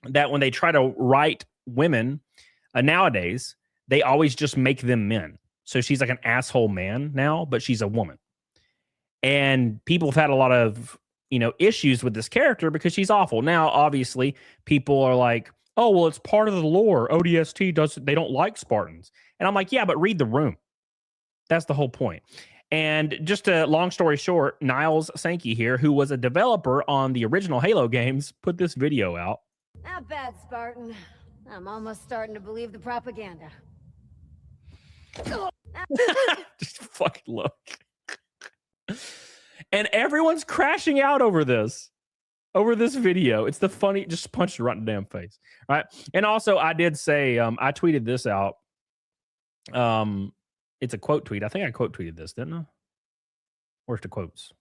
that when they try to write women nowadays, they always just make them men. So she's like an asshole man now, but she's a woman. And people have had a lot of, issues with this character because she's awful. Now, obviously, people are like, oh, well, it's part of the lore. ODST they don't like Spartans. And I'm like, yeah, but read the room. That's the whole point. And just a long story short, Niles Sankey here, who was a developer on the original Halo games, put this video out. Not bad, Spartan. I'm almost starting to believe the propaganda. Just fucking look. And everyone's crashing out over this video. It's the funny, just punched right in the damn face. Right. And also I did say, I tweeted this out. It's a quote tweet. I think I quote tweeted this, didn't I? Where's the quotes?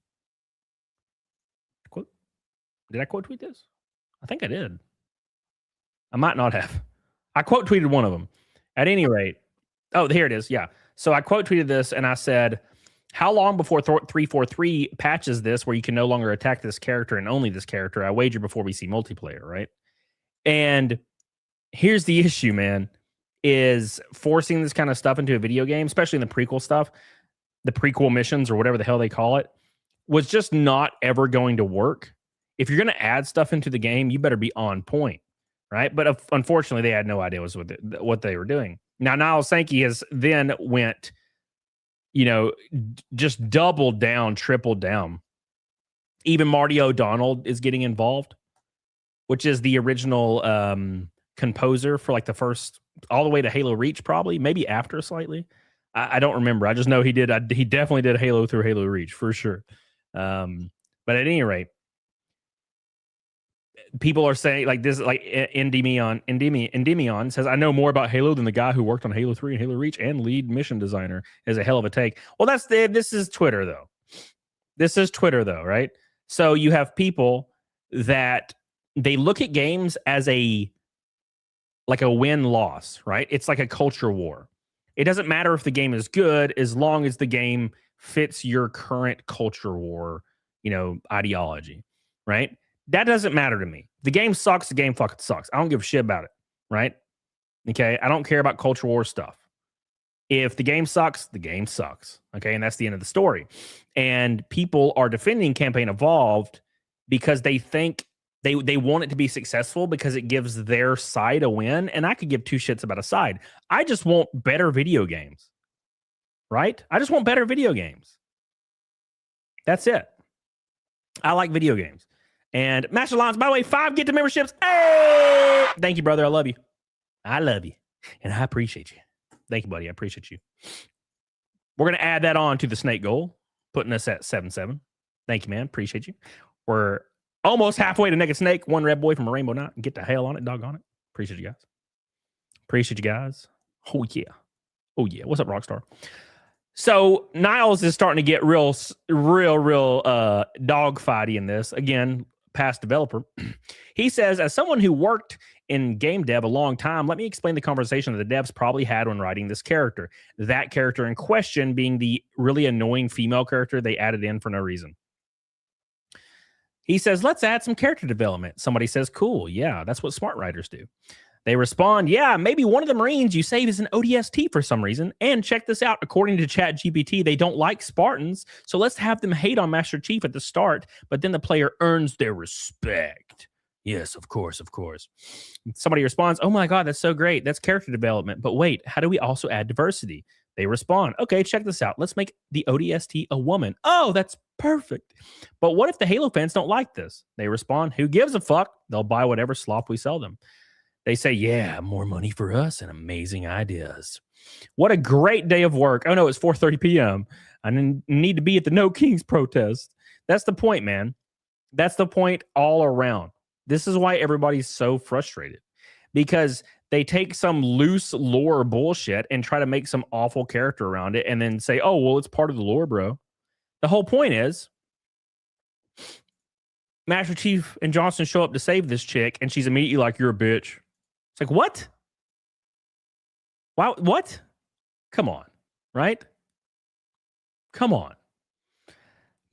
Quote? Did I quote tweet this? I think I did. I might not have. I quote tweeted one of them. At any rate, oh, here it is. Yeah. So I quote tweeted this and I said, how long before 343 patches this where you can no longer attack this character and only this character? I wager before we see multiplayer, right? And here's the issue, man, is forcing this kind of stuff into a video game, especially in the prequel stuff, the prequel missions or whatever the hell they call it, was just not ever going to work. If you're going to add stuff into the game, you better be on point, right? But unfortunately, they had no idea what they were doing. Now, Niles Sankey has then went, just doubled down, tripled down. Even Marty O'Donnell is getting involved, which is the original composer for like the first, all the way to Halo Reach, probably, maybe after slightly. I don't remember. I just know he did. He definitely did Halo through Halo Reach for sure. But at any rate, people are saying like this, like Endymion says, I know more about Halo than the guy who worked on Halo 3 and Halo Reach and lead mission designer. Is a hell of a take. Well, this is Twitter though. This is Twitter though, right? So you have people that they look at games as a win-loss, right? It's like a culture war. It doesn't matter if the game is good as long as the game fits your current culture war, ideology, right? That doesn't matter to me. The game sucks. The game fucking sucks. I don't give a shit about it. Right? Okay. I don't care about culture war stuff. If the game sucks, the game sucks. Okay. And that's the end of the story. And people are defending Campaign Evolved because they think they want it to be successful because it gives their side a win. And I could give two shits about a side. I just want better video games. Right? I just want better video games. That's it. I like video games. And Master Lines, by the way, 5 get to memberships. Hey! Thank you, brother. I love you. I love you. And I appreciate you. Thank you, buddy. I appreciate you. We're going to add that on to the snake goal, putting us at 7-7. Thank you, man. Appreciate you. We're almost halfway to Naked Snake, one red boy from a Rainbow Knot. Get the hell on it, dog on it. Appreciate you guys. Appreciate you guys. Oh, yeah. Oh, yeah. What's up, Rockstar? So Niles is starting to get real dog fighty in this. Again, past developer. He says, as someone who worked in game dev a long time, let me explain the conversation that the devs probably had when writing this character. That character in question being the really annoying female character they added in for no reason. He says, let's add some character development. Somebody says, cool. Yeah, that's what smart writers do. They respond, yeah, maybe one of the Marines you save is an ODST for some reason. And check this out. According to ChatGPT, they don't like Spartans. So let's have them hate on Master Chief at the start, but then the player earns their respect. Yes, of course, of course. Somebody responds, oh my God, that's so great. That's character development. But wait, how do we also add diversity? They respond, okay, check this out. Let's make the ODST a woman. Oh, that's perfect. But what if the Halo fans don't like this? They respond, who gives a fuck? They'll buy whatever slop we sell them. They say, yeah, more money for us and amazing ideas. What a great day of work. Oh, no, it's 4:30 p.m. I need to be at the No Kings protest. That's the point, man. That's the point all around. This is why everybody's so frustrated. Because they take some loose lore bullshit and try to make some awful character around it and then say, oh, well, it's part of the lore, bro. The whole point is Master Chief and Johnson show up to save this chick and she's immediately like, you're a bitch. It's like, what? Wow, what? Come on, right? Come on.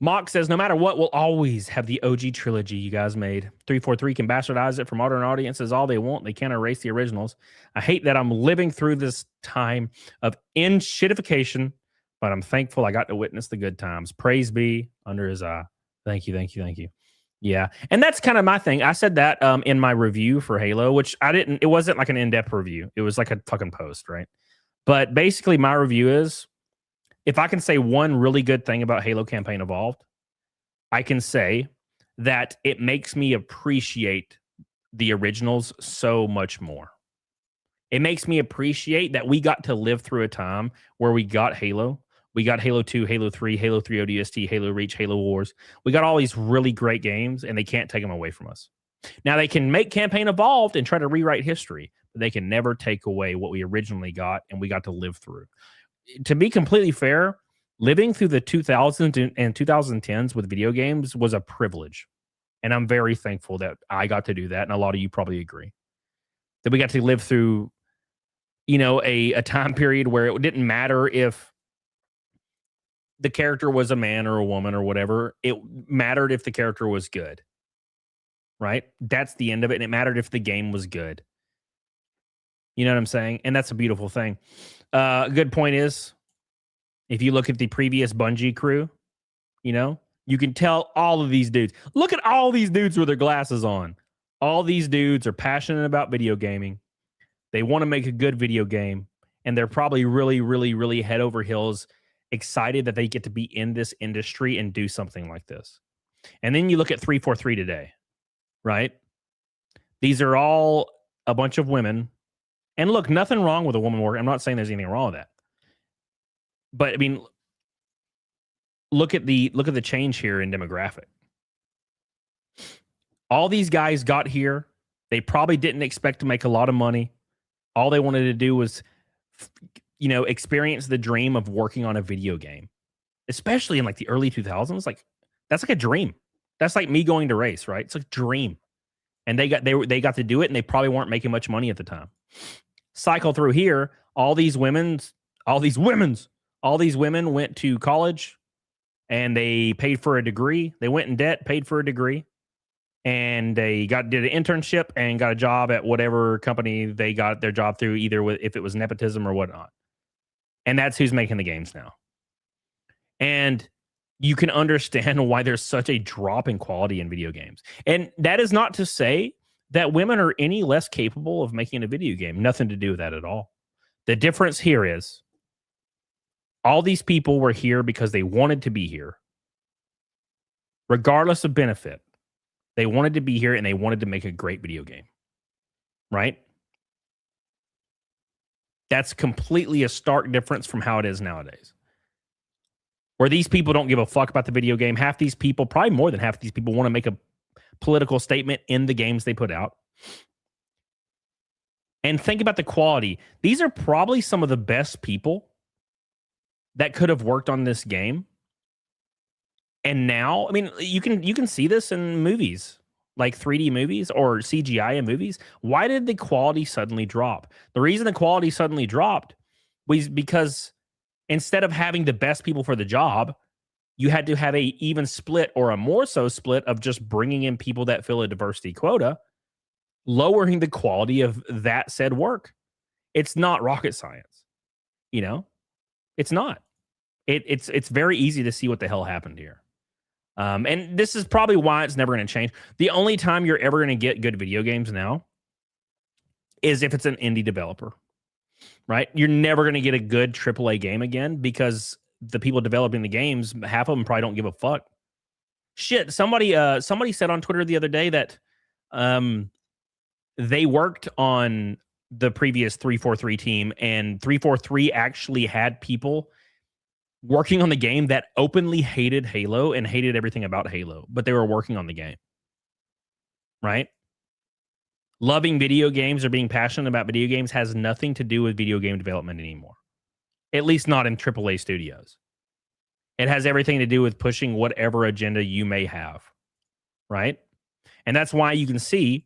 Mock says, no matter what, we'll always have the OG trilogy you guys made. 343 can bastardize it for modern audiences all they want. They can't erase the originals. I hate that I'm living through this time of in-shitification, but I'm thankful I got to witness the good times. Praise be under his eye. Thank you, thank you, thank you. Yeah, and that's kind of my thing. I said that in my review for Halo, which it wasn't like an in-depth review. It was like a fucking post, right? But basically my review is, if I can say one really good thing about Halo Campaign Evolved, I can say that it makes me appreciate the originals so much more. It makes me appreciate that we got to live through a time where we got Halo. We got Halo 2, Halo 3, Halo 3 ODST, Halo Reach, Halo Wars. We got all these really great games, and they can't take them away from us. Now, they can make Campaign Evolved and try to rewrite history, but they can never take away what we originally got and we got to live through. To be completely fair, living through the 2000s and 2010s with video games was a privilege. And I'm very thankful that I got to do that, and a lot of you probably agree. That we got to live through, a time period where it didn't matter if the character was a man or a woman or whatever. It mattered if the character was good. Right? That's the end of it. And it mattered if the game was good. You know what I'm saying? And that's a beautiful thing. A good point is, if you look at the previous Bungie crew, you can tell all of these dudes. Look at all these dudes with their glasses on. All these dudes are passionate about video gaming. They want to make a good video game. And they're probably really, really, really head over heels excited that they get to be in this industry and do something like this. And then you look at 343 today, right? These are all a bunch of women. And look, nothing wrong with a woman working. I'm not saying there's anything wrong with that. But I mean, look at the change here in demographic. All these guys got here. They probably didn't expect to make a lot of money. All they wanted to do was experience the dream of working on a video game, especially in like the early 2000s. Like, that's like a dream. That's like me going to race, right? It's a dream. And they got to do it, and they probably weren't making much money at the time. Cycle through here, all these women went to college and they paid for a degree. They went in debt, paid for a degree, and they did an internship and got a job at whatever company they got their job through, either with if it was nepotism or whatnot. And that's who's making the games now. And you can understand why there's such a drop in quality in video games. And that is not to say that women are any less capable of making a video game. Nothing to do with that at all. The difference here is all these people were here because they wanted to be here, regardless of benefit. They wanted to be here and they wanted to make a great video game, right? That's completely a stark difference from how it is nowadays, where these people don't give a fuck about the video game. Half these people, probably more than half these people, want to make a political statement in the games they put out. And think about the quality. These are probably some of the best people that could have worked on this game. And now, I mean, you can see this in movies, like 3D movies or CGI in movies. Why did the quality suddenly drop? The reason the quality suddenly dropped was because instead of having the best people for the job, you had to have a even split or a more so split of just bringing in people that fill a diversity quota, lowering the quality of that said work. It's not rocket science, you know? It's not. It's very easy to see what the hell happened here. And this is probably why it's never going to change. The only time you're ever going to get good video games now is if it's an indie developer, right? You're never going to get a good AAA game again because the people developing the games, half of them probably don't give a fuck. Shit, somebody said on Twitter the other day that they worked on the previous 343 team, and 343 actually had people working on the game that openly hated Halo and hated everything about Halo, but they were working on the game, right? Loving video games or being passionate about video games has nothing to do with video game development anymore, at least not in AAA studios. It has everything to do with pushing whatever agenda you may have, right? And that's why you can see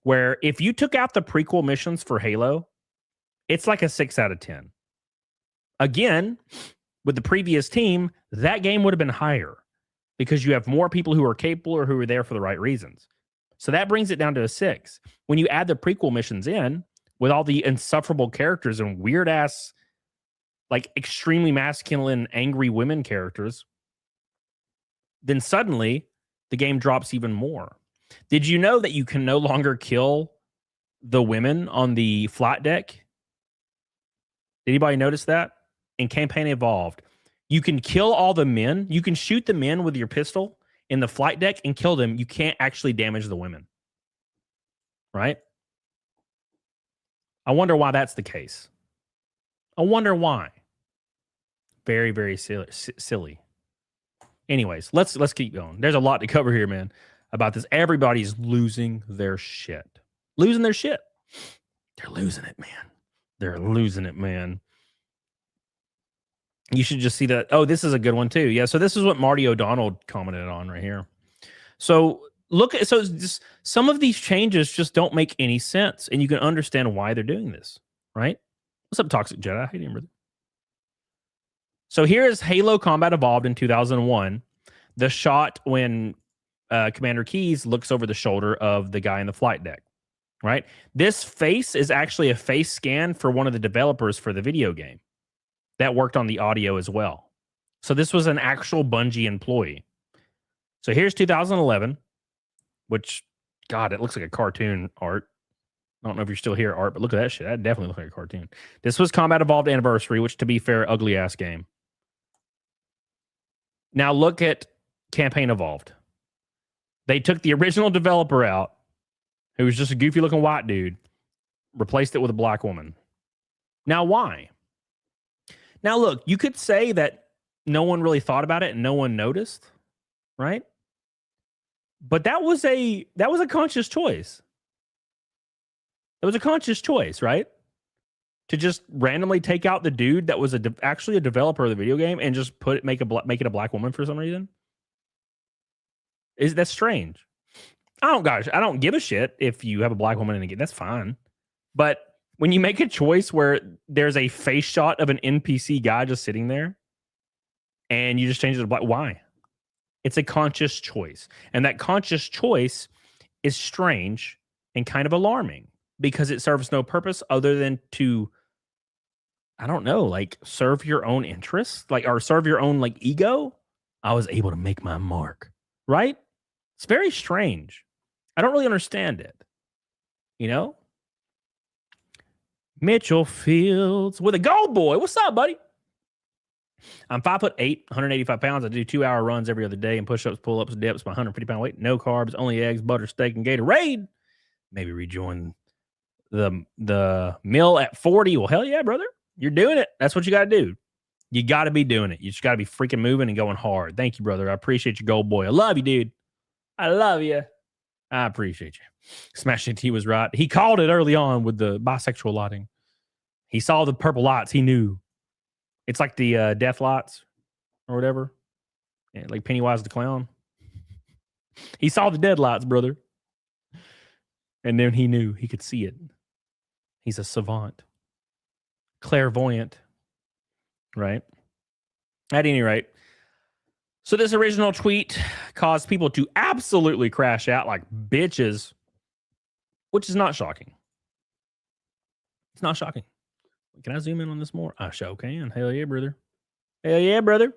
where if you took out the prequel missions for Halo, it's like a 6 out of 10. Again, with the previous team, that game would have been higher because you have more people who are capable or who are there for the right reasons. So that brings it down to a 6. When you add the prequel missions in with all the insufferable characters and weird ass, like extremely masculine, angry women characters, then suddenly the game drops even more. Did you know that you can no longer kill the women on the flight deck? Did anybody notice that? In Campaign Evolved, you can kill all the men. You can shoot the men with your pistol in the flight deck and kill them. You can't actually damage the women. Right? I wonder why that's the case. I wonder why. Very, very silly. Anyways, let's keep going. There's a lot to cover here, man, about this. Everybody's losing their shit. Losing their shit. They're losing it, man. They're losing it, man. You should just see that. Oh, this is a good one too. Yeah. So this is what Marty O'Donnell commented on right here. So just some of these changes just don't make any sense, and you can understand why they're doing this, right? What's up, Toxic Jedi? How you doing, brother? So here is Halo Combat Evolved in 2001. The shot when Commander Keyes looks over the shoulder of the guy in the flight deck, right? This face is actually a face scan for one of the developers for the video game that worked on the audio as well. So this was an actual Bungie employee. So here's 2011, which, God, it looks like a cartoon art. I don't know if you're still here, Art, but look at that shit. That definitely looks like a cartoon. This was Combat Evolved Anniversary, which, to be fair, ugly-ass game. Now look at Campaign Evolved. They took the original developer out, who was just a goofy-looking white dude, replaced it with a black woman. Now, why? Now, look, you could say that no one really thought about it and no one noticed, right? But that was a conscious choice. It was a conscious choice, right? To just randomly take out the dude that was actually a developer of the video game and just make it a black woman for some reason. That's strange. I don't give a shit if you have a black woman in the game. That's fine. But when you make a choice where there's a face shot of an NPC guy just sitting there and you just change it to black, why? It's a conscious choice. And that conscious choice is strange and kind of alarming because it serves no purpose other than to, I don't know, like serve your own interests, like, or serve your own like ego. I was able to make my mark, right? It's very strange. I don't really understand it. You know? Mitchell Fields with a gold boy. What's up, buddy? I'm 5'8", 185 pounds. I do 2-hour runs every other day and push-ups, pull-ups, dips, my 150-pound weight. No carbs, only eggs, butter, steak, and Gatorade. Maybe rejoin the mill at 40. Well, hell yeah, brother. You're doing it. That's what you got to do. You got to be doing it. You just got to be freaking moving and going hard. Thank you, brother. I appreciate you, gold boy. I love you, dude. I love you. I appreciate you. Smashing T was right. He called it early on with the bisexual lighting. He saw the purple lights. He knew. It's like the death lights or whatever. Yeah, like Pennywise the clown. He saw the dead lights, brother. And then he knew he could see it. He's a savant. Clairvoyant. Right? At any rate. So this original tweet caused people to absolutely crash out like bitches, which is not shocking. It's not shocking. Can I zoom in on this more? I sure can. Hell yeah, brother. Hell yeah, brother.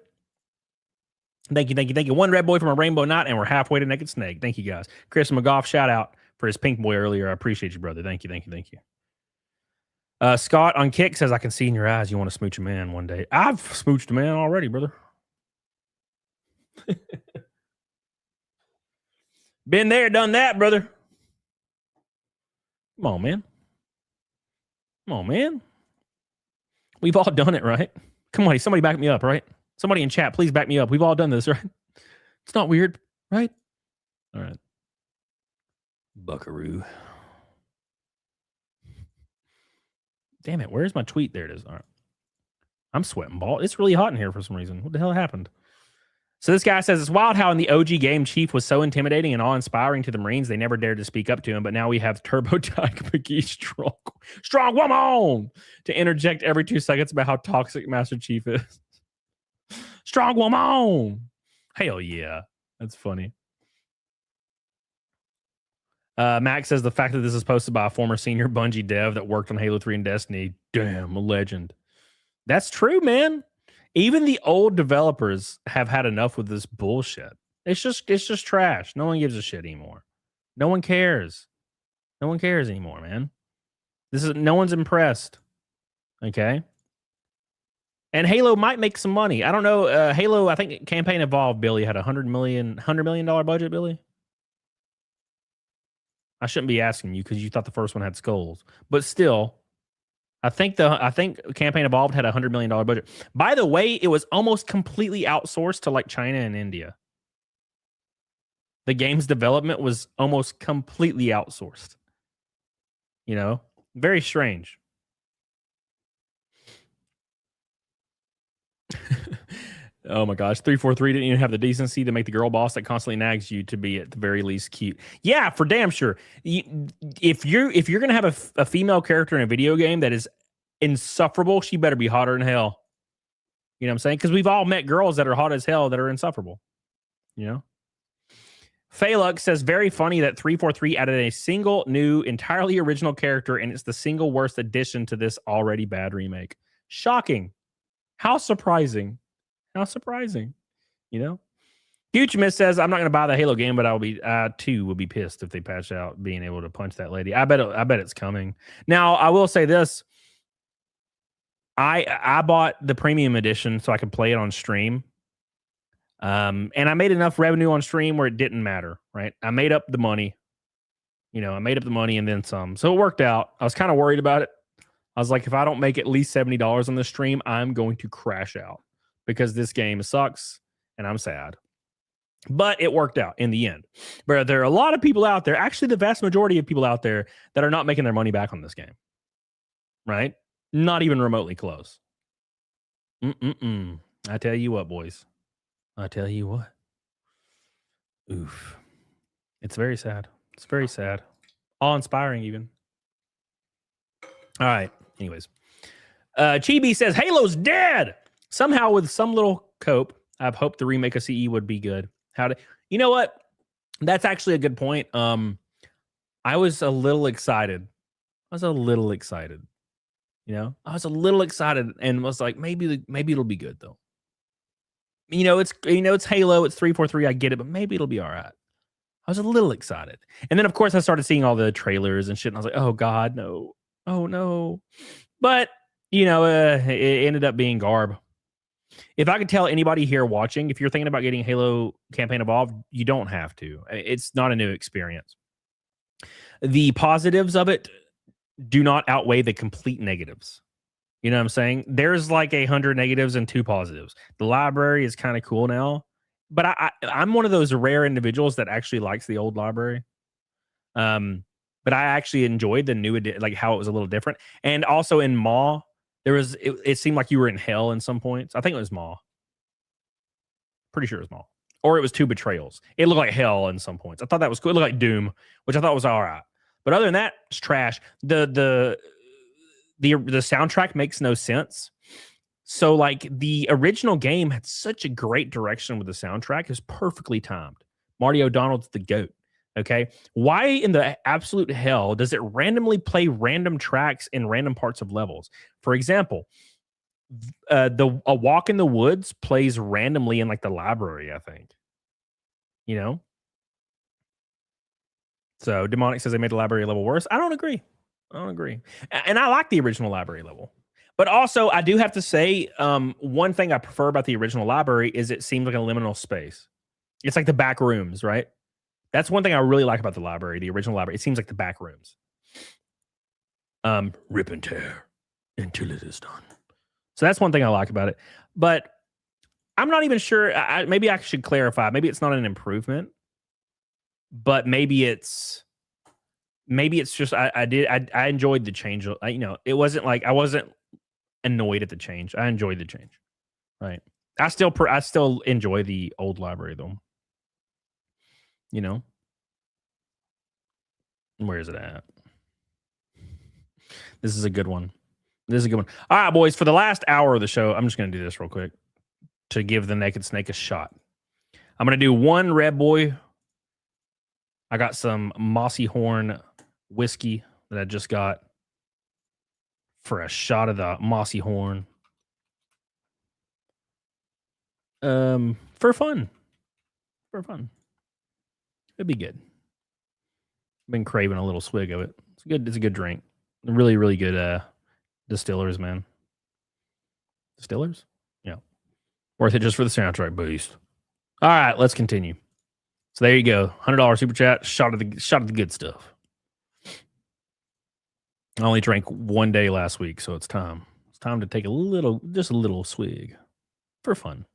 Thank you, thank you, thank you. One red boy from a rainbow night, and we're halfway to Naked Snake. Thank you, guys. Chris McGough, shout out for his pink boy earlier. I appreciate you, brother. Thank you, thank you, thank you. Scott on Kick says, I can see in your eyes you want to smooch a man one day. I've smooched a man already, brother. Been there, done that, brother. Come on, man. Come on, man. We've all done it, right? Come on, somebody back me up, right? Somebody in chat, please back me up. We've all done this, right? It's not weird, right? All right. Buckaroo. Damn it, where's my tweet? There it is. All right. I'm sweating ball. It's really hot in here for some reason. What the hell happened? So this guy says, it's wild how in the OG game, Chief was so intimidating and awe-inspiring to the Marines, they never dared to speak up to him, but now we have Turbo Tyke McGee strong woman to interject every 2 seconds about how toxic Master Chief is. Strong woman! Hell yeah. That's funny. Max says, the fact that this is posted by a former senior Bungie dev that worked on Halo 3 and Destiny, damn, a legend. That's true, man. Even the old developers have had enough with this bullshit. It's just trash. No one gives a shit anymore. No one cares. No one cares anymore, man. No one's impressed. Okay. And Halo might make some money. I don't know. Halo, I think Campaign Evolved, Billy, had $100 million budget, Billy. I shouldn't be asking you because you thought the first one had skulls. But still, I think Campaign Evolved had $100 million budget. By the way, it was almost completely outsourced to like China and India. The game's development was almost completely outsourced. You know, very strange. Oh my gosh, 343 didn't even have the decency to make the girl boss that constantly nags you to be at the very least cute. Yeah, for damn sure. If you're gonna have a female character in a video game that is insufferable, she better be hotter than hell. You know what I'm saying? Because we've all met girls that are hot as hell that are insufferable. You know. Phalux says, very funny that 343 added a single new, entirely original character, and it's the single worst addition to this already bad remake. Shocking. How surprising. How surprising. You know? Huge Miss says, I'm not going to buy the Halo game, but I too would be pissed if they patch out being able to punch that lady. I bet it's coming. Now, I will say this. I bought the premium edition so I could play it on stream. And I made enough revenue on stream where it didn't matter, right? I made up the money. You know, I made up the money and then some. So it worked out. I was kind of worried about it. I was like, if I don't make at least $70 on the stream, I'm going to crash out because this game sucks and I'm sad. But it worked out in the end. But there are a lot of people out there, actually the vast majority of people out there that are not making their money back on this game. Right? Not even remotely close. I tell you what, boys. I tell you what. Oof. It's very sad. It's very sad. Awe-inspiring even. All right. Anyways. Chibi says, Halo's dead! Somehow with some little cope, I've hoped the remake of CE would be good. You know what? That's actually a good point. I was a little excited. I was a little excited. You know, I was a little excited and was like, maybe it'll be good though. It's Halo, it's 343, I get it, but maybe it'll be all right. I was a little excited. And then of course I started seeing all the trailers and shit, and I was like, oh God, no. Oh no. But it ended up being garb. If I could tell anybody here watching, if you're thinking about getting Halo Campaign Evolved, you don't have to. It's not a new experience. The positives of it do not outweigh the complete negatives. You know what I'm saying? There's like 100 negatives and 2 positives. The library is kind of cool now, but I'm one of those rare individuals that actually likes the old library. But I actually enjoyed the new like how it was a little different. And also in Maw, it seemed like you were in hell in some points. I think it was Maw. Pretty sure it was Maw. Or it was 2 betrayals. It looked like hell in some points. I thought that was cool. It looked like Doom, which I thought was all right. But other than that, it's trash. The soundtrack makes no sense. So like the original game had such a great direction with the soundtrack. It was perfectly timed. Marty O'Donnell's the GOAT. Okay. Why in the absolute hell does it randomly play random tracks in random parts of levels? For example, a Walk in the Woods plays randomly in like the library, I think. So Demonic says they made the library level worse. I don't agree. And I like the original library level. But also, I do have to say, one thing I prefer about the original library is it seems like a liminal space. It's like the back rooms, right? That's one thing I really like about the library, the original library. It seems like the back rooms. Rip and tear until it is done. So that's one thing I like about it. But I'm not even sure. Maybe I should clarify. Maybe it's not an improvement, but maybe it's just I enjoyed the change. It wasn't like I wasn't annoyed at the change. I enjoyed the change. Right. I still enjoy the old library though. Where is it at? This is a good one. All right, boys. For the last hour of the show, I'm just going to do this real quick to give the Naked Snake a shot. I'm going to do one Red Boy. I got some Mossy Horn whiskey that I just got for a shot of the Mossy Horn. For fun. It'd be good. Been craving a little swig of it. It's a good drink. Really, really good distillers, man. Distillers? Yeah. Worth it just for the soundtrack boost. All right, let's continue. So there you go. $100 super chat. Shot of the good stuff. I only drank one day last week, so it's time. It's time to take just a little swig for fun.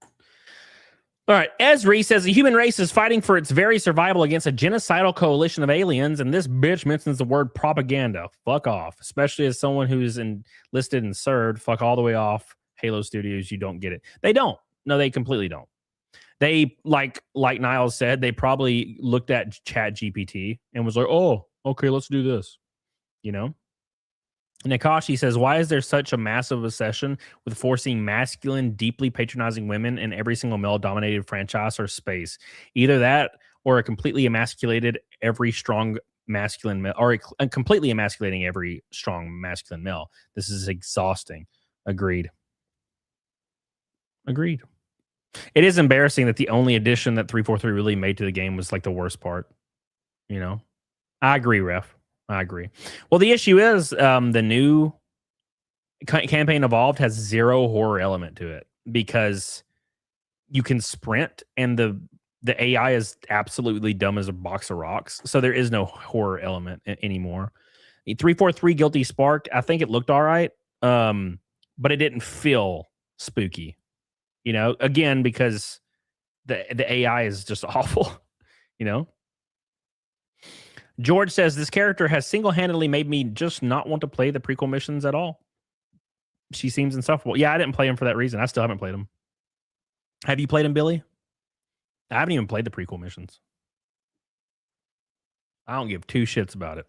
All right. Esri says the human race is fighting for its very survival against a genocidal coalition of aliens, and this bitch mentions the word propaganda. Fuck off. Especially as someone who's enlisted and served. Fuck all the way off. Halo Studios, you don't get it. They don't. No, they completely don't. They, like Niles said, they probably looked at Chat GPT and was like, oh, okay, let's do this. Nakashi says, why is there such a massive obsession with forcing masculine, deeply patronizing women in every single male-dominated franchise or space? Either that or a completely emasculated every strong masculine male, or completely emasculating every strong masculine male. This is exhausting. Agreed. It is embarrassing that the only addition that 343 really made to the game was like the worst part. I agree, Ref. I agree. Well, the issue is the new campaign Evolved has 0 horror element to it because you can sprint and the AI is absolutely dumb as a box of rocks. So there is no horror element anymore. 343 Guilty Spark, I think it looked all right, but it didn't feel spooky. Again, because the AI is just awful, George says, this character has single-handedly made me just not want to play the prequel missions at all. She seems insufferable. Yeah, I didn't play him for that reason. I still haven't played him. Have you played him, Billy? I haven't even played the prequel missions. I don't give 2 shits about it.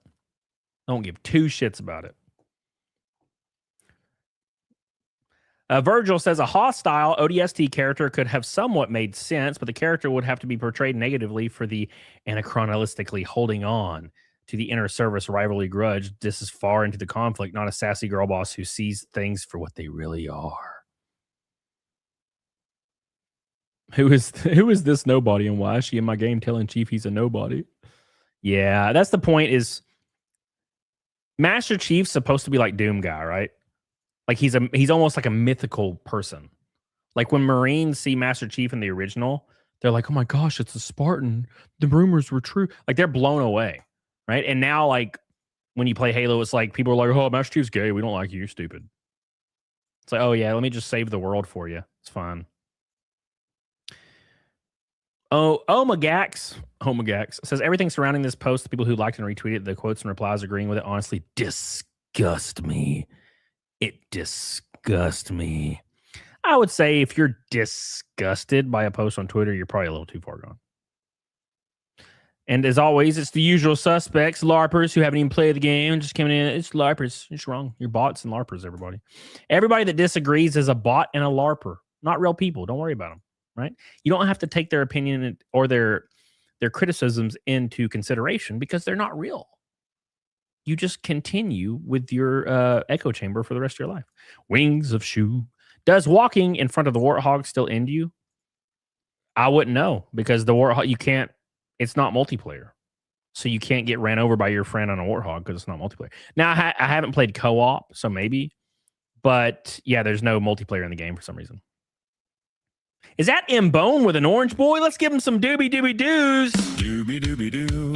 Virgil says a hostile ODST character could have somewhat made sense, but the character would have to be portrayed negatively for the anachronistically holding on to the inner service rivalry grudge. This is far into the conflict, not a sassy girl boss who sees things for what they really are. Who is this nobody, and why is she in my game telling Chief he's a nobody? Yeah, that's the point. Is Master Chief's supposed to be like Doom Guy, right? Like he's almost like a mythical person. Like when Marines see Master Chief in the original, they're like, "Oh my gosh, it's a Spartan. The rumors were true." Like they're blown away, right? And now, like when you play Halo, it's like people are like, "Oh, Master Chief's gay. We don't like you. You're stupid." It's like, "Oh yeah, let me just save the world for you. It's fine." Oh, Omagax says everything surrounding this post, the people who liked and retweeted, the quotes and replies agreeing with it, honestly disgust me. It disgusts me. I would say if you're disgusted by a post on Twitter, you're probably a little too far gone. And as always, it's the usual suspects, LARPers who haven't even played the game, just coming in. It's LARPers. It's wrong. You're bots and LARPers, everybody. Everybody that disagrees is a bot and a LARPer, not real people. Don't worry about them, right? You don't have to take their opinion or their criticisms into consideration because they're not real. You just continue with your echo chamber for the rest of your life. Wings of Shoe. Does walking in front of the Warthog still end you? I wouldn't know because the Warthog, you can't, it's not multiplayer. So you can't get ran over by your friend on a Warthog because it's not multiplayer. Now, I haven't played co-op, so maybe. But yeah, there's no multiplayer in the game for some reason. Is that M-Bone with an orange boy? Let's give him some doobie doobie doos. Doobie doobie doo.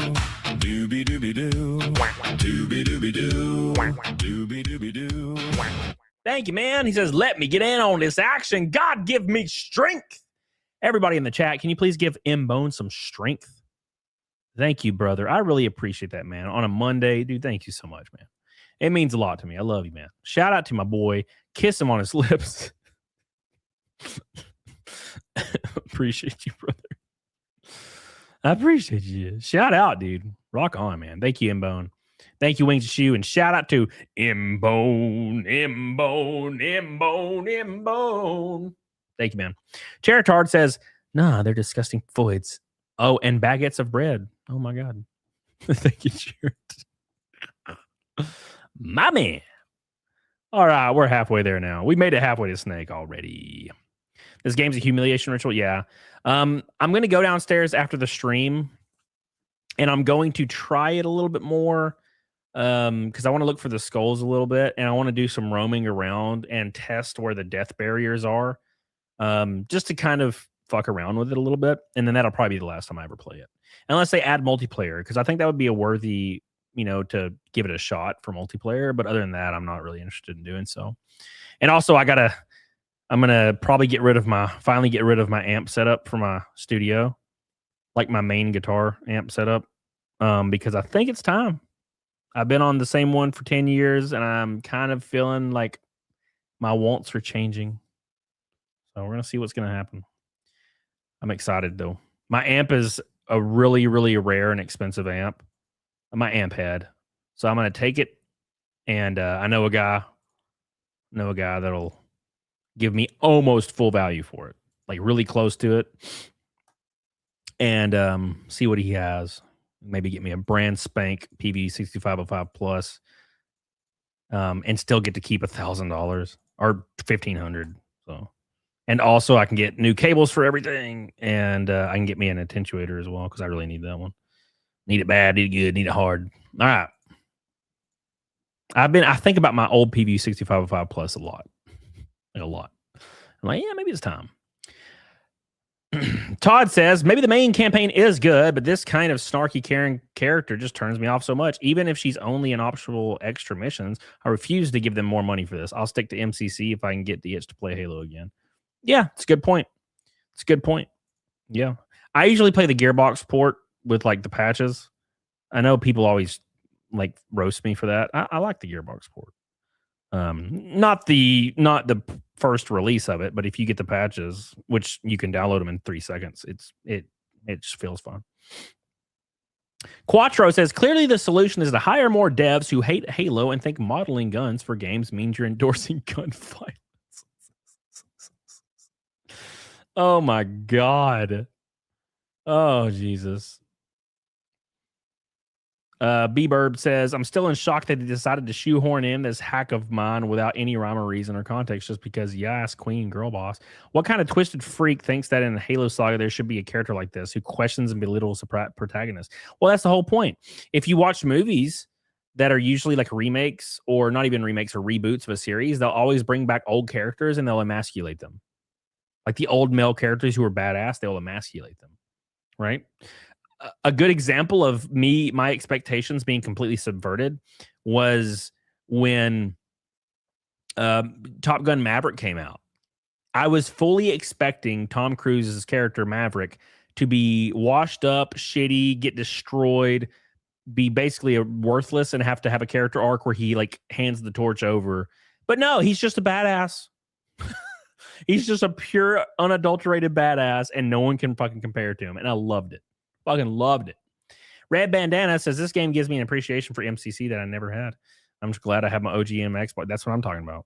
Doobie doobie doo. Doobie doobie doo. Doobie doobie doo. Thank you, man. He says, let me get in on this action. God, give me strength. Everybody in the chat, can you please give M-Bone some strength? Thank you, brother. I really appreciate that, man. On a Monday, dude, thank you so much, man. It means a lot to me. I love you, man. Shout out to my boy. Kiss him on his lips. Appreciate you, brother. I appreciate you. Shout out, dude. Rock on, man. Thank you, M-Bone. Thank you, Wings of Shoe. And shout out to M-Bone, M-Bone, M-Bone, M-Bone. Thank you, man. Charitard says, nah, they're disgusting voids. Oh, and baguettes of bread. Oh, my God. Thank you, Jared. My man. All right, we're halfway there now. We made it halfway to Snake already. This game's a humiliation ritual. Yeah. I'm going to go downstairs after the stream, and I'm going to try it a little bit more because I want to look for the skulls a little bit, and I want to do some roaming around and test where the death barriers are, just to kind of fuck around with it a little bit, and then that'll probably be the last time I ever play it, unless they add multiplayer, because I think that would be a worthy, to give it a shot for multiplayer. But other than that, I'm not really interested in doing so. And also, I'm gonna probably finally get rid of my amp setup for my studio, like my main guitar amp setup, because I think it's time. I've been on the same one for 10 years, and I'm kind of feeling like my wants are changing. So we're gonna see what's gonna happen. I'm excited though. My amp is a really, really rare and expensive amp. My amp head. So I'm gonna take it, and I know a guy that'll give me almost full value for it, like really close to it, and see what he has. Maybe get me a brand spank PV 6505 plus, and still get to keep $1,000 or $1,500. So, and also I can get new cables for everything, and I can get me an attenuator as well because I really need that one. Need it bad, need it good, need it hard. All right. I think about my old PV 6505 plus a lot. Like a lot. I'm like, yeah, maybe it's time. Todd says, maybe the main campaign is good, but this kind of snarky caring character just turns me off so much. Even if she's only in optional extra missions, I refuse to give them more money for this. I'll stick to MCC if I can get the itch to play Halo again. Yeah, it's a good point. It's a good point. Yeah. I usually play the Gearbox port with like the patches. I know people always like roast me for that. I like the Gearbox port. Not the first release of it, but if you get the patches, which you can download them in 3 seconds, it just feels fun. Quattro says, clearly the solution is to hire more devs who hate Halo and think modeling guns for games means you're endorsing gun violence. Oh my God. Oh, Jesus. B-Burb says, I'm still in shock that they decided to shoehorn in this hack of mine without any rhyme or reason or context just because, yes, queen, girl boss. What kind of twisted freak thinks that in the Halo saga there should be a character like this who questions and belittles the protagonist? Well, that's the whole point. If you watch movies that are usually like remakes or not even remakes or reboots of a series, they'll always bring back old characters and they'll emasculate them. Like the old male characters who are badass, they'll emasculate them, right? A good example of my expectations being completely subverted was when Top Gun Maverick came out. I was fully expecting Tom Cruise's character Maverick to be washed up, shitty, get destroyed, be basically worthless, and have to have a character arc where he like hands the torch over. But no, he's just a badass. He's just a pure, unadulterated badass, and no one can fucking compare to him. And I loved it. Fucking loved it. Red Bandana says, this game gives me an appreciation for MCC that I never had. I'm just glad I have my OGM Xbox. That's what I'm talking about.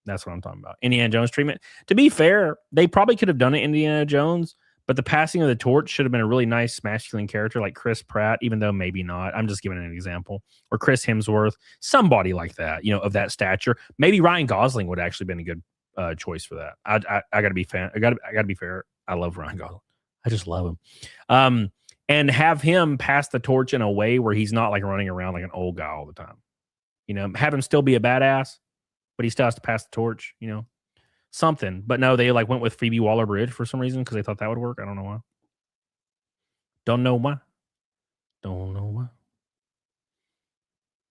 That's what I'm talking about. Indiana Jones treatment. To be fair, they probably could have done it Indiana Jones, but the passing of the torch should have been a really nice masculine character like Chris Pratt, even though maybe not. I'm just giving an example. Or Chris Hemsworth. Somebody like that, of that stature. Maybe Ryan Gosling would actually been a good choice for that. I gotta be fan. I gotta be fair. I love Ryan Gosling. I just love him. And have him pass the torch in a way where he's not like running around like an old guy all the time. Have him still be a badass, but he still has to pass the torch, something. But no, they like went with Phoebe Waller-Bridge for some reason because they thought that would work. I don't know why. Don't know why. Don't know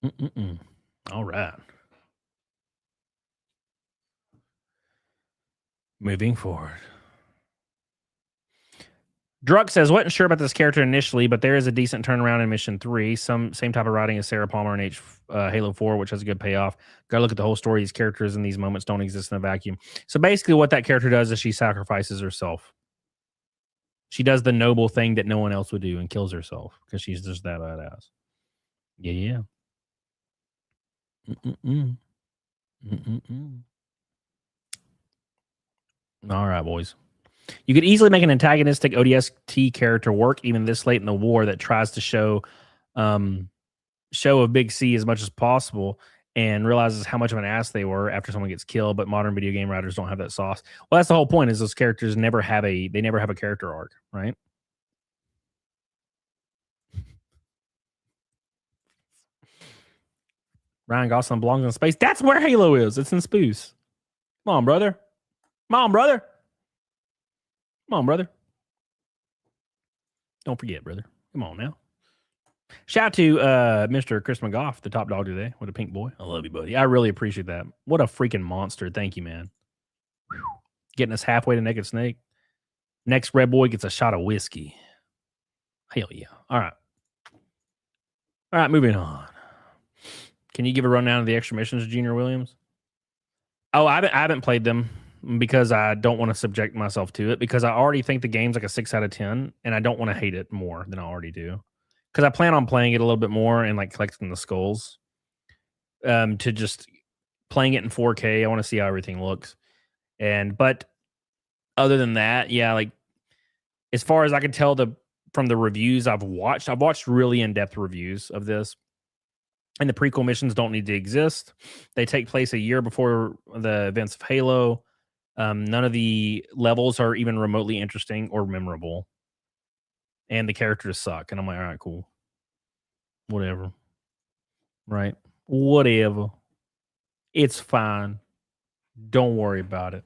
why. All right. Moving forward. Druk says, wasn't sure about this character initially, but there is a decent turnaround in Mission 3. Same type of writing as Sarah Palmer in Halo 4, which has a good payoff. Got to look at the whole story. These characters in these moments don't exist in a vacuum. So basically what that character does is she sacrifices herself. She does the noble thing that no one else would do and kills herself because she's just that badass. Yeah. All right, boys. You could easily make an antagonistic ODST character work even this late in the war that tries to show a big C as much as possible and realizes how much of an ass they were after someone gets killed. But modern video game writers don't have that sauce. Well, that's the whole point. Is those characters never have a character arc, right? Ryan Gosling belongs in space. That's where Halo is. It's in space. Come on, brother. Come on, brother. Come on, brother. Don't forget, brother. Come on now. Shout out to Mr. Chris McGough, the top dog today with a pink boy. I love you, buddy. I really appreciate that. What a freaking monster. Thank you, man. Whew. Getting us halfway to Naked Snake. Next red boy gets a shot of whiskey. Hell yeah. All right, moving on. Can you give a rundown of the extra missions, Junior Williams? Oh, I haven't played them because I don't want to subject myself to it because I already think the game's like a 6 out of 10 and I don't want to hate it more than I already do. Because I plan on playing it a little bit more and like collecting the skulls to just playing it in 4K. I want to see how everything looks. But other than that, yeah, like as far as I can tell from the reviews I've watched really in-depth reviews of this. And the prequel missions don't need to exist. They take place a year before the events of Halo. None of the levels are even remotely interesting or memorable. And the characters suck. And I'm like, all right, cool. Whatever. Right? Whatever. It's fine. Don't worry about it.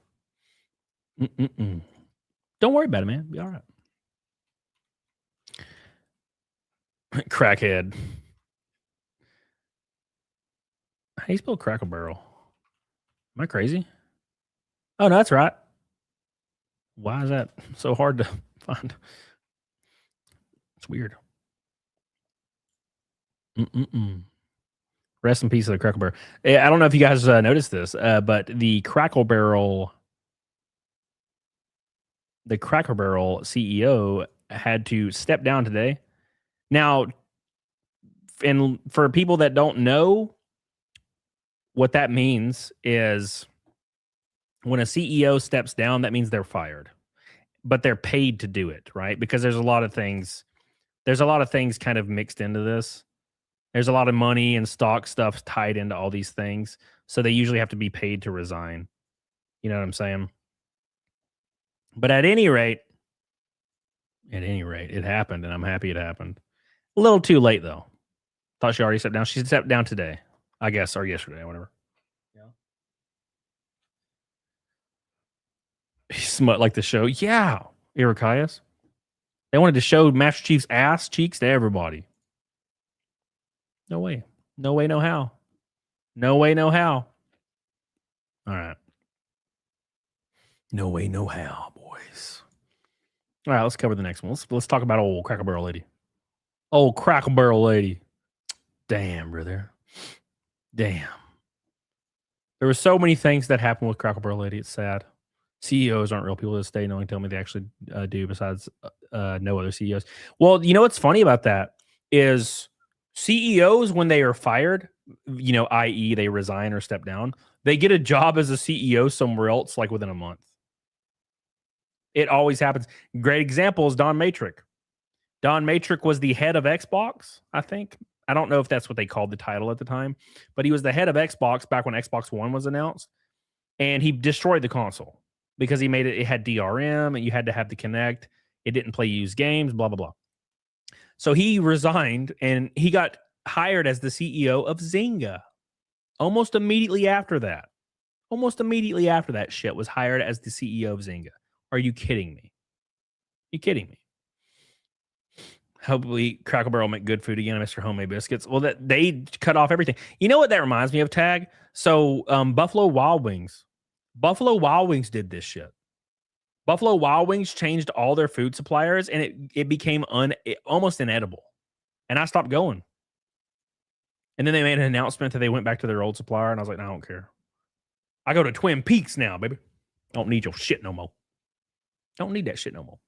Don't worry about it, man. Be all right. Crackhead. How do you spell Crackle Barrel? Am I crazy? Oh, no, that's right. Why is that so hard to find? It's weird. Rest in peace of the Crackle Barrel. I don't know if you guys noticed this, but the Crackle Barrel CEO had to step down today. Now, and for people that don't know, what that means is when a CEO steps down, that means they're fired, but they're paid to do it, right? Because there's a lot of things kind of mixed into this. There's a lot of money and stock stuff tied into all these things. So they usually have to be paid to resign. You know what I'm saying? But at any rate, it happened, and I'm happy it happened. A little too late, though. Thought she already stepped down. She stepped down today, I guess, or yesterday, whatever. Yeah. He smut like the show. Yeah, Irikias. They wanted to show Master Chief's ass cheeks to everybody. No way. No way, no how. No way, no how. All right. No way, no how, boys. All right, let's cover the next one. Let's talk about old Cracker Barrel lady. Old Cracker Barrel lady. Damn, brother. Damn. There were so many things that happened with Cracker Barrel lady. It's sad. CEOs aren't real people to stay. No one tell me they actually do besides no other CEOs. Well, you know what's funny about that is CEOs, when they are fired, you know, i.e. they resign or step down, they get a job as a CEO somewhere else like within a month. It always happens. Great example is Don Matrick. Don Matrick was the head of Xbox, I think. I don't know if that's what they called the title at the time, but he was the head of Xbox back when Xbox One was announced, and he destroyed the console because he made it had DRM and you had to have the Kinect. It didn't play used games, blah, blah, blah. So he resigned and he got hired as the CEO of Zynga. Almost immediately after that, shit was hired as the CEO of Zynga. Are you kidding me? You kidding me? Hopefully Cracker Barrel make good food again, Mr. Homemade Biscuits. Well, that they cut off everything. You know what that reminds me of, Tag? So Buffalo Wild Wings did this shit. Buffalo Wild Wings changed all their food suppliers, and it became almost inedible. And I stopped going. And then they made an announcement that they went back to their old supplier, and I was like, I don't care. I go to Twin Peaks now, baby. Don't need your shit no more. Don't need that shit no more.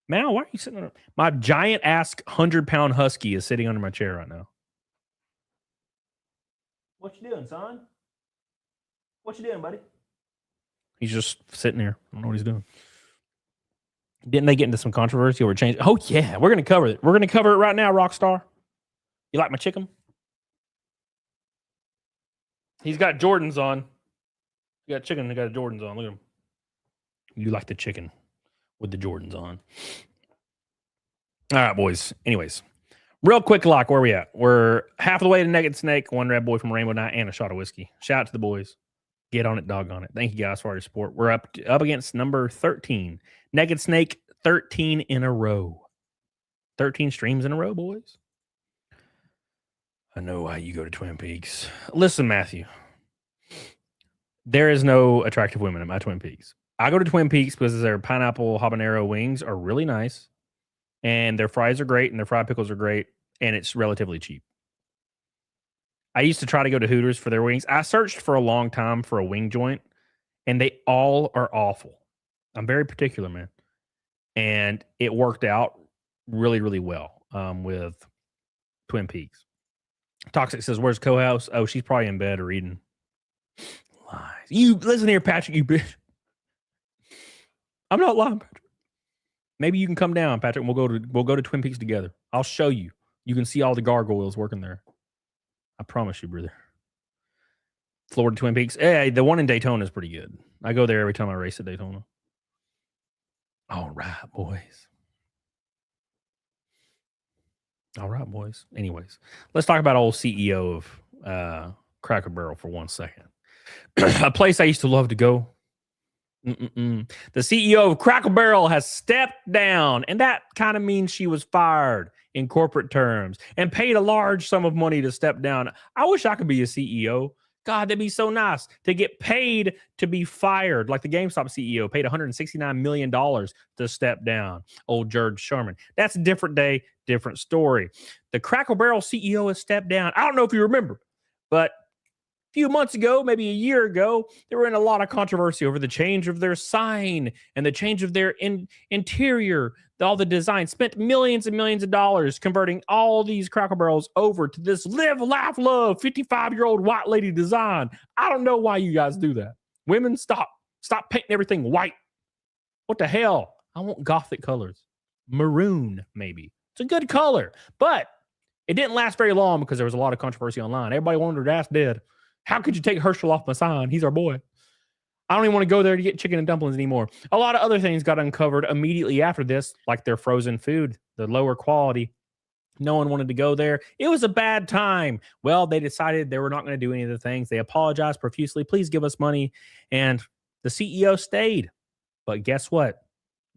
Mal, why are you sitting on my giant ass 100-pound husky is sitting under my chair right now. What you doing, son? What you doing, buddy? He's just sitting here. I don't know what he's doing. Didn't they get into some controversy over change? Oh, yeah. We're going to cover it. We're going to cover it right now, Rockstar. You like my chicken? He's got Jordans on. You got chicken. He got Jordans on. Look at him. You like the chicken with the Jordans on. All right, boys. Anyways, real quick lock. Where we at? We're half of the way to Naked Snake, one Red Boy from Rainbow Night, and a shot of whiskey. Shout out to the boys. Get on it, dog on it. Thank you guys for your support. We're up against number 13. Naked Snake, 13 in a row. 13 streams in a row, boys. I know why you go to Twin Peaks. Listen, Matthew. There is no attractive women at my Twin Peaks. I go to Twin Peaks because their pineapple habanero wings are really nice. And their fries are great. And their fried pickles are great. And it's relatively cheap. I used to try to go to Hooters for their wings. I searched for a long time for a wing joint. And they all are awful. I'm very particular, man. And it worked out really, really well with Twin Peaks. Toxic says, where's Co-House? Oh, she's probably in bed or reading. Lies. You listen here, Patrick, you bitch. I'm not lying, Patrick. Maybe you can come down, Patrick, and we'll go to Twin Peaks together. I'll show you. You can see all the gargoyles working there. I promise you, brother. Florida Twin Peaks. Hey, the one in Daytona is pretty good. I go there every time I race at Daytona. All right, boys. All right, boys. Anyways, let's talk about old CEO of Cracker Barrel for 1 second. A place I used to love to go. The CEO of Cracker Barrel has stepped down, and that kind of means she was fired in corporate terms and paid a large sum of money to step down. I wish I could be a CEO. God, that'd be so nice to get paid to be fired, like the GameStop CEO paid $169 million to step down. Old George Sherman. That's a different day, different story. The Cracker Barrel CEO has stepped down. I don't know if you remember, but a few months ago, maybe a year ago, they were in a lot of controversy over the change of their sign and the change of their interior, all the design. Spent millions and millions of dollars converting all these Cracker Barrels over to this live, laugh, love 55-year-old white lady design. I don't know why you guys do that. Women, stop painting everything white. What the hell? I want gothic colors. Maroon, maybe. It's a good color, but It didn't last very long because there was a lot of controversy online. Everybody wanted her ass dead. How could you take Herschel off my sign? He's our boy. I don't even want to go there to get chicken and dumplings anymore. A lot of other things got uncovered immediately after this, like their frozen food, the lower quality. No one wanted to go there. It was a bad time. Well, they decided they were not going to do any of the things. They apologized profusely. Please give us money. And the CEO stayed. But guess what?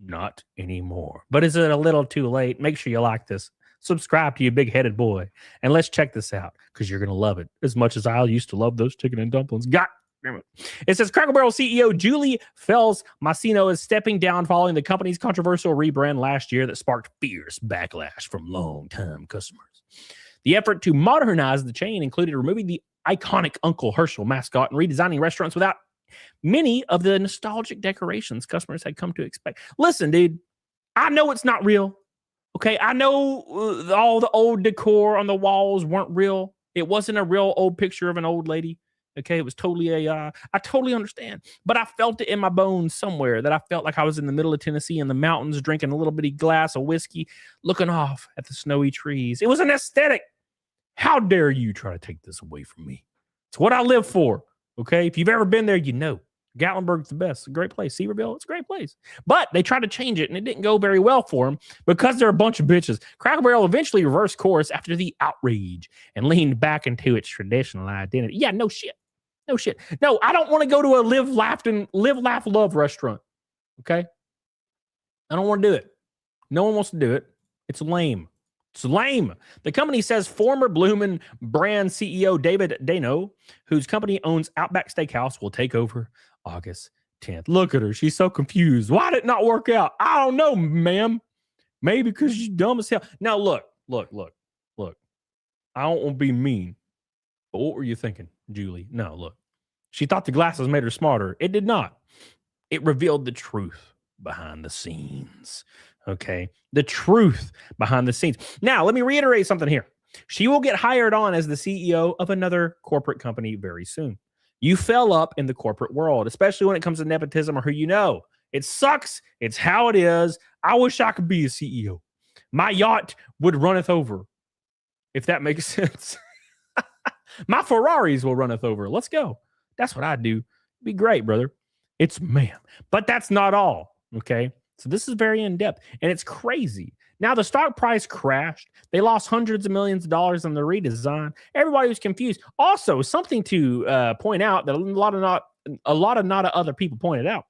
Not anymore. But is it a little too late? Make sure you like this. Subscribe to you big-headed boy. And let's check this out because you're going to love it as much as I used to love those chicken and dumplings. It says Cracker Barrel CEO Julie Fels Massino is stepping down following the company's controversial rebrand last year that sparked fierce backlash from long-time customers. The effort to modernize the chain included removing the iconic Uncle Herschel mascot and redesigning restaurants without many of the nostalgic decorations customers had come to expect. Listen, dude, I know it's not real. Okay, I know all the old decor on the walls weren't real. It wasn't a real old picture of an old lady. Okay, it was totally AI. I totally understand. But I felt it in my bones somewhere that I felt like I was in the middle of Tennessee in the mountains drinking a little bitty glass of whiskey, looking off at the snowy trees. It was an aesthetic. How dare you try to take this away from me? It's what I live for. Okay, if you've ever been there, you know. Gatlinburg's the best. It's a great place. Seaverville, it's a great place. But they tried to change it, and it didn't go very well for them because they're a bunch of bitches. Cracker Barrel eventually reversed course after the outrage and leaned back into its traditional identity. Yeah, no shit. No shit. No, I don't want to go to a live, laugh, love restaurant. Okay? I don't want to do it. No one wants to do it. It's lame. It's lame. The company says former Bloomin' brand CEO David Dano, whose company owns Outback Steakhouse, will take over August 10th. Look at her. She's so confused. Why did it not work out? I don't know, ma'am. Maybe because she's dumb as hell. Now, look. I don't want to be mean, but what were you thinking, Julie? No, look. She thought the glasses made her smarter. It did not. It revealed the truth behind the scenes. Okay? The truth behind the scenes. Now, let me reiterate something here. She will get hired on as the CEO of another corporate company very soon. You fell up in the corporate world, especially when it comes to nepotism or who you know. It sucks. It's how it is. I wish I could be a CEO. My yacht would runneth over, if that makes sense. My Ferraris will runneth over. Let's go. That's what I do. Be great, brother. It's man. But that's not all. Okay. So this is very in-depth and it's crazy. Now the stock price crashed. They lost hundreds of millions of dollars on the redesign. Everybody was confused. Also, something to point out that a lot of not other people pointed out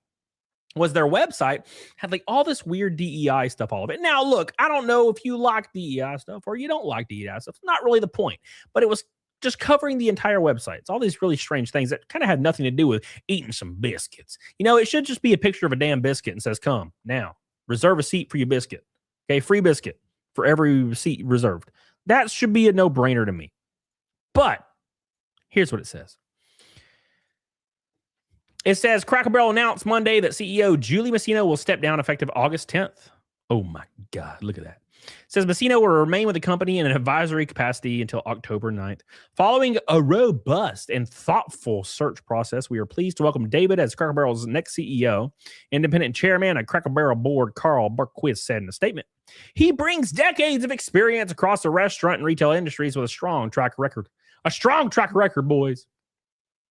was their website had like all this weird DEI stuff, all of it. Now, look, I don't know if you like DEI stuff or you don't like DEI stuff. It's not really the point, but it was just covering the entire website. It's all these really strange things that kind of had nothing to do with eating some biscuits. You know, it should just be a picture of a damn biscuit and says, come now, reserve a seat for your biscuit. Okay, free biscuit for every seat reserved. That should be a no-brainer to me. But here's what it says. It says, Cracker Barrel announced Monday that CEO Julie Massino will step down effective August 10th. Oh my God, look at that. It says Massino will remain with the company in an advisory capacity until October 9th. Following a robust and thoughtful search process, we are pleased to welcome David as Cracker Barrel's next CEO. Independent chairman of Cracker Barrel board Carl Berquist said in a statement, he brings decades of experience across the restaurant and retail industries with a strong track record. A strong track record, boys.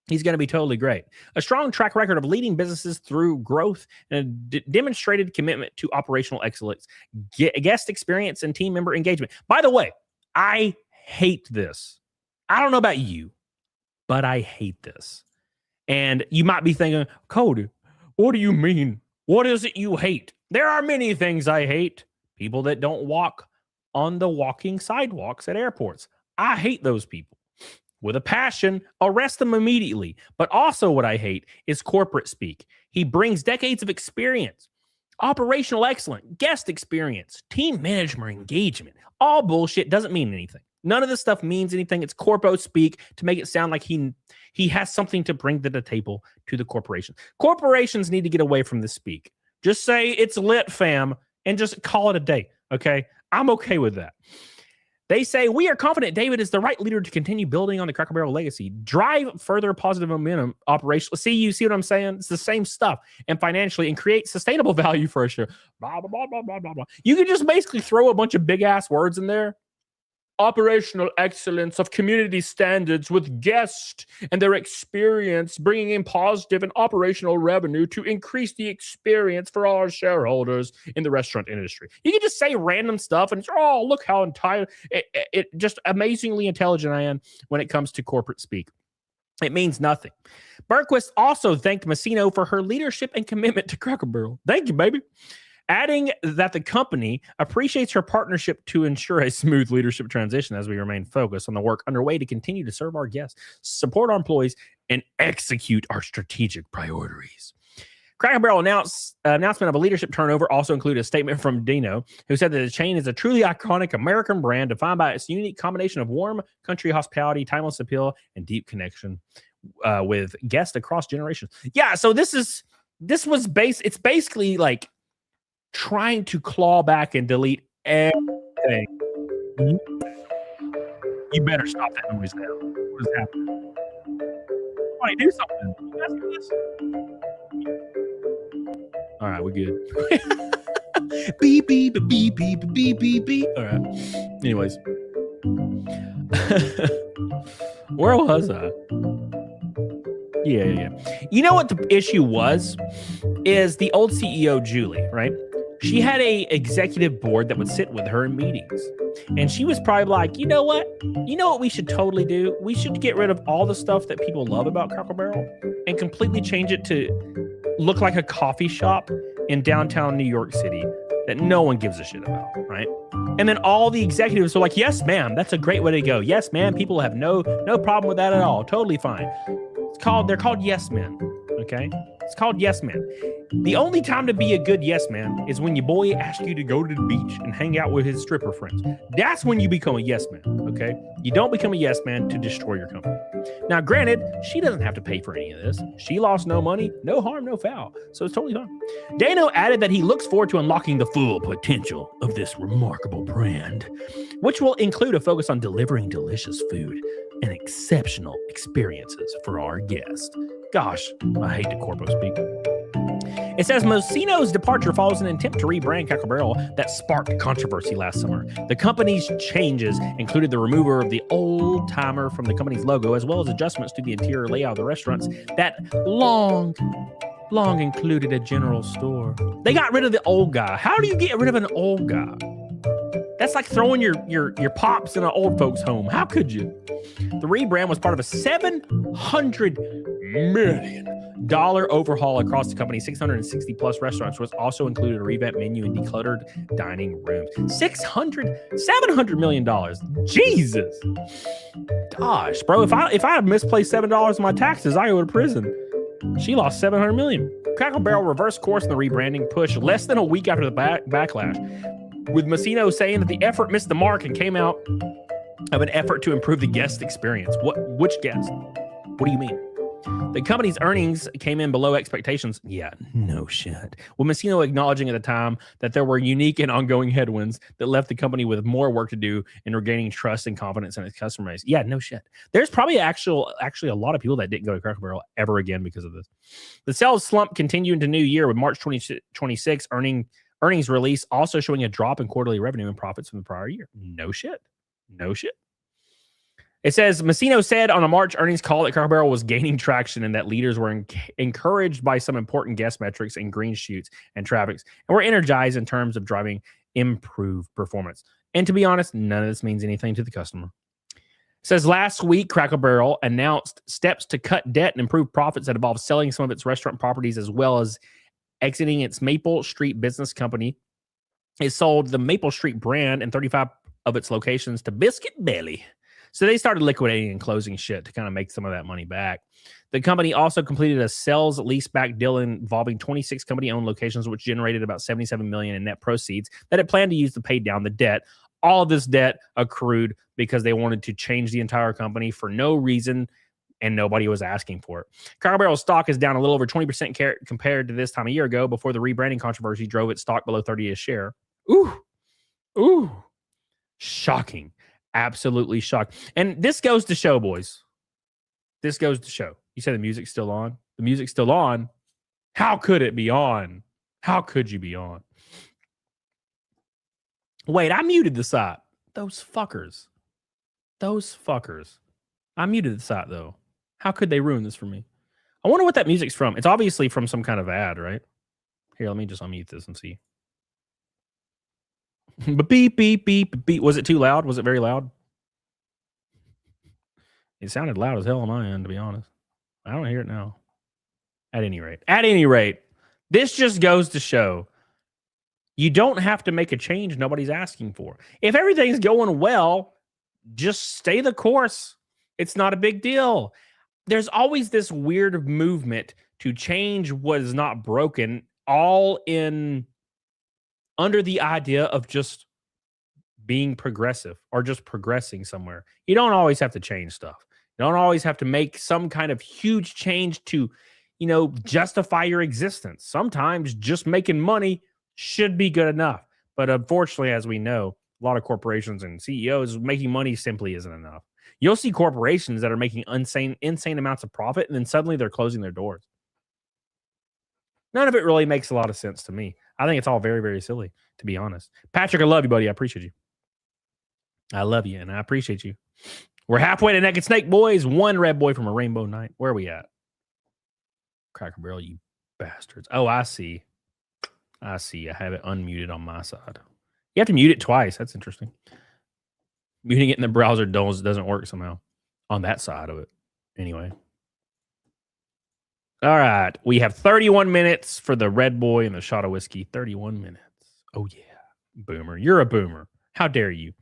He's going to be totally great. A strong track record of leading businesses through growth and a demonstrated commitment to operational excellence, guest experience, and team member engagement. By the way, I hate this. I don't know about you, but I hate this. And you might be thinking, Cody, what do you mean? What is it you hate? There are many things I hate. People that don't walk on the walking sidewalks at airports. I hate those people. With a passion, arrest them immediately. But also what I hate is corporate speak. He brings decades of experience, operational excellence, guest experience, team management engagement. All bullshit, doesn't mean anything. None of this stuff means anything. It's corpo speak to make it sound like he has something to bring to the table to the corporation. Corporations need to get away from this speak. Just say it's lit, fam, and just call it a day, okay? I'm okay with that. They say, we are confident David is the right leader to continue building on the Cracker Barrel legacy, drive further positive momentum operationally. You see what I'm saying? It's the same stuff. And financially, and create sustainable value for a show. Blah, blah, blah, blah, blah, blah, blah. You could just basically throw a bunch of big-ass words in there, operational excellence of community standards with guests and their experience, bringing in positive and operational revenue to increase the experience for all our shareholders in the restaurant industry. You can just say random stuff and it's, oh, look how entitled, it just amazingly intelligent I am when it comes to corporate speak. It means nothing. Berquist also thanked Messino for her leadership and commitment to Cracker Barrel. Thank you, baby. Adding that the company appreciates her partnership to ensure a smooth leadership transition as we remain focused on the work underway to continue to serve our guests, support our employees, and execute our strategic priorities. Cracker Barrel announcement of a leadership turnover also included a statement from Dino, who said that the chain is a truly iconic American brand defined by its unique combination of warm country hospitality, timeless appeal, and deep connection with guests across generations. Yeah, so it's basically like trying to claw back and delete everything. You better stop that noise now. What is happening? Somebody do something. You guys do this? All right, we're good. Beep, beep, beep, beep, beep, beep, beep. All right. Anyways. Where was I? Yeah. You know what the issue was? Is the old CEO, Julie, right? She had a executive board that would sit with her in meetings. And she was probably like, you know what? You know what we should totally do? We should get rid of all the stuff that people love about Cracker Barrel and completely change it to look like a coffee shop in downtown New York City that no one gives a shit about, right? And then all the executives are like, yes, ma'am, that's a great way to go. Yes, ma'am, people have no problem with that at all. Totally fine. They're called yes men, okay? It's called yes men. The only time to be a good yes man is when your boy asks you to go to the beach and hang out with his stripper friends. That's when you become a yes man, okay? You don't become a yes man to destroy your company. Now, granted, she doesn't have to pay for any of this. She lost no money, no harm, no foul. So it's totally fine. Dano added that he looks forward to unlocking the full potential of this remarkable brand, which will include a focus on delivering delicious food and exceptional experiences for our guests. Gosh, I hate the corpo speak. It says Messino's departure follows an attempt to rebrand Cracker Barrel that sparked controversy last summer. The company's changes included the removal of the old timer from the company's logo, as well as adjustments to the interior layout of the restaurants that long included a general store. They got rid of the old guy. How do you get rid of an old guy? That's like throwing your pops in an old folks' home. How could you? The rebrand was part of a $700 million overhaul across the company's 660 plus restaurants, which also included a revamped menu and decluttered dining rooms. $700 million. Jesus. Gosh, bro, if I had misplaced $7 in my taxes, I go to prison. She lost $700 million. Cracker Barrel reversed course in the rebranding push less than a week after the backlash, with Messino saying that the effort missed the mark and came out of an effort to improve the guest experience. Which guest? What do you mean? The company's earnings came in below expectations. Yeah, no shit. With Messino acknowledging at the time that there were unique and ongoing headwinds that left the company with more work to do in regaining trust and confidence in its customer base. Yeah, no shit. There's probably actually a lot of people that didn't go to Cracker Barrel ever again because of this. The sales slump continued into New Year with March 2026 earnings release also showing a drop in quarterly revenue and profits from the prior year. No shit. It says Messino said on a March earnings call that Cracker Barrel was gaining traction and that leaders were encouraged by some important guest metrics and green shoots and traffics and were energized in terms of driving improved performance. And to be honest, none of this means anything to the customer. It says last week, Cracker Barrel announced steps to cut debt and improve profits that involve selling some of its restaurant properties as well as exiting its Maple Street business company. It sold the Maple Street brand and 35 of its locations to Biscuit Belly. So they started liquidating and closing shit to kind of make some of that money back. The company also completed a sales leaseback deal involving 26 company-owned locations, which generated about $77 million in net proceeds that it planned to use to pay down the debt. All of this debt accrued because they wanted to change the entire company for no reason, and nobody was asking for it. Cracker Barrel's stock is down a little over 20% compared to this time a year ago before the rebranding controversy drove its stock below 30 a share. Ooh. Shocking. Absolutely shocked. And this goes to show, boys. This goes to show. You said the music's still on? The music's still on? How could it be on? How could you be on? Wait, I muted the site. Those fuckers. Those fuckers. I muted the site though. How could they ruin this for me? I wonder what that music's from. It's obviously from some kind of ad, right? Here, let me just unmute this and see. But beep, beep, beep, beep. Was it too loud? Was it very loud? It sounded loud as hell on my end, to be honest. I don't hear it now. At any rate, this just goes to show you don't have to make a change nobody's asking for. If everything's going well, just stay the course. It's not a big deal. There's always this weird movement to change what is not broken, all in under the idea of just being progressive or just progressing somewhere. You don't always have to change stuff. You don't always have to make some kind of huge change to, justify your existence. Sometimes just making money should be good enough. But unfortunately, as we know, a lot of corporations and CEOs making money simply isn't enough. You'll see corporations that are making insane amounts of profit, and then suddenly they're closing their doors. None of it really makes a lot of sense to me. I think it's all very, very silly, to be honest. Patrick, I love you, buddy. I appreciate you. I love you, and I appreciate you. We're halfway to Naked Snake, boys. One red boy from a rainbow night. Where are we at? Cracker Barrel, you bastards. Oh, I see. I have it unmuted on my side. You have to mute it twice. That's interesting. Muting it in the browser doesn't work somehow on that side of it. Anyway. All right. We have 31 minutes for the red boy and the shot of whiskey. 31 minutes. Oh, yeah. Boomer. You're a boomer. How dare you?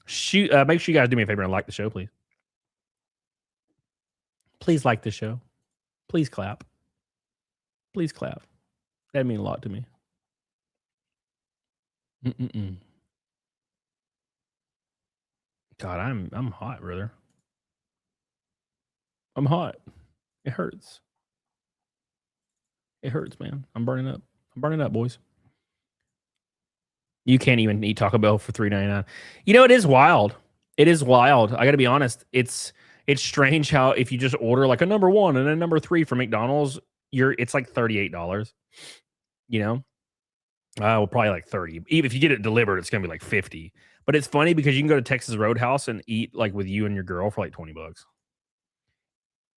Make sure you guys do me a favor and like the show, please. Please like the show. Please clap. Please clap. That'd mean a lot to me. God, I'm hot, brother. I'm hot. It hurts. It hurts, man. I'm burning up. I'm burning up, boys. You can't even eat Taco Bell for $3.99. It is wild. It is wild. I got to be honest. It's strange how if you just order like a number 1 and a number 3 from McDonald's, it's like $38. Well, probably like 30. Even if you get it delivered, it's gonna be like 50. But it's funny because you can go to Texas Roadhouse and eat like with you and your girl for like $20.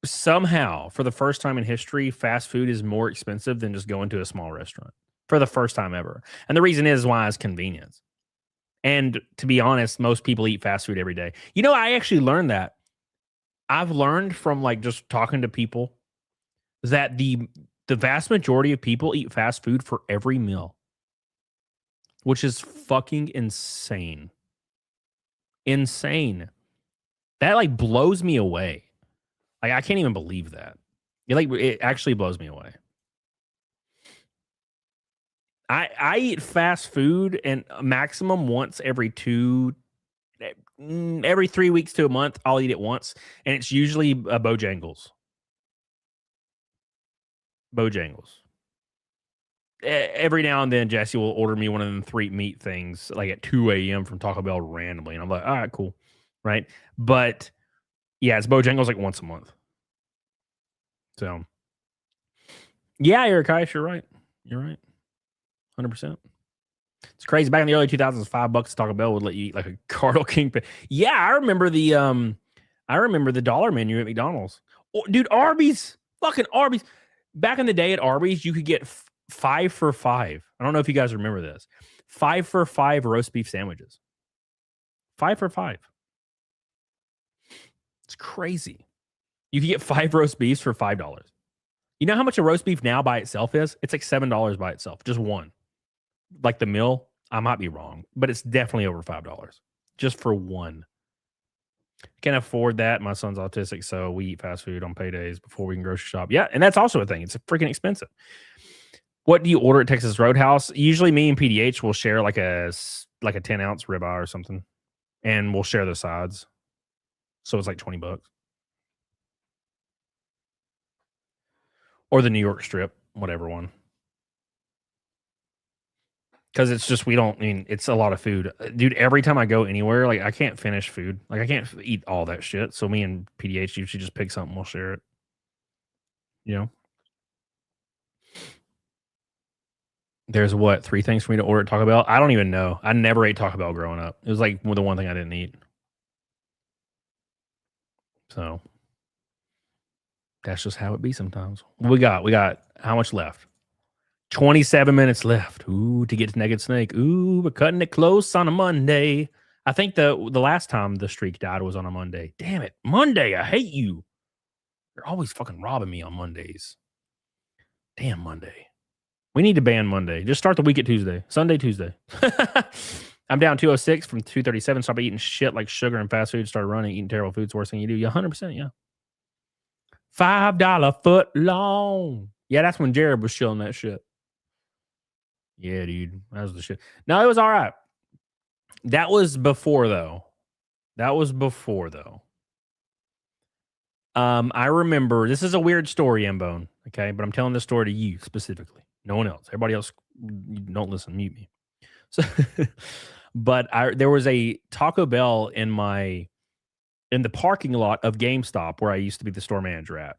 Somehow, for the first time in history, fast food is more expensive than just going to a small restaurant for the first time ever. And the reason is why it's convenience. And to be honest, most people eat fast food every day. I actually learned that. I've learned from like just talking to people that the vast majority of people eat fast food for every meal, which is fucking insane. Insane. That like blows me away. Like I can't even believe that. It actually blows me away. I eat fast food and maximum once every 3 weeks to a month. I'll eat it once, and it's usually a Bojangles. Every now and then, Jesse will order me one of them 3 meat things like at 2 a.m. from Taco Bell randomly, and I'm like, all right, cool, right? But yeah, it's Bojangles like once a month. So yeah, Eric Heiss, you're right. You're right. 100%. It's crazy. Back in the early 2000s, $5 Taco Bell would let you eat like a Cardinal Kingpin. Yeah, I remember the dollar menu at McDonald's. Oh, dude, Arby's, fucking Arby's. Back in the day at Arby's, you could get 5 for $5. I don't know if you guys remember this. 5 for $5 roast beef sandwiches. 5 for $5. It's crazy. You can get 5 roast beefs for $5. You know how much a roast beef now by itself is? It's like $7 by itself, just one. Like the meal, I might be wrong, but it's definitely over $5 just for one. Can't afford that. My son's autistic, so we eat fast food on paydays before we can grocery shop. Yeah, and that's also a thing. It's freaking expensive. What do you order at Texas Roadhouse? Usually me and PDH will share like a 10-ounce ribeye or something, and we'll share the sides. So it's like $20. Or the New York strip, whatever one. Because it's just, it's a lot of food. Dude, every time I go anywhere, like I can't finish food. Like I can't eat all that shit. So me and PDH usually just pick something, we'll share it. There's 3 things for me to order at Taco Bell? I don't even know. I never ate Taco Bell growing up. It was like the one thing I didn't eat. So that's just how it be sometimes. What we got how much left? 27 minutes left. Ooh, to get to Naked Snake. Ooh, we're cutting it close on a Monday. I think the last time the streak died was on a Monday. Damn it. Monday, I hate you. You're always fucking robbing me on Mondays. Damn Monday. We need to ban Monday. Just start the week at Tuesday. Sunday, Tuesday. I'm down 206 from 237. Stop eating shit like sugar and fast food. Start running, eating terrible foods. Worst thing you do. Yeah, 100%. Yeah. $5 foot long. Yeah, that's when Jared was chilling that shit. Yeah, dude. That was the shit. No, it was all right. That was before, though. I remember, this is a weird story, Mbone, okay? But I'm telling this story to you specifically. No one else. Everybody else, don't listen, mute me. So, but there was a Taco Bell in the parking lot of GameStop where I used to be the store manager at.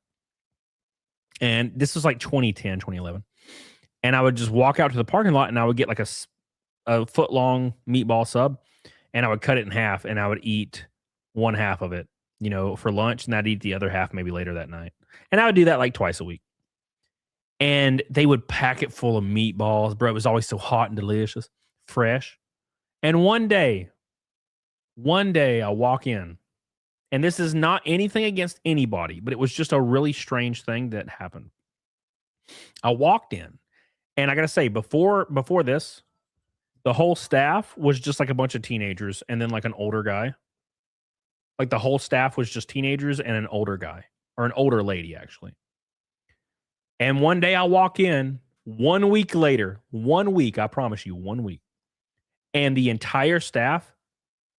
And this was like 2010, 2011. And I would just walk out to the parking lot and I would get like a foot long meatball sub and I would cut it in half and I would eat one half of it, you know, for lunch, and I'd eat the other half maybe later that night. And I would do that like twice a week. And they would pack it full of meatballs, bro. It was always so hot and delicious, fresh. And one day I walk in, and this is not anything against anybody, but it was just a really strange thing that happened. I walked in, and I got to say, before this, the whole staff was just like a bunch of teenagers and then like an older guy. Like the whole staff was just teenagers and an older guy, or an older lady, actually. And one day I walk in, 1 week later, 1 week, I promise you, 1 week. And the entire staff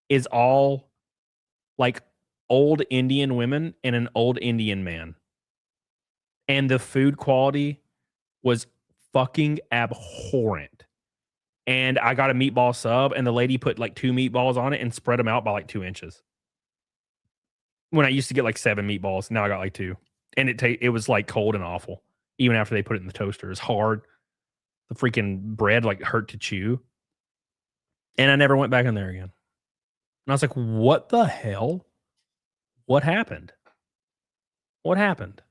is all like old Indian women and an old Indian man. And the food quality was fucking abhorrent. And I got a meatball sub, and the lady put like 2 meatballs on it and spread them out by like 2 inches. When I used to get like 7 meatballs, now I got like 2. And it was like cold and awful. Even after they put it in the toaster, it's hard. The freaking bread like hurt to chew. And I never went back in there again. And I was like, what the hell? What happened? What happened?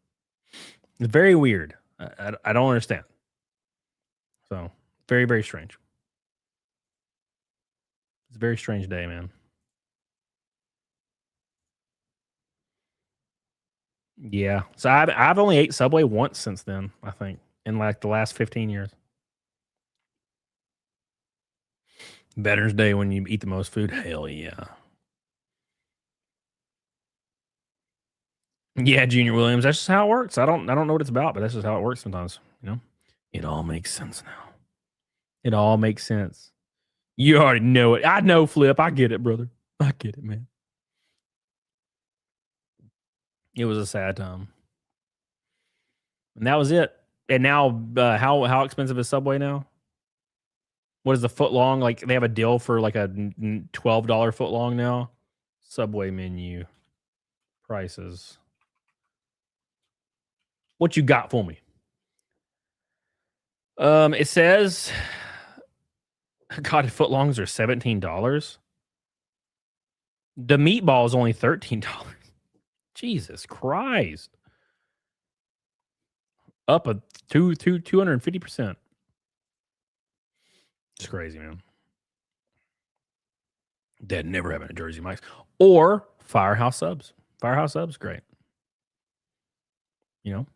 It's very weird. I don't understand. So, very, very strange. It's a very strange day, man. Yeah. So I've only ate Subway once since then, I think, in like the last 15 years. Veterans Day when you eat the most food. Hell yeah. Yeah, Junior Williams. That's just how it works. I don't know what it's about, but that's just how it works sometimes, you know? It all makes sense now. It all makes sense. You already know it. I know, Flip. I get it, brother. I get it, man. It was a sad time. And that was it. And now, how expensive is Subway now? What is the foot long? Like, they have a deal for like a $12 foot long now. Subway menu prices. What you got for me? It says, God, foot longs are $17. The meatball is only $13. Jesus Christ. Up a 250%. It's crazy, man. That never happened at Jersey Mike's. Or Firehouse Subs. Firehouse Subs, great. You know?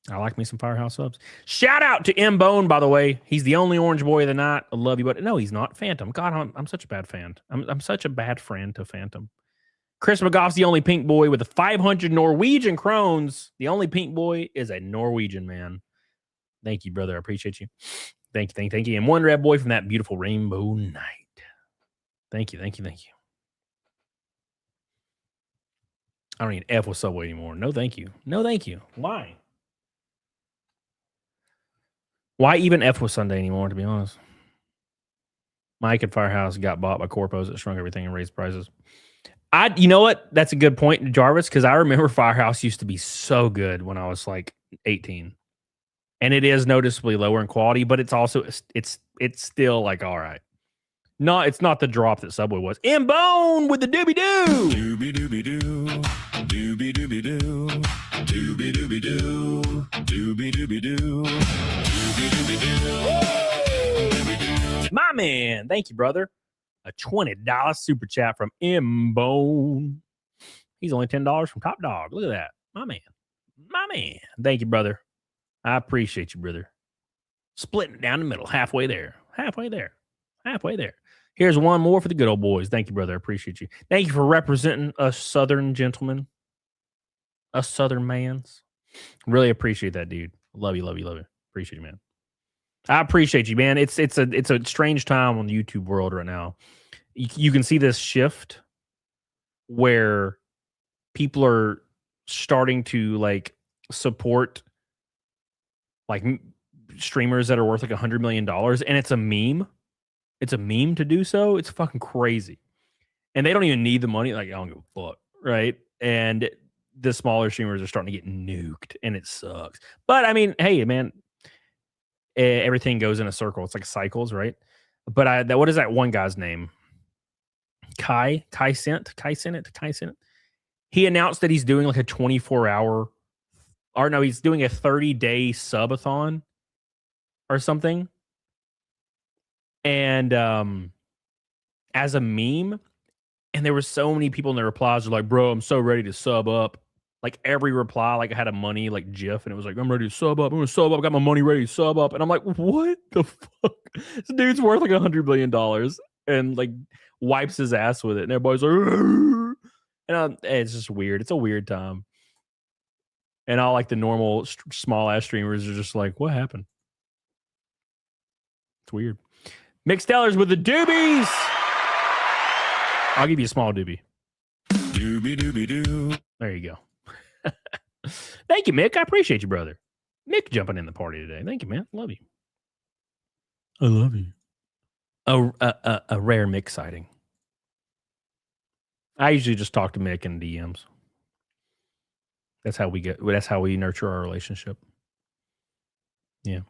I like me some Firehouse Subs. Shout out to M Bone, by the way. He's the only orange boy of the night. I love you, but no, he's not. Phantom. God, I'm such a bad fan. I'm such a bad friend to Phantom. Chris McGoff's the only pink boy with the 500 Norwegian crones. The only pink boy is a Norwegian man. Thank you, brother. I appreciate you. Thank you. And one red boy from that beautiful rainbow night. Thank you. I don't need F with Subway anymore. No, thank you. Why? Why even F with Sunday anymore, to be honest? Mike at Firehouse got bought by corpos that shrunk everything and raised prices. You know what? That's a good point, Jarvis, because I remember Firehouse used to be so good when I was like 18. And it is noticeably lower in quality, but it's also it's still like all right. No, it's not the drop that Subway was. M Bone with the doobie doo. Doobie doobie doo. Doobie doobie doo. Doobie doobie doo. Doobie doobie doo. Doobie doobie doo. My man, thank you, brother. A $20 super chat from M Bone. He's only $10 from Top Dog. Look at that. My man. My man. Thank you, brother. I appreciate you, brother. Splitting it down the middle. Halfway there. Halfway there. Halfway there. Here's one more for the good old boys. Thank you, brother. I appreciate you. Thank you for representing us Southern gentlemen. Us Southern mans. Really appreciate that, dude. Love you, love you, love you. Appreciate you, man. I appreciate you, man. It's a strange time on the YouTube world right now. You can see this shift where people are starting to like support like streamers that are worth like $100 million, and it's a meme. It's a meme to do so. It's fucking crazy, and they don't even need the money. Like, I don't give a fuck, right? And the smaller streamers are starting to get nuked, and it sucks. But I mean, hey, man, everything goes in a circle. It's like cycles, right? But what is that one guy's name? Kai Sent. He announced that he's doing like a 24-hour, or no, he's doing a 30-day subathon or something. And as a meme, and there were so many people in the replies were like, bro, I'm so ready to sub up. Like every reply, like I had a money like GIF, and it was like, I'm ready to sub up. I'm gonna sub up. I got my money ready to sub up. And I'm like, what the fuck? This dude's worth like $100 million and like wipes his ass with it. And everybody's like, and it's just weird. It's a weird time. And all like the normal small ass streamers are just like, what happened? It's weird. Mixed Stellars with the doobies. I'll give you a small doobie. Doobie doobie doo. There you go. Thank you, Mick. I appreciate you, brother. Mick jumping in the party today. Thank you, man. Love you. I love you. A rare Mick sighting. I usually just talk to Mick in DMs. That's how we nurture our relationship. Yeah.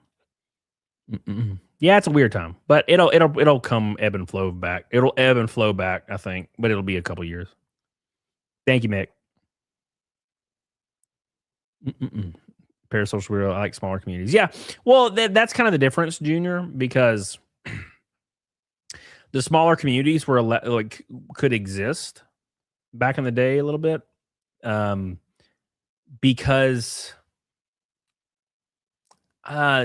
Mm-mm. Yeah, it's a weird time, but it'll come ebb and flow back. It'll ebb and flow back, I think, but it'll be a couple years. Thank you, Mick. Parasocial weirdo. I like smaller communities. Yeah, well, that's kind of the difference, Junior, because the smaller communities were like could exist back in the day a little bit, because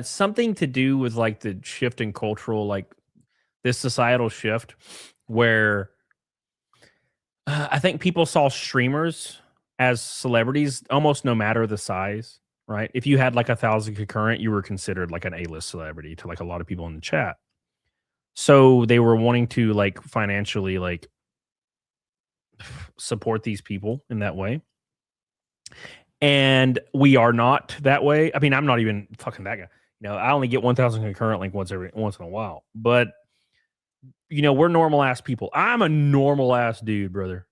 something to do with like the shift in cultural, like this societal shift where I think people saw streamers as celebrities almost no matter the size, right? If you had like 1,000 concurrent, you were considered like an A-list celebrity to like a lot of people in the chat. So they were wanting to like financially like support these people in that way. And we are not that way. I mean, I'm not even fucking that guy. You know, I only get 1,000 concurrent like once in a while. But you know, we're normal ass people. I'm a normal ass dude, brother.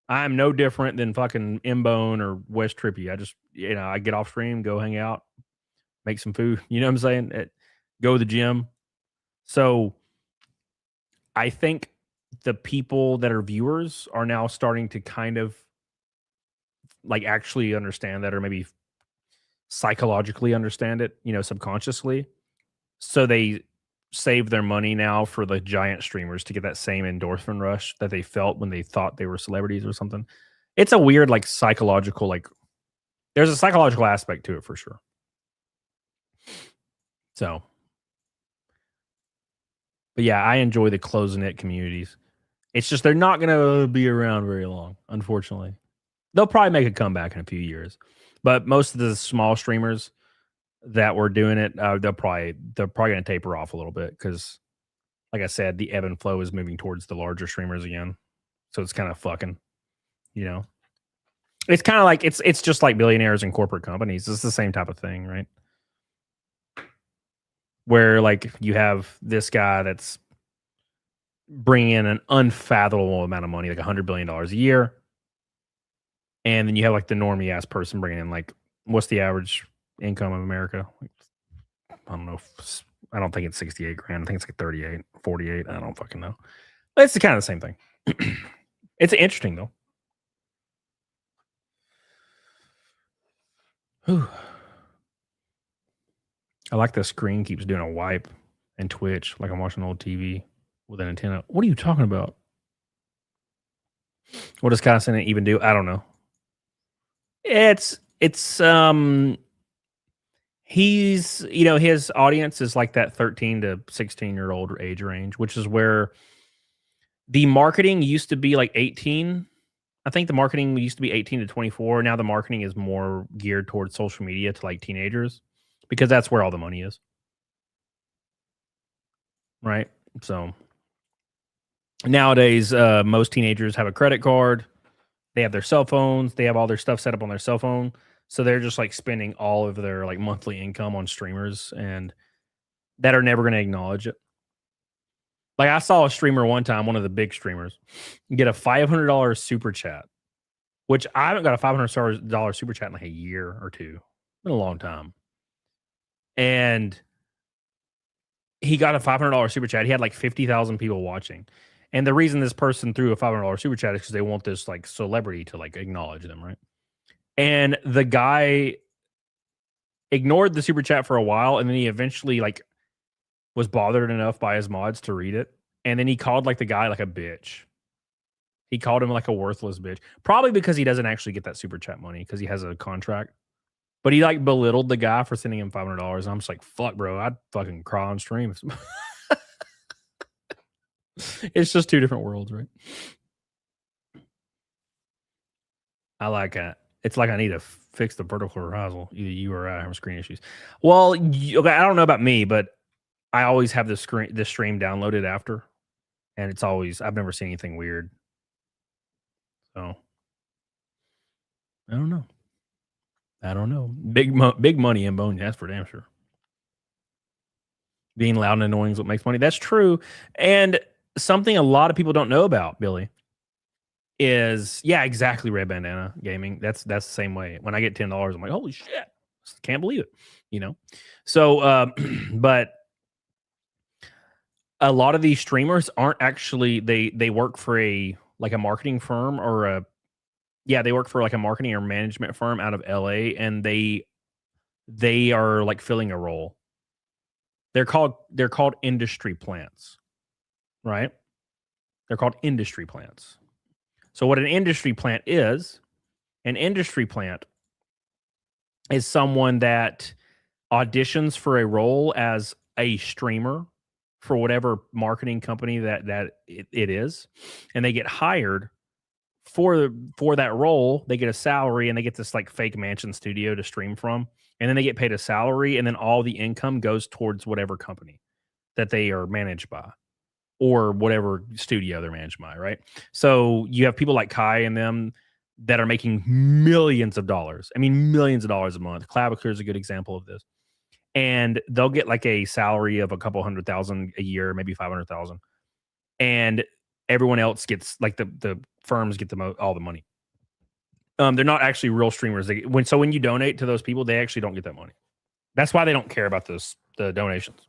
I'm no different than fucking M-Bone or West Trippy. I just, you know, I get off stream, go hang out, make some food. You know what I'm saying? Go to the gym. So I think the people that are viewers are now starting to kind of like actually understand that, or maybe psychologically understand it, you know, subconsciously. So they save their money now for the giant streamers to get that same endorphin rush that they felt when they thought they were celebrities or something. It's a weird, like, psychological, like, there's a psychological aspect to it for sure. So, but yeah, I enjoy the close-knit communities. It's just they're not going to be around very long, unfortunately. They'll probably make a comeback in a few years, but most of the small streamers that were doing it, they're probably going to taper off a little bit because, like I said, the ebb and flow is moving towards the larger streamers again. So it's kind of fucking, you know, it's kind of like it's just like billionaires and corporate companies. It's the same type of thing, right? Where like you have this guy that's bringing in an unfathomable amount of money, like $100 billion a year. And then you have like the normie ass person bringing in like, what's the average income of America? Like, I don't know, I don't think it's 68 grand. I think it's like 38, 48. I don't fucking know. But it's kind of the same thing. It's interesting though. Whew. I like the screen keeps doing a wipe and twitch like I'm watching old TV with an antenna. What are you talking about? What does Constant even do? I don't know. It's he's, you know, his audience is like that 13 to 16-year-old age range, which is where the marketing used to be like 18. I think the marketing used to be 18 to 24. Now the marketing is more geared towards social media to like teenagers because that's where all the money is. Right? So nowadays, most teenagers have a credit card. They have their cell phones. They have all their stuff set up on their cell phone. So they're just like spending all of their like monthly income on streamers and that are never going to acknowledge it. Like I saw a streamer one time, one of the big streamers, get a $500 super chat, which I haven't got a $500 super chat in like a year or two. Been a long time. And he got a $500 super chat. He had like 50,000 people watching. And the reason this person threw a $500 super chat is because they want this like celebrity to like acknowledge them, right? And the guy ignored the super chat for a while, and then he eventually like was bothered enough by his mods to read it. And then he called like the guy like a bitch. He called him like a worthless bitch. Probably because he doesn't actually get that super chat money because he has a contract. But he like belittled the guy for sending him $500. And I'm just like, fuck, bro, I'd fucking cry on stream. It's just two different worlds, right? I like it. It's like I need to fix the vertical horizontal. Either you or I have screen issues. Well, okay, I don't know about me, but I always have the stream downloaded after, and it's always, I've never seen anything weird. So I don't know. Big money in bone. That's for damn sure. Being loud and annoying is what makes money. That's true. And something a lot of people don't know about, Billy, is exactly. Red Bandana Gaming. That's the same way. When I get $10, I'm like, holy shit, can't believe it. You know. So, but a lot of these streamers aren't actually. They work for a marketing firm or they work for like a marketing or management firm out of LA, and they are like filling a role. They're called industry plants, right? They're called industry plants. So what an industry plant is someone that auditions for a role as a streamer for whatever marketing company that it is, and they get hired for that role. They get a salary and they get this like fake mansion studio to stream from, and then they get paid a salary, and then all the income goes towards whatever company that they are managed by or whatever studio they're managed by, right? So you have people like Kai and them that are making millions of dollars. I mean, millions of dollars a month. Clavicle is a good example of this. And they'll get like a salary of a couple $100,000 a year, maybe 500,000. And everyone else gets like the firms get all the money. They're not actually real streamers. When you donate to those people, they actually don't get that money. That's why they don't care about the donations.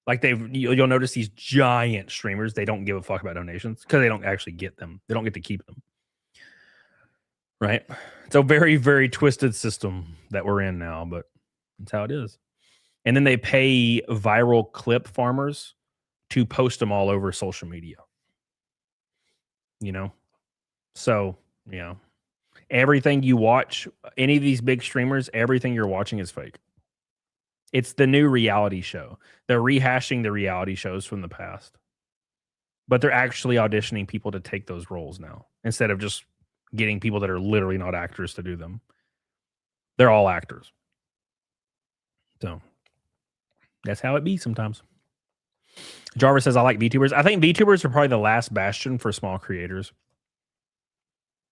Like you'll notice these giant streamers, they don't give a fuck about donations because they don't actually get them. They don't get to keep them. Right? It's a very, very twisted system that we're in now, but that's how it is. And then they pay viral clip farmers to post them all over social media. You know? So, everything you watch, any of these big streamers, everything you're watching is fake. It's the new reality show. They're rehashing the reality shows from the past. But they're actually auditioning people to take those roles now instead of just getting people that are literally not actors to do them. They're all actors. So that's how it be sometimes. Jarvis says, I like VTubers. I think VTubers are probably the last bastion for small creators.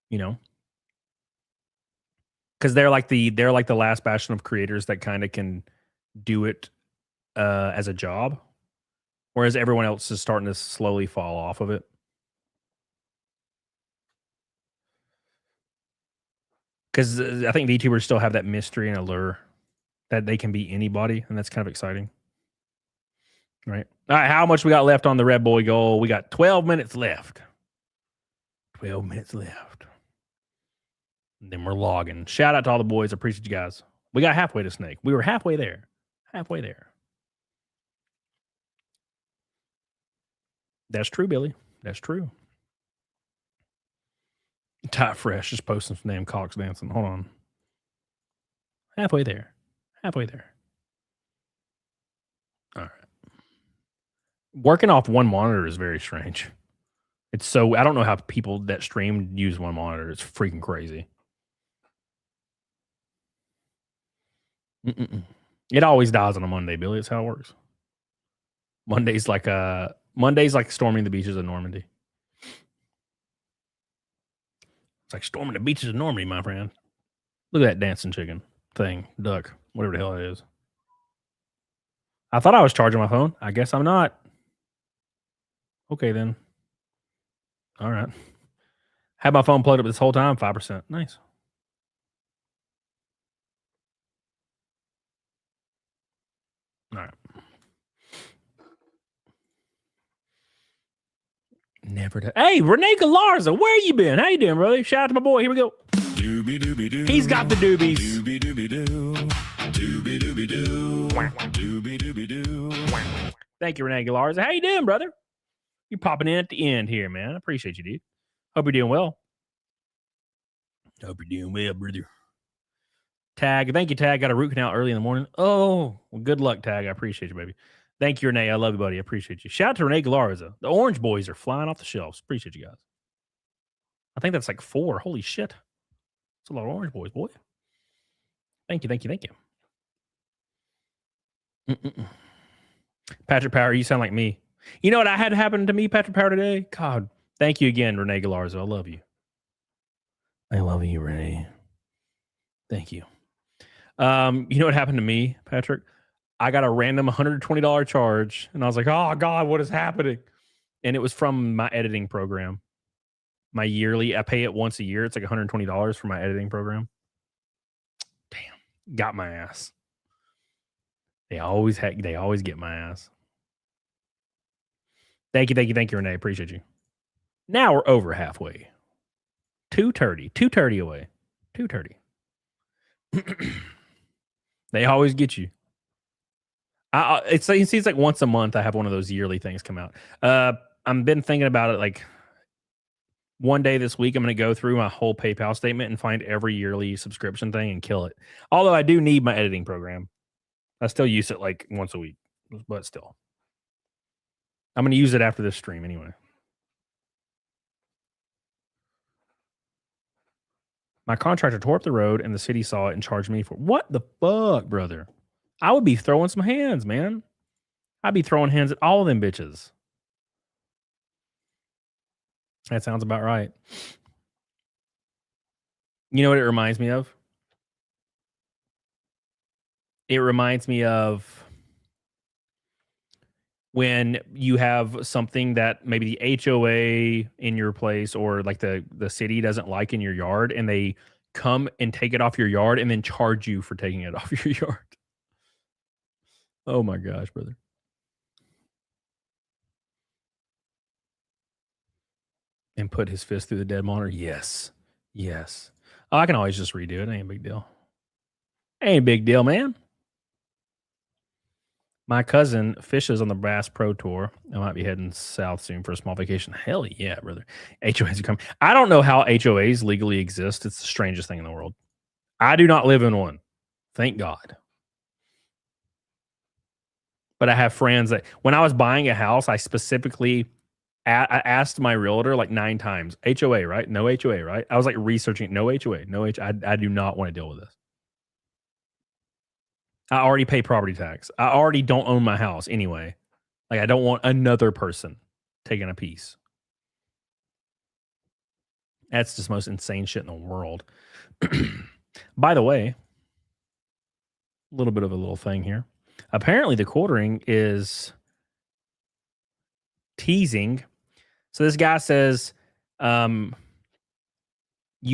You know? Because they're like the last bastion of creators that kind of can do it as a job, whereas everyone else is starting to slowly fall off of it. Because I think VTubers still have that mystery and allure that they can be anybody, and that's kind of exciting. Right. All right. How much we got left on the Red Boy goal? We got 12 minutes left. 12 minutes left. And then we're logging. Shout out to all the boys. I appreciate you guys. We got halfway to Snake. We were halfway there. Halfway there. That's true, Billy. That's true. Ty Fresh just posting some damn cocks dancing. Hold on. Halfway there. Halfway there. All right. Working off one monitor is very strange. It's so, I don't know how people that stream use one monitor. It's freaking crazy. It always dies on a Monday, Billy. It's how it works. Monday's like storming the beaches of Normandy. It's like storming the beaches of Normandy, my friend. Look at that dancing chicken thing, duck, whatever the hell it is. I thought I was charging my phone. I guess I'm not. Okay, then. All right. Had my phone plugged up this whole time, 5%. Nice. All right. Never to. Hey, Renee Galarza, where you been? How you doing, brother? Shout out to my boy. Here we go. Doobie doobie doo. He's got the doobies. Doobie doobie doo. Doobie doobie doo. Doobie doobie doo. Thank you, Renee Galarza. How you doing, brother? You're popping in at the end here, man. I appreciate you, dude. Hope you're doing well. Hope you're doing well, brother. Tag. Thank you, Tag. Got a root canal early in the morning. Oh, well, good luck, Tag. I appreciate you, baby. Thank you, Renee. I love you, buddy. I appreciate you. Shout out to Renee Galarza. The Orange Boys are flying off the shelves. Appreciate you guys. I think that's like 4. Holy shit. That's a lot of Orange Boys, boy. Thank you, thank you, thank you. Patrick Power, you sound like me. You know what I had happen to me, Patrick Power, today? God, thank you again, Renee Galarza. I love you. I love you, Renee. Thank you. You know what happened to me, Patrick? I got a random $120 charge, and I was like, oh, God, what is happening? And it was from my editing program. My yearly, I pay it once a year. It's like $120 for my editing program. Damn, got my ass. They always get my ass. Thank you, Renee. Appreciate you. Now we're over halfway. 230 away. 230. They always get you. It seems like once a month I have one of those yearly things come out. I've been thinking about it like one day this week. I'm going to go through my whole PayPal statement and find every yearly subscription thing and kill it. Although I do need my editing program. I still use it like once a week, but still. I'm going to use it after this stream anyway. My contractor tore up the road and the city saw it and charged me for what the fuck, brother? I would be throwing some hands, man. I'd be throwing hands at all of them bitches. That sounds about right. You know what it reminds me of? It reminds me of when you have something that maybe the HOA in your place or like the city doesn't like in your yard, and they come and take it off your yard and then charge you for taking it off your yard. Oh my gosh, brother. And put his fist through the dead monitor. Yes. Oh, I can always just redo it. Ain't a big deal. Ain't a big deal, man. My cousin fishes on the Bass Pro Tour. I might be heading south soon for a small vacation. Hell yeah, brother. HOAs are coming. I don't know how HOAs legally exist. It's the strangest thing in the world. I do not live in one. Thank God. But I have friends that when I was buying a house, I specifically I asked my realtor like 9 times, HOA, right? No HOA, right? I was like researching, no HOA, no HOA. I do not want to deal with this. I already pay property tax. I already don't own my house anyway. Like I don't want another person taking a piece. That's just the most insane shit in the world. By the way, a little bit of a little thing here. Apparently the Quartering is teasing. So this guy says, you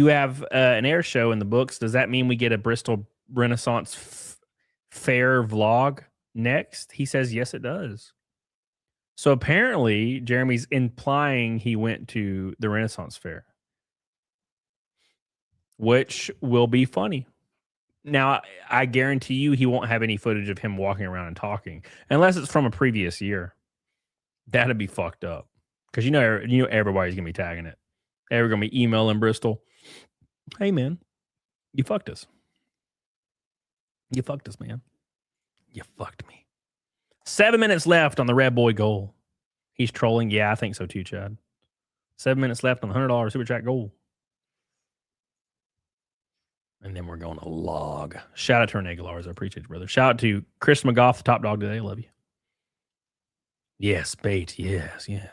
have an air show in the books. Does that mean we get a Bristol Renaissance fair vlog next? He says, yes, it does. So apparently, Jeremy's implying he went to the Renaissance Fair, which will be funny. Now, I guarantee you he won't have any footage of him walking around and talking, unless it's from a previous year. That'd be fucked up. Because you know everybody's gonna be tagging it. They're gonna be emailing Bristol. Hey man, you fucked us. You fucked us, man. You fucked me. 7 minutes left on the Red Boy goal. He's trolling. Yeah, I think so too, Chad. 7 minutes left on the $100 Super Chat goal. And then we're going to log. Shout out to Renee Galars. I appreciate you, brother. Shout out to Chris McGough, the top dog today. Love you. Yes, bait. Yes, yes.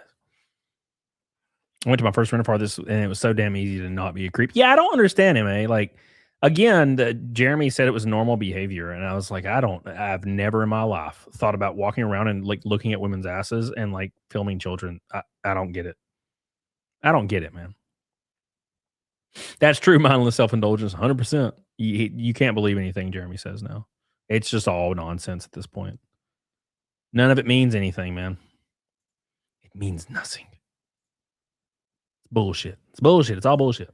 I went to my first rental car this, and it was so damn easy to not be a creep. Yeah, I don't understand him, eh? Like, again, Jeremy said it was normal behavior, and I was like, I've never in my life thought about walking around and like looking at women's asses and like filming children. I don't get it. I don't get it, man. That's true. Mindless self-indulgence, 100%. You can't believe anything Jeremy says now. It's just all nonsense at this point. None of it means anything, man. It means nothing. It's bullshit. It's bullshit. It's all bullshit.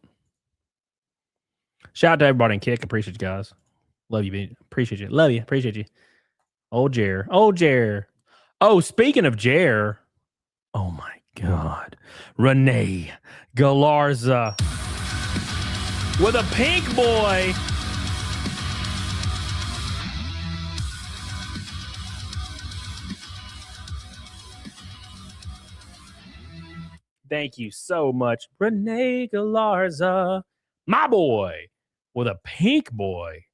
Shout out to everybody in Kick. Appreciate you guys. Love you, baby. Appreciate you. Love you. Appreciate you. Old Jer. Old Jer. Oh, speaking of Jer. Oh my God. Renee Galarza. With a pink boy. Thank you so much, Renee Galarza. My boy with a pink boy.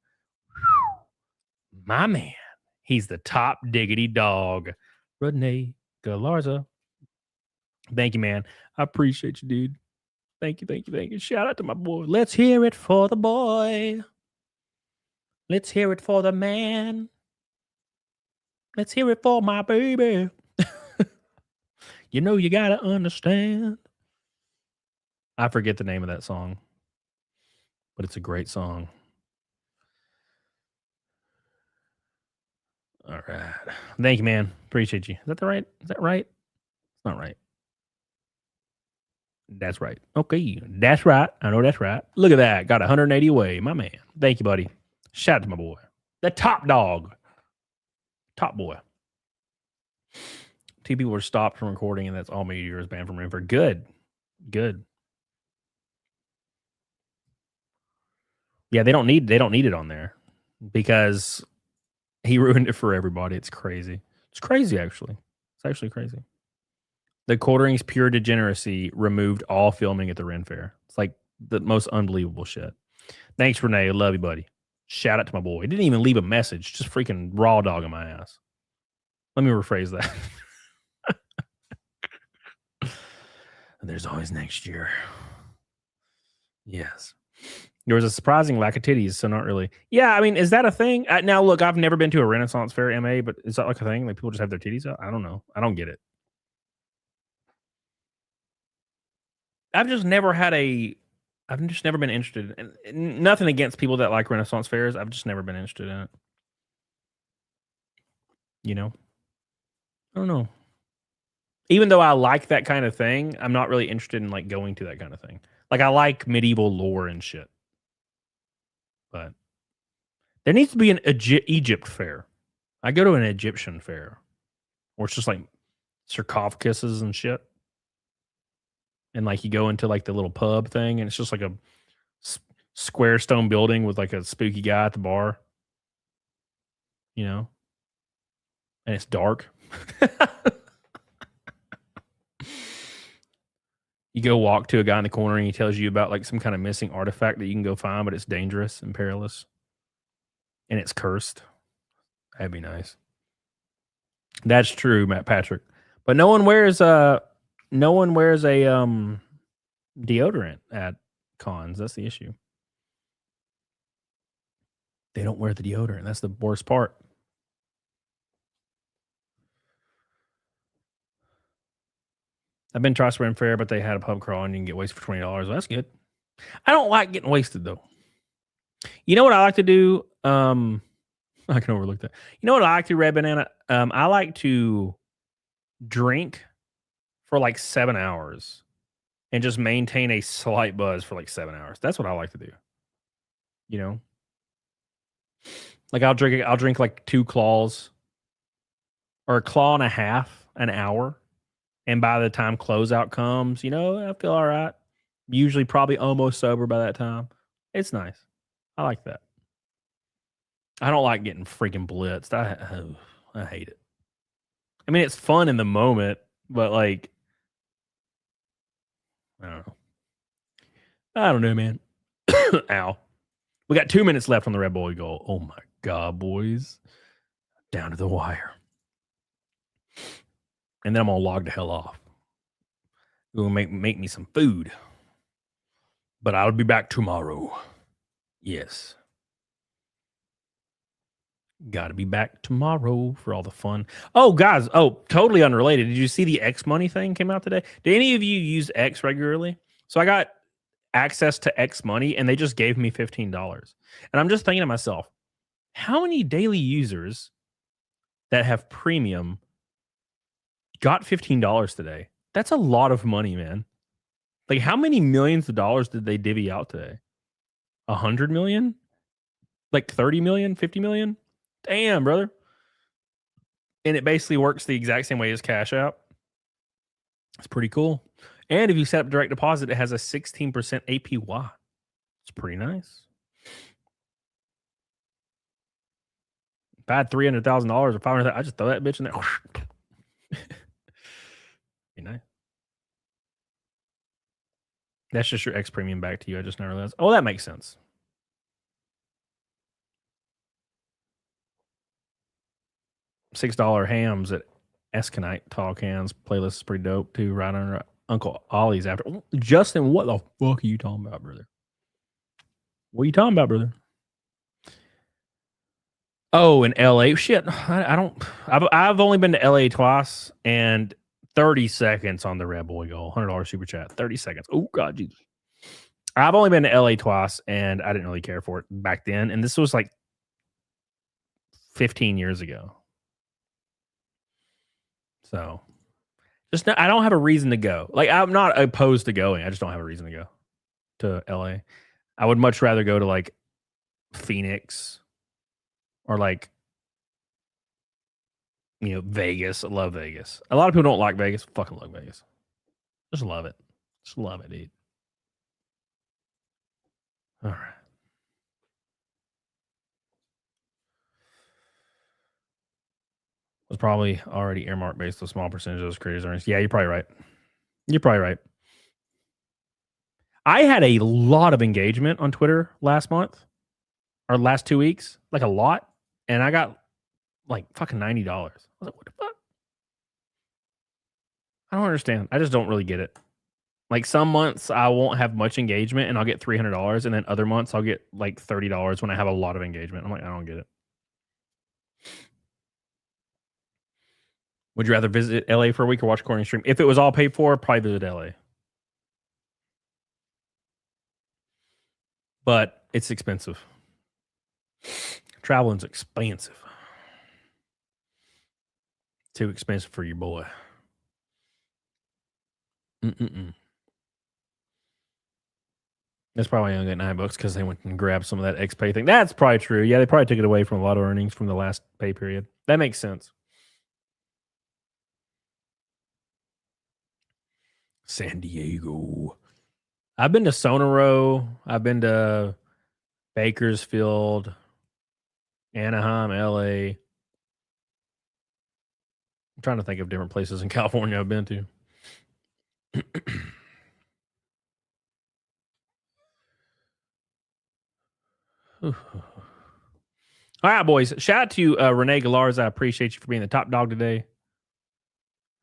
My man. He's the top diggity dog. Renee Galarza. Thank you, man. I appreciate you, dude. Thank you, thank you, thank you. Shout out to my boy. Let's hear it for the boy. Let's hear it for the man. Let's hear it for my baby. You know you gotta understand. I forget the name of that song, but it's a great song. All right. Thank you, man. Appreciate you. Is that right? Is that right? It's not right. That's right. Okay. That's right. I know that's right. Look at that. Got 180 away. My man. Thank you, buddy. Shout out to my boy. The top dog. Top boy. 2 people were stopped from recording, and that's all Meteor is banned from Renford. Good. Good. Yeah, they don't need it on there because he ruined it for everybody. It's crazy. It's crazy, actually. It's actually crazy. The Quartering's pure degeneracy removed all filming at the Ren Fair. It's like the most unbelievable shit. Thanks, Renee. Love you, buddy. Shout out to my boy. He didn't even leave a message. Just freaking raw dog in my ass. Let me rephrase that. There's always next year. Yes. There was a surprising lack of titties, so not really. Yeah, I mean, is that a thing? Now, look, I've never been to a Renaissance Fair, MA, but is that like a thing? Like people just have their titties out? I don't know. I don't get it. I've just never been interested. And nothing against people that like Renaissance fairs. I've just never been interested in it. You know? I don't know. Even though I like that kind of thing, I'm not really interested in like going to that kind of thing. Like I like medieval lore and shit. But there needs to be an Egypt fair. I go to an Egyptian fair where it's just like sarcophaguses and shit. And like you go into like the little pub thing and it's just like a square stone building with like a spooky guy at the bar. You know? And it's dark. You go walk to a guy in the corner and he tells you about like some kind of missing artifact that you can go find, but it's dangerous and perilous. And it's cursed. That'd be nice. That's true, Matt Patrick. But no one wears a deodorant at cons. That's the issue. They don't wear the deodorant. That's the worst part. I've been to Tri-Spring Fair, but they had a pub crawl and you can get wasted for $20. Well, that's good. I don't like getting wasted though. You know what I like to do? I can overlook that. You know what I like to do, Red Banana? I like to drink for like 7 hours and just maintain a slight buzz for like 7 hours. That's what I like to do. You know? Like I'll drink like 2 claws or a claw and a half an hour. And by the time closeout comes, you know, I feel all right. Usually probably almost sober by that time. It's nice. I like that. I don't like getting freaking blitzed. I hate it. I mean, it's fun in the moment, but like, I don't know, man. Ow. We got 2 minutes left on the Red Bull goal. Oh my God, boys. Down to the wire. And then I'm going to log the hell off. It will make me some food. But I'll be back tomorrow. Yes. Got to be back tomorrow for all the fun. Oh, guys. Oh, totally unrelated. Did you see the X Money thing came out today? Do any of you use X regularly? So I got access to X Money and they just gave me $15. And I'm just thinking to myself, how many daily users that have premium got $15 today? That's a lot of money, man. Like, how many millions of dollars did they divvy out today? 100 million? Like 30 million, 50 million? Damn, brother. And it basically works the exact same way as Cash App. It's pretty cool. And if you set up direct deposit, it has a 16% APY. It's pretty nice. If I had $300,000 or $500,000, I just throw that bitch in there. Be nice. That's just your X premium back to you. I just never realized. Oh, that makes sense. $6 hams at Esconite Tall Cans playlist is pretty dope too. Right under Uncle Ollie's after. Oh, Justin, what the fuck are you talking about, brother? What are you talking about, brother? Oh, in LA. Shit. I've only been to LA twice and 30 seconds on the Red Boy goal. $100 super chat. 30 seconds. Oh, God, Jesus. I've only been to LA twice and I didn't really care for it back then. And this was like 15 years ago. So just I don't have a reason to go. Like, I'm not opposed to going. I just don't have a reason to go to LA. I would much rather go to like Phoenix or like, you know, Vegas. I love Vegas. A lot of people don't like Vegas. Fucking love Vegas. Just love it. Just love it, dude. All right. Was probably already earmarked based on a small percentage of those creators' earnings. Yeah, you're probably right. You're probably right. I had a lot of engagement on Twitter last month or last 2 weeks, like a lot. And I got like fucking $90. I was like, what the fuck? I don't understand. I just don't really get it. Like some months I won't have much engagement and I'll get $300. And then other months I'll get like $30 when I have a lot of engagement. I'm like, I don't get it. Would you rather visit LA for a week or watch Quartering stream? If it was all paid for, probably visit LA. But it's expensive. Traveling's expensive. Too expensive for your boy. That's probably only got $9 because they went and grabbed some of that XPay thing. That's probably true. Yeah, they probably took it away from a lot of earnings from the last pay period. That makes sense. San Diego. I've been to Sonoro. I've been to Bakersfield, Anaheim, LA. I'm trying to think of different places in California I've been to. All right, boys. Shout out to Renee Gallarza. I appreciate you for being the top dog today.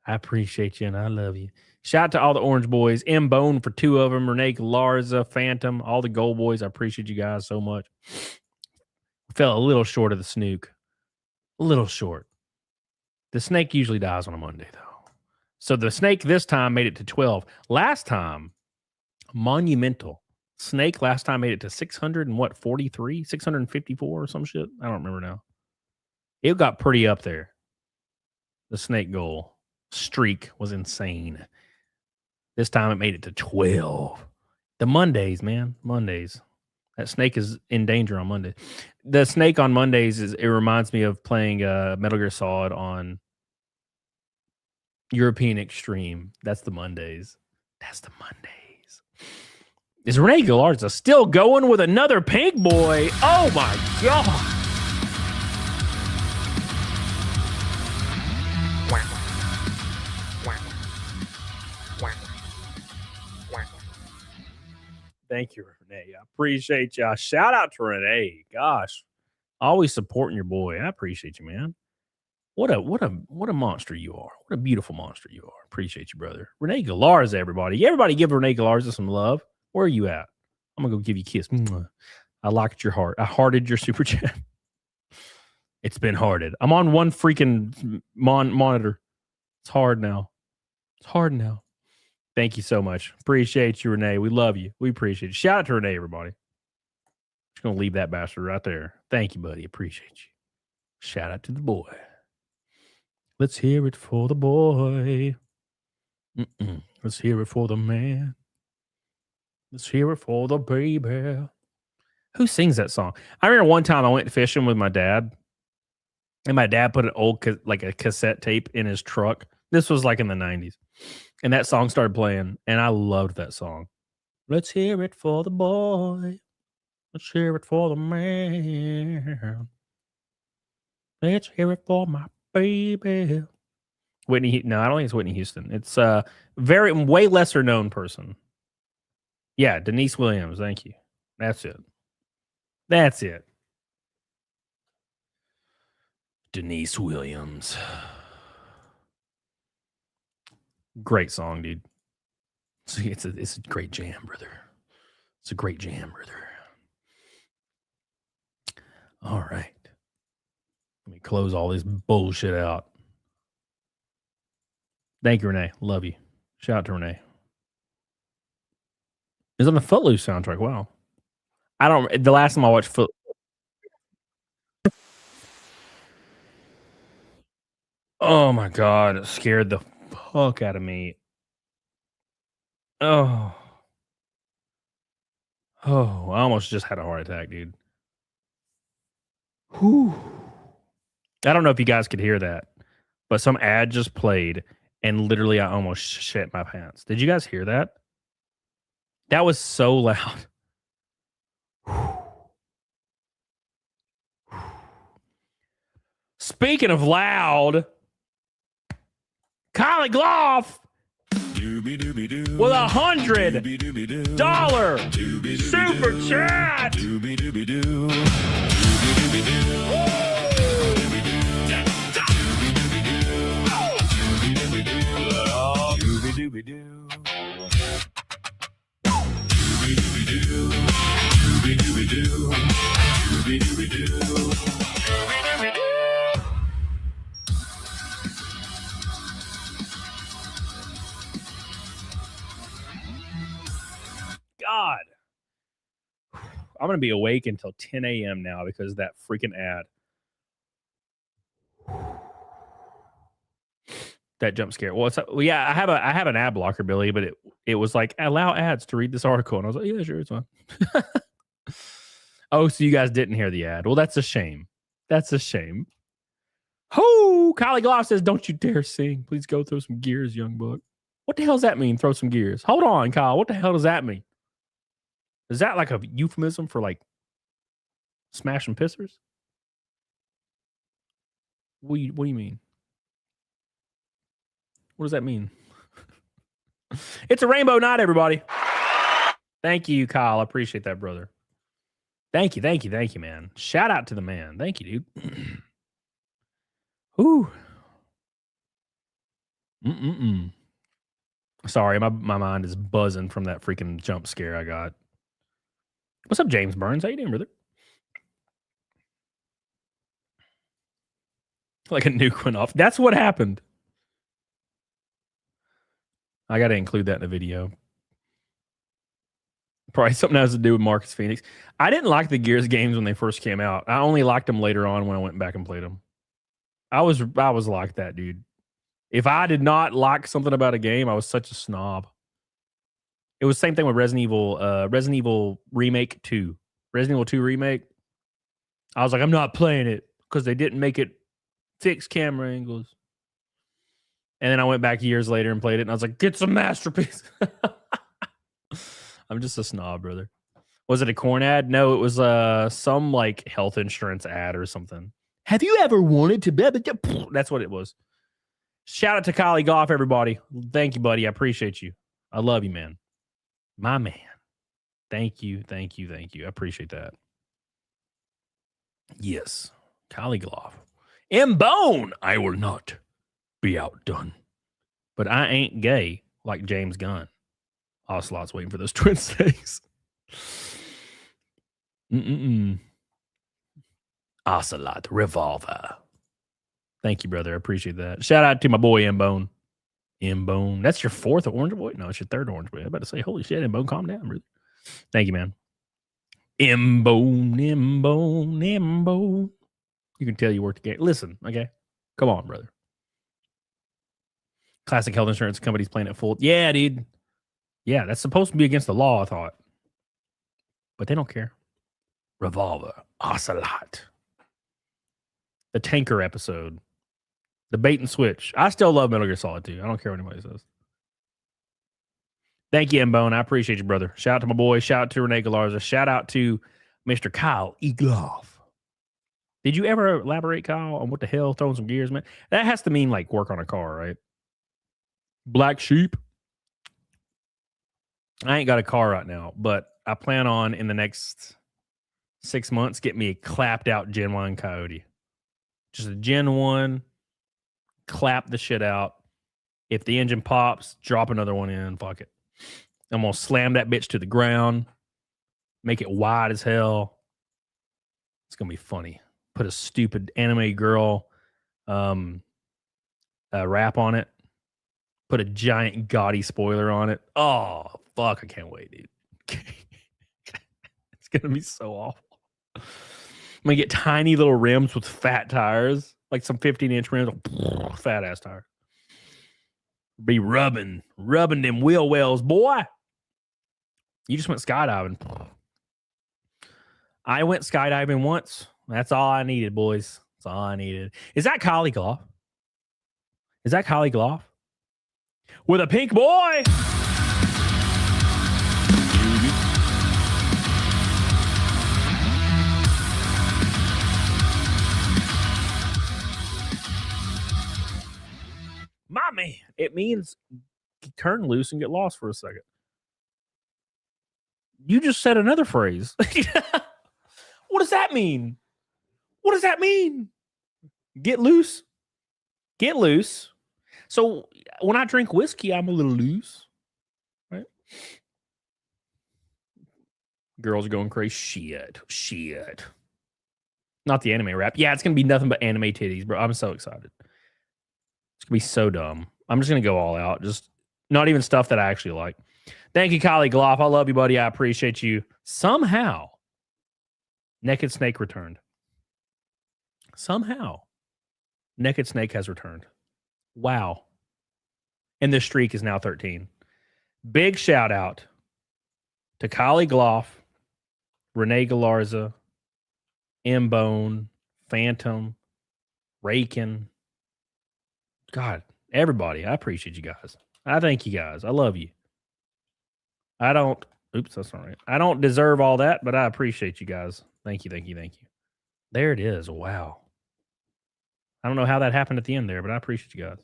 I appreciate you and I love you. Shout out to all the Orange Boys. M Bone for 2 of them. Renee Galarza, Phantom, all the Gold Boys. I appreciate you guys so much. Fell a little short of the snook. A little short. The snake usually dies on a Monday, though. So the snake this time made it to 12. Last time, monumental. Snake last time made it to 643, 654 or some shit. I don't remember now. It got pretty up there. The snake goal. streak was insane. This time it made it to 12. The Mondays, man. Mondays. That snake is in danger on Monday. The snake on Mondays it reminds me of playing Metal Gear Solid on European Extreme. That's the Mondays. That's the Mondays. Is Renee Galarza still going with another pink boy? Oh my god. Thank you, Renee. I appreciate you. Shout out to Renee. Gosh, always supporting your boy. I appreciate you, man. What a monster you are. What a beautiful monster you are. Appreciate you, brother. Renee Galarza, everybody. Everybody give Renee Galarza some love. Where are you at? I'm gonna go give you a kiss. I locked your heart. I hearted your super chat. It's been hearted. I'm on one freaking monitor. It's hard now. It's hard now. Thank you so much. Appreciate you, Renee. We love you. We appreciate you. Shout out to Renee, everybody. Just going to leave that bastard right there. Thank you, buddy. Appreciate you. Shout out to the boy. Let's hear it for the boy. Let's hear it for the man. Let's hear it for the baby. Who sings that song? I remember one time I went fishing with my dad, and my dad put an old, like a cassette tape in his truck. This was like in the 90s. And that song started playing, and I loved that song. Let's hear it for the boy. Let's hear it for the man. Let's hear it for my baby. Whitney, no, I don't think it's Whitney Houston. It's a way lesser known person. Yeah, Denise Williams. Thank you. That's it. That's it. Denise Williams. Great song, dude. See, it's a great jam, brother. It's a great jam, brother. All right. Let me close all this bullshit out. Thank you, Renee. Love you. Shout out to Renee. It's on the Footloose soundtrack. Wow. The last time I watched Footloose. Oh my God. It scared the fuck out of me. Oh, I almost just had a heart attack, dude. Whew. I don't know if you guys could hear that, but some ad just played, and literally I almost shit my pants. Did you guys hear that? That was so loud. Speaking of loud, Kylie Gloff with $100 super chat. God. I'm going to be awake until 10 a.m. now because of that freaking ad. That jump scare. Well, yeah, I have an ad blocker, Billy, but it was like, allow ads to read this article. And I was like, yeah, sure, it's fine. Oh, so you guys didn't hear the ad. Well, that's a shame. That's a shame. Ho! Kylie Gloff says, don't you dare sing. Please go throw some gears, young buck. What the hell does that mean, throw some gears? Hold on, Kyle. What the hell does that mean? Is that like a euphemism for like smashing pissers? What do you mean? What does that mean? It's a rainbow night, everybody. Thank you, Kyle. I appreciate that, brother. Thank you, man. Shout out to the man. Thank you, dude. Whew. Sorry, my mind is buzzing from that freaking jump scare I got. What's up, James Burns? How you doing, brother? Like a nuke went off. That's what happened. I got to include that in the video. Probably something has to do with Marcus Phoenix. I didn't like the Gears games when they first came out. I only liked them later on when I went back and played them. I was like that, dude. If I did not like something about a game, I was such a snob. It was the same thing with Resident Evil Remake 2. Resident Evil 2 Remake. I was like, I'm not playing it because they didn't make it fix camera angles. And then I went back years later and played it, and I was like, it's a masterpiece. I'm just a snob, brother. Was it a corn ad? No, it was some like health insurance ad or something. Have you ever wanted to be? That's what it was. Shout out to Kylie Goff, everybody. Thank you, buddy. I appreciate you. I love you, man. My man. Thank you. I appreciate that. Yes. Kylie Goff. M-Bone. I will not be outdone. But I ain't gay like James Gunn. Ocelot's waiting for those twin stakes. Ocelot Revolver. Thank you, brother. I appreciate that. Shout out to my boy M-Bone. M-Bone. That's your fourth Orange Boy? No, it's your third Orange Boy. I'm about to say, holy shit, M-Bone, calm down, brother. Thank you, man. M-Bone. You can tell you worked the game. Listen, okay? Come on, brother. Classic health insurance companies playing it full. Yeah, dude. Yeah, that's supposed to be against the law, I thought. But they don't care. Revolver. Ocelot. The Tanker episode. The bait and switch. I still love Metal Gear Solid 2. I don't care what anybody says. Thank you, M-Bone. I appreciate you, brother. Shout out to my boy. Shout out to Renee Galarza. Shout out to Mr. Kyle Egloff. Did you ever elaborate, Kyle, on what the hell throwing some gears, man? That has to mean like work on a car, right? Black sheep. I ain't got a car right now, but I plan on in the next 6 months get me a clapped out Gen 1 Coyote. Just a Gen 1, clap the shit out. If the engine pops, drop another one in. Fuck it. I'm going to slam that bitch to the ground, make it wide as hell. It's going to be funny. Put a stupid anime girl wrap on it. Put a giant gaudy spoiler on it. Oh, fuck. I can't wait, dude. It's going to be so awful. I'm going to get tiny little rims with fat tires, like some 15-inch rims, fat ass tires. Be rubbing them wheel wells, boy. You just went skydiving. I went skydiving once. That's all I needed, boys. That's all I needed. Is that Kylie Gloff? Is that Kylie Gloff? With a pink boy. My man. It means turn loose and get lost for a second. You just said another phrase. What does that mean? What does that mean? Get loose. Get loose. So when I drink whiskey, I'm a little loose. Right? Girls are going crazy. Shit. Not the anime rap. Yeah, it's going to be nothing but anime titties, bro. I'm so excited. It's going to be so dumb. I'm just going to go all out. Just not even stuff that I actually like. Thank you, Kylie Gloff. I love you, buddy. I appreciate you. Somehow, Naked Snake returned. Somehow, Naked Snake has returned. Wow. And the streak is now 13. Big shout out to Kylie Gloff, Renee Galarza, M-Bone, Phantom, Rakin. God, everybody. I appreciate you guys. I thank you guys. I love you. That's not right. I don't deserve all that, but I appreciate you guys. Thank you. There it is. Wow. I don't know how that happened at the end there, but I appreciate you guys.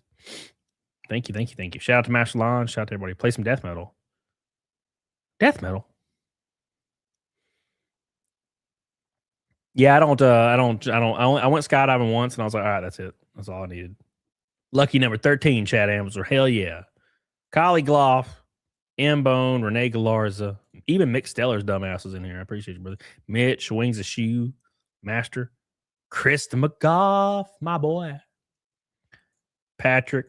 Thank you. Shout out to Master Lon. Shout out to everybody. Play some death metal. Death metal? Yeah, I went skydiving once and I was like, all right, that's it. That's all I needed. Lucky number 13, Chad Amsler. Hell yeah. Kylie Gloff, M-Bone, Renee Galarza, even Mick Steller's dumbass is in here. I appreciate you, brother. Mitch, Wings of Shoe, Master, Chris McGough, my boy. Patrick,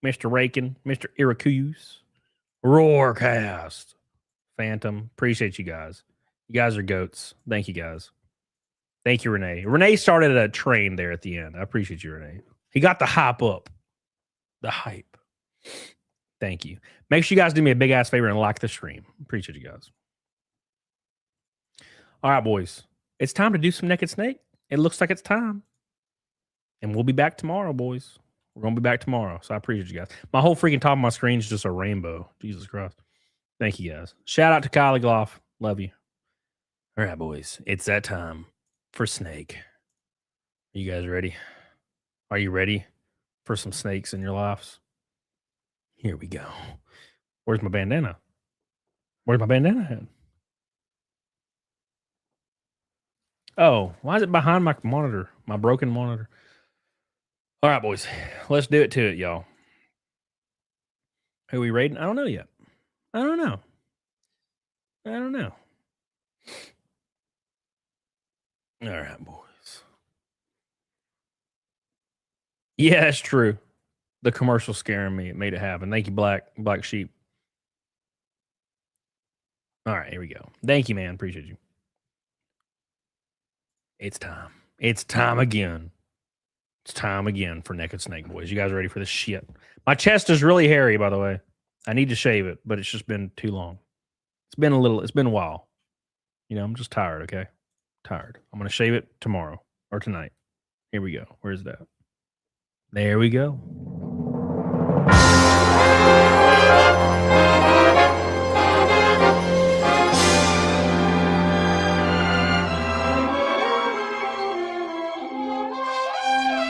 Mr. Rakin, Mr. Irakuse, Roarcast, Phantom. Appreciate you guys. You guys are goats. Thank you, guys. Thank you, Renee. Renee started a train there at the end. I appreciate you, Renee. He got the hop up. The hype. Thank you. Make sure you guys do me a big ass favor and like the stream. Appreciate you guys. All right, boys. It's time to do some Naked Snake. It looks like it's time. And we'll be back tomorrow, boys. We're going to be back tomorrow. So I appreciate you guys. My whole freaking top of my screen is just a rainbow. Jesus Christ. Thank you, guys. Shout out to Kylie Gloff. Love you. All right, boys. It's that time for Snake. Are you guys ready? Are you ready for some snakes in your lives? Here we go. Where's my bandana? Where's my bandana at? Oh, why is it behind my monitor? My broken monitor. All right, boys. Let's do it to it, y'all. Who are we raiding? I don't know yet. I don't know. All right, boys. Yeah, that's true. The commercial scaring me. It made it happen. Thank you, Black Sheep. All right, here we go. Thank you, man. Appreciate you. It's time. It's time again. It's time again for Naked Snake, boys. You guys ready for this shit? My chest is really hairy, by the way. I need to shave it, but it's just been too long. It's been a while. You know, I'm just tired, okay? Tired. I'm going to shave it tomorrow or tonight. Here we go. Where's that? There we go.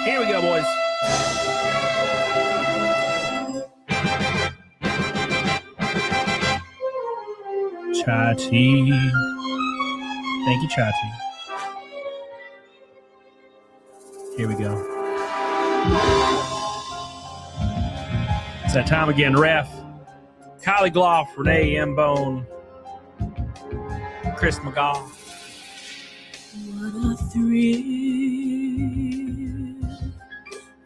Here we go, boys. Chai tea. Thank you, Chai tea. Here we go. It's that time again, Ref. Kylie Gloff, Renee M. Bone, Chris McGaw. What a thrill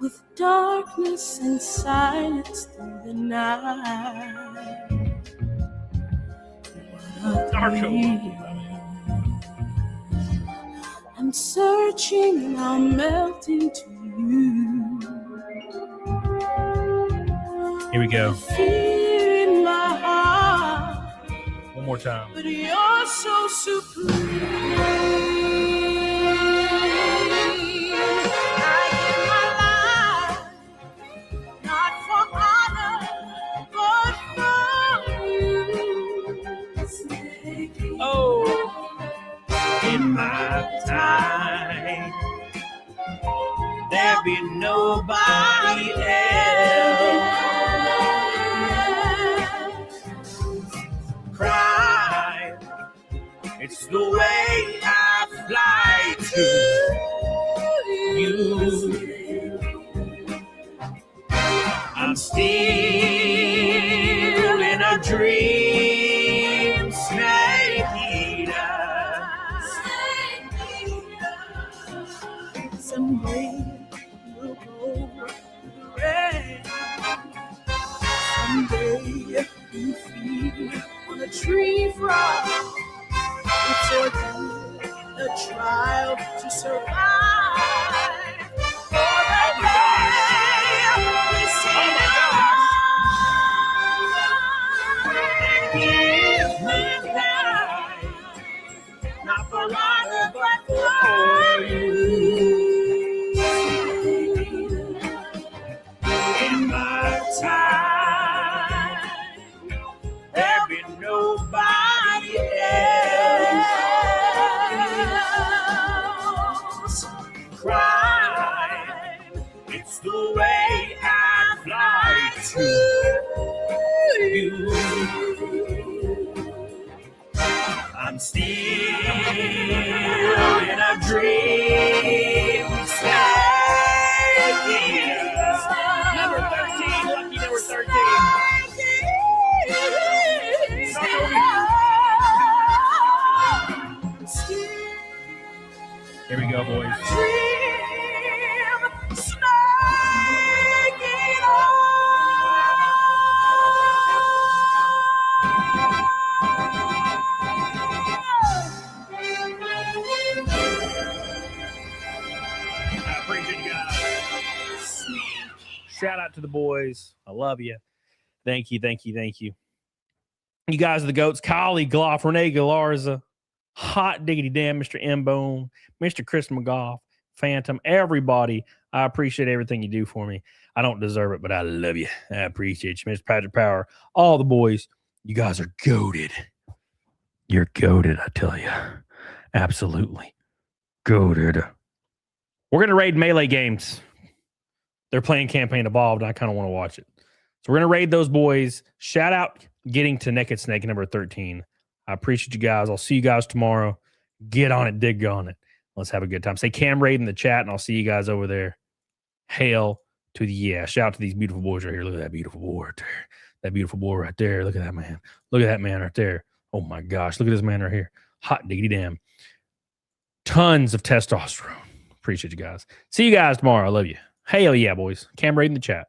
with darkness and silence through the night. What a thrill. I'm searching, I'm melting to you. Here we go. Fear in my heart. One more time. But you're so supreme. I give my life, not for honor, but for you. Oh, in my time, there be nobody else. Cry, it's the way I fly to you. I'm still in a dream, snake eater. Someday we'll go the rain. Someday you feed on a tree frog. It's ordained a trial to survive. For the day we see give me life, not for honor, but for you. In my time, there be nobody else. Crime, it's the way I fly to you. I'm still in a dream state. Number 13, lucky number 13. Here we go, boys. I appreciate you guys. Shout out to the boys. boys. I love you. Thank you. You guys are the goats. Collie, Gloff, Renee Galarza, hot diggity damn, Mr. M-Bone, Mr. Chris McGough, Phantom, everybody. I appreciate everything you do for me. I don't deserve it, but I love you. I appreciate you, Mr. Patrick Power. All the boys, you guys are goated. You're goated, I tell you. Absolutely goated. We're going to raid Melee Games. They're playing Campaign Evolved, and I kind of want to watch it. So we're going to raid those boys. Shout out getting to Naked Snake number 13. I appreciate you guys. I'll see you guys tomorrow. Get on it. Dig on it. Let's have a good time. Say Cam Raid in the chat, and I'll see you guys over there. Hail to the yeah. Shout out to these beautiful boys right here. Look at that beautiful boy right there. That beautiful boy right there. Look at that man. Look at that man right there. Oh, my gosh. Look at this man right here. Hot diggity damn. Tons of testosterone. Appreciate you guys. See you guys tomorrow. I love you. Hell yeah, boys. Cam Raid in the chat.